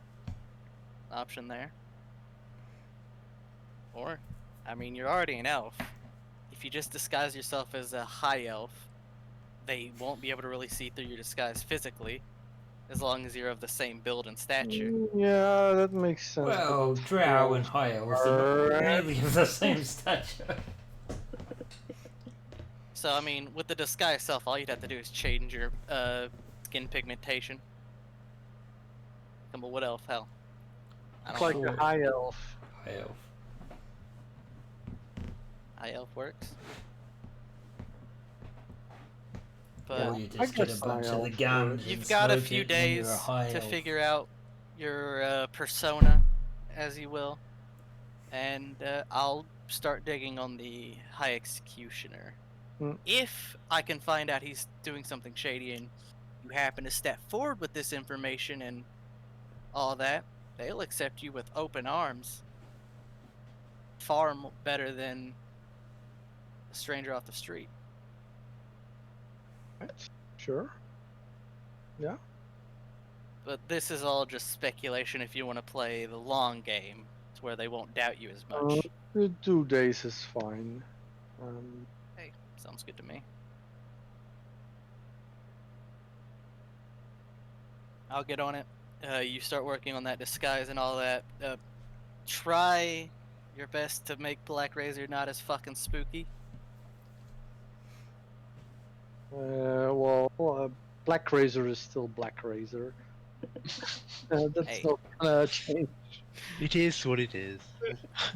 [SPEAKER 5] Option there. Or, I mean, you're already an elf. If you just disguise yourself as a high elf, they won't be able to really see through your disguise physically, as long as you're of the same build and stature.
[SPEAKER 4] Yeah, that makes sense.
[SPEAKER 1] Well, Drow and High Elves are not really of the same stature.
[SPEAKER 5] So, I mean, with the disguise itself, all you'd have to do is change your skin pigmentation. Well, what elf? Hell. I
[SPEAKER 4] It's
[SPEAKER 5] don't
[SPEAKER 4] like
[SPEAKER 5] know.
[SPEAKER 4] a high elf.
[SPEAKER 1] High Elf.
[SPEAKER 5] High elf works.
[SPEAKER 1] Or
[SPEAKER 5] But
[SPEAKER 1] you
[SPEAKER 4] I
[SPEAKER 1] just get a
[SPEAKER 4] guess
[SPEAKER 1] bunch
[SPEAKER 4] High
[SPEAKER 1] of the
[SPEAKER 4] Elf
[SPEAKER 1] guns.
[SPEAKER 4] works.
[SPEAKER 1] and
[SPEAKER 5] you've got a
[SPEAKER 1] smoke
[SPEAKER 5] few
[SPEAKER 1] it, and then you're
[SPEAKER 5] days
[SPEAKER 1] a high
[SPEAKER 5] to
[SPEAKER 1] elf.
[SPEAKER 5] figure out your persona, as you will. And I'll start digging on the High Executioner.
[SPEAKER 4] Hmm.
[SPEAKER 5] If I can find out he's doing something shady and you happen to step forward with this information and all that, they'll accept you with open arms. Far better than a stranger off the street.
[SPEAKER 4] Right. Sure. Yeah.
[SPEAKER 5] But this is all just speculation if you want to play the long game. It's where they won't doubt you as much.
[SPEAKER 4] 2 days is fine.
[SPEAKER 5] Hey, sounds good to me. I'll get on it. You start working on that disguise and all that. Try your best to make Black Razor not as fucking spooky.
[SPEAKER 4] Black Razor is still Black Razor. That's
[SPEAKER 5] Hey.
[SPEAKER 4] not gonna change.
[SPEAKER 2] It is what it is.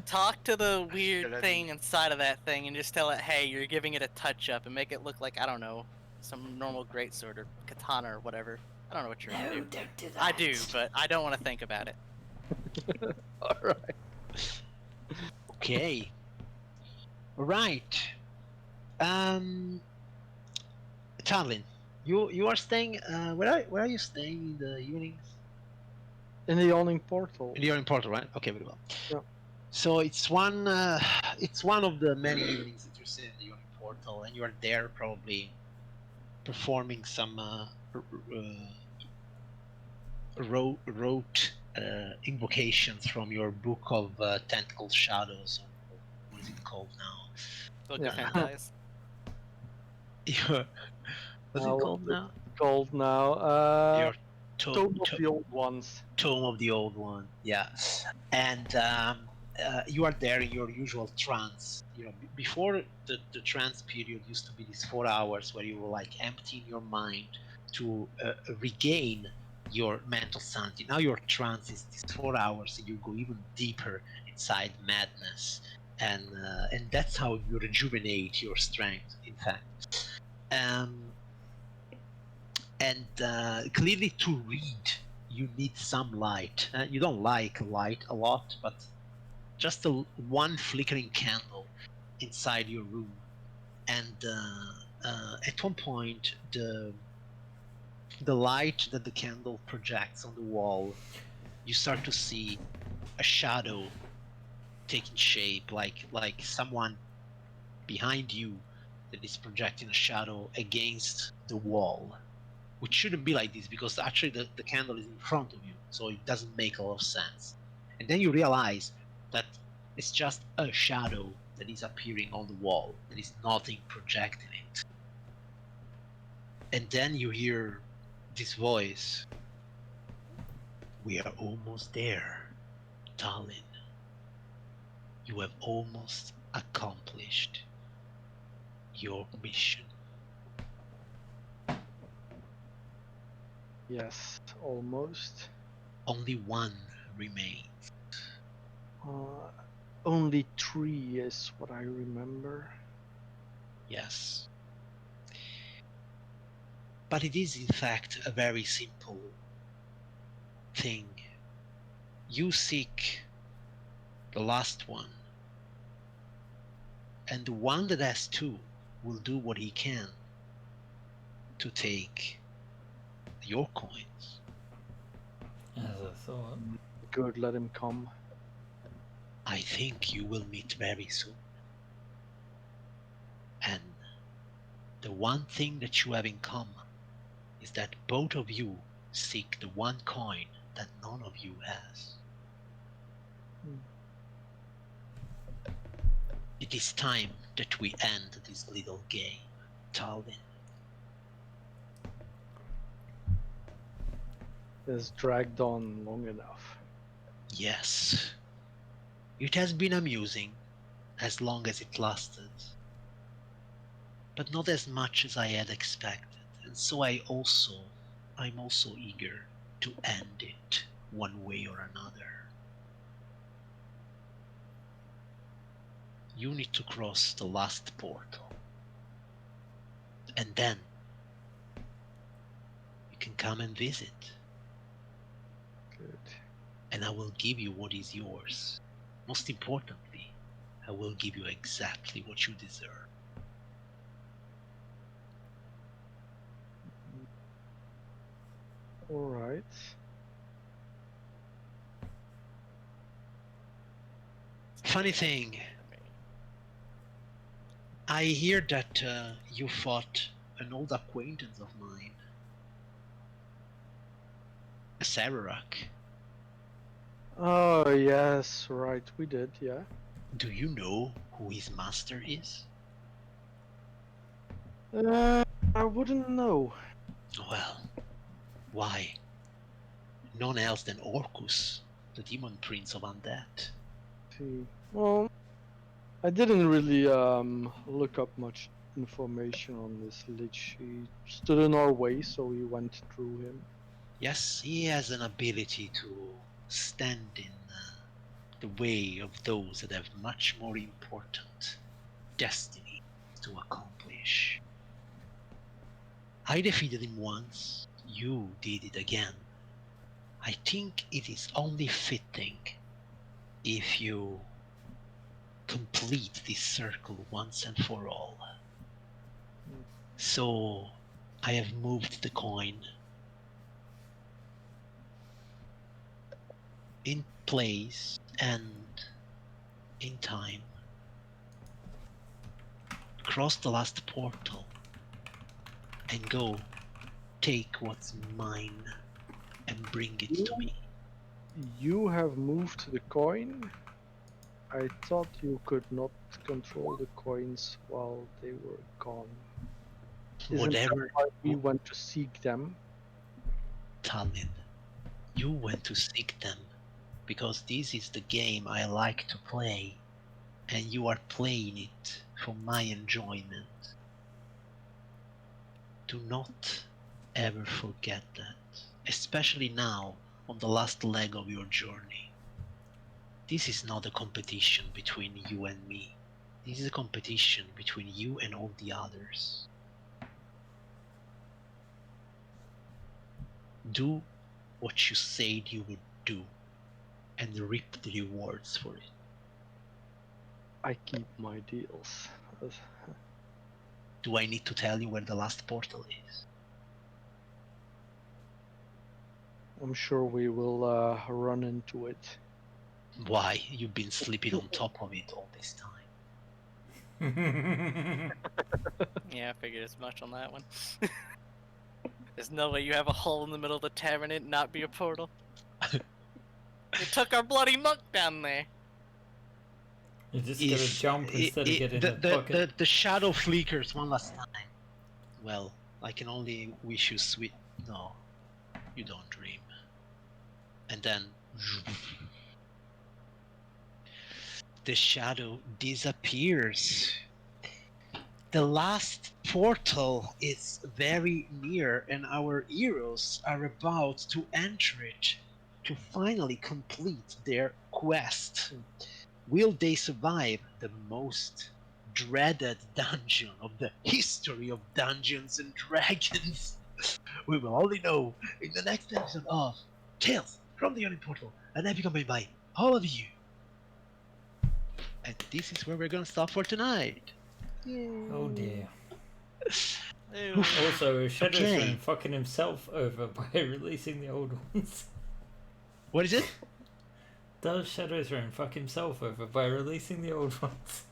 [SPEAKER 5] Talk to the weird
[SPEAKER 3] Skeleton.
[SPEAKER 5] thing inside of that thing and just tell it, hey, you're giving it a touch up and make it look like, I don't know, some normal greatsword or katana or whatever. I don't know what you're gonna
[SPEAKER 1] No,
[SPEAKER 5] do.
[SPEAKER 1] don't do that.
[SPEAKER 5] I do, but I don't want to think about it.
[SPEAKER 4] All right.
[SPEAKER 2] Okay. Right. Tarlin, you are staying. Where are you staying in the evenings?
[SPEAKER 4] In the Yawning portal.
[SPEAKER 2] You're in Porto, right? Okay, very well.
[SPEAKER 4] Yeah.
[SPEAKER 2] So it's one of the many evenings that you sit in the Yawning portal, and you are there probably performing some rote invocations from your book of tentacled shadows. Or what is it called now?
[SPEAKER 5] Book of
[SPEAKER 4] Yeah.
[SPEAKER 5] hentais.
[SPEAKER 2] What's it called now?
[SPEAKER 4] Called now.
[SPEAKER 2] Your
[SPEAKER 4] Tome of the Old Ones.
[SPEAKER 2] Tome of the Old One, yeah. And you are there in your usual trance. You know, before the trance period used to be these 4 hours where you were like emptying your mind to regain your mental sanity. Now your trance is these 4 hours, and you go even deeper inside madness, and that's how you rejuvenate your strength. In fact, and clearly to read you need some light. You don't like light a lot, but just one flickering candle inside your room, and at one point the light that the candle projects on the wall, you start to see a shadow taking shape, like someone behind you that is projecting a shadow against the wall, which shouldn't be like this because actually the candle is in front of you, so it doesn't make a lot of sense. And then you realize that it's just a shadow that is appearing on the wall. There is nothing projecting it. And then you hear this voice. We are almost there, Tallinn. You have almost accomplished your mission.
[SPEAKER 4] Yes, almost.
[SPEAKER 2] Only one remains.
[SPEAKER 4] Only 3 is what I remember.
[SPEAKER 2] Yes. But it is in fact a very simple thing. You seek the last one, and the one that has 2 will do what he can to take your coins.
[SPEAKER 1] As I thought.
[SPEAKER 4] Good, let him come.
[SPEAKER 2] I think you will meet very soon. And the one thing that you have in common is that both of you seek the one coin that none of you has. It is time that we end this little game, Tallinn.
[SPEAKER 4] It's dragged on long enough.
[SPEAKER 2] Yes. It has been amusing as long as it lasted, but not as much as I had expected, and so I'm also eager to end it one way or another. You need to cross the last portal, and then you can come and visit,
[SPEAKER 4] Good.
[SPEAKER 2] and I will give you what is yours. Most importantly, I will give you exactly what you deserve.
[SPEAKER 4] All right.
[SPEAKER 2] Funny thing, I hear that you fought an old acquaintance of mine, a Sararak.
[SPEAKER 4] Oh, yes, right, we did, yeah.
[SPEAKER 2] Do you know who his master is?
[SPEAKER 4] I wouldn't know.
[SPEAKER 2] Well, why? None else than Orcus, the demon prince of undead.
[SPEAKER 4] See, well, I didn't really look up much information on this lich. He stood in our way, so we went through him.
[SPEAKER 2] Yes, he has an ability to stand in the way of those that have much more important destiny to accomplish. I defeated him once, you did it again. I think it is only fitting if you complete this circle once and for all. So I have moved the coin in place and in time. Cross the last portal and go take what's mine and bring it to me.
[SPEAKER 4] You have moved the coin? I thought you could not control the coins while they were gone. Isn't
[SPEAKER 2] Whatever,
[SPEAKER 4] that why we went to seek them?
[SPEAKER 2] Talin, you went to seek them because this is the game I like to play, and you are playing it for my enjoyment. Do not ever forget that, especially now on the last leg of your journey. This is not a competition between you and me. This is a competition between you and all the others. Do what you said you would do and reap the rewards for it.
[SPEAKER 4] I keep my deals.
[SPEAKER 2] Do I need to tell you where the last portal is?
[SPEAKER 4] I'm sure we will run into it.
[SPEAKER 2] Why? You've been sleeping on top of it all this time.
[SPEAKER 5] Yeah, I figured as much on that one. There's no way you have a hole in the middle of the tavern and it not be a portal. They took our bloody monk down there.
[SPEAKER 1] You just gotta jump instead of getting in the bucket.
[SPEAKER 2] The shadow flickers one last time. Well, I can only wish you sweet. No, you don't dream. And then the shadow disappears. The last portal is very near, and our heroes are about to enter it to finally complete their quest. Will they survive the most dreaded dungeon of the history of Dungeons and Dragons? We will only know in the next episode of Tales from the Yawning Portal, an epic made by all of you. And this is where we're gonna stop for tonight.
[SPEAKER 1] Oh dear.
[SPEAKER 5] Ew.
[SPEAKER 1] Also, Shadow's
[SPEAKER 2] Okay.
[SPEAKER 1] been fucking himself over by releasing the old ones.
[SPEAKER 2] What is it?
[SPEAKER 1] Does Shadowthrone fuck himself over by releasing the old ones?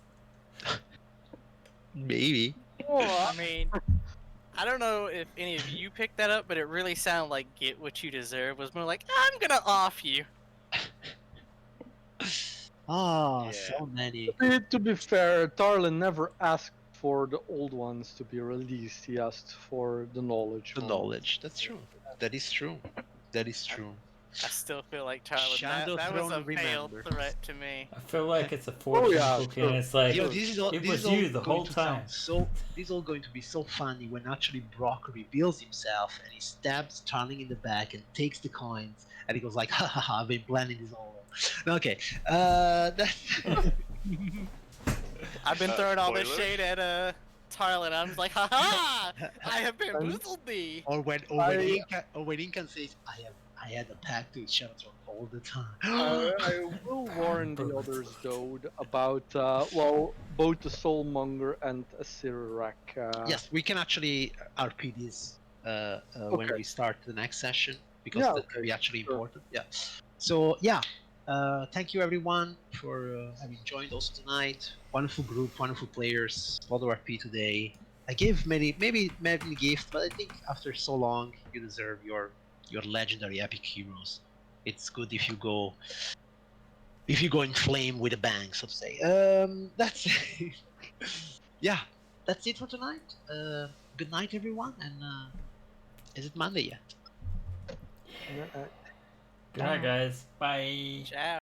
[SPEAKER 2] Maybe.
[SPEAKER 5] I mean, I don't know if any of you picked that up, but it really sounded like "Get What You Deserve" was more like "I'm gonna off you."
[SPEAKER 2] Ah,
[SPEAKER 5] Yeah.
[SPEAKER 2] so many.
[SPEAKER 4] To be fair, Tarlin never asked for the old ones to be released. He asked for the knowledge.
[SPEAKER 2] The
[SPEAKER 4] ones.
[SPEAKER 2] knowledge. That's true. That is true. That is true.
[SPEAKER 5] I still feel like Tyler.
[SPEAKER 2] Shadow
[SPEAKER 5] That was a
[SPEAKER 2] Throne
[SPEAKER 5] veiled
[SPEAKER 2] remember.
[SPEAKER 5] threat to me.
[SPEAKER 1] I feel like it's a fortune
[SPEAKER 4] yeah,
[SPEAKER 1] cookie,
[SPEAKER 4] sure.
[SPEAKER 1] and it's like,
[SPEAKER 2] Yo, this is all.
[SPEAKER 1] it
[SPEAKER 2] This
[SPEAKER 1] was
[SPEAKER 2] is all
[SPEAKER 1] you the
[SPEAKER 2] going
[SPEAKER 1] whole
[SPEAKER 2] to sound
[SPEAKER 1] time.
[SPEAKER 2] So this is all going to be so funny when actually Brock reveals himself and he stabs Starling in the back and takes the coins and he goes like, "Ha ha ha! I've been planning this all along." Okay, that's.
[SPEAKER 5] I've been throwing all this
[SPEAKER 3] spoiler?
[SPEAKER 5] shade at Tyler, and I'm just like, "Ha ha! I have bamboozled thee."
[SPEAKER 2] Or when Incan says, I had a pact with Shadowtron all the time.
[SPEAKER 4] I will warn the others though about both the Soulmonger and a Sirarak.
[SPEAKER 2] Yes, we can actually RP this when
[SPEAKER 4] Okay.
[SPEAKER 2] we start the next session because
[SPEAKER 4] Yeah,
[SPEAKER 2] that can
[SPEAKER 4] okay,
[SPEAKER 2] be actually
[SPEAKER 4] sure.
[SPEAKER 2] important. Yeah. So yeah, thank you everyone for having joined also tonight. wonderful group, wonderful players. Lot of RP today. I gave many gifts, but I think after so long, you deserve your legendary epic heroes. It's good if you go in flame with a bang, so to say. That's yeah, that's it for tonight. Good night, everyone, and is it Monday yet?
[SPEAKER 4] Uh,
[SPEAKER 1] Good night, guys. Bye.
[SPEAKER 5] Ciao.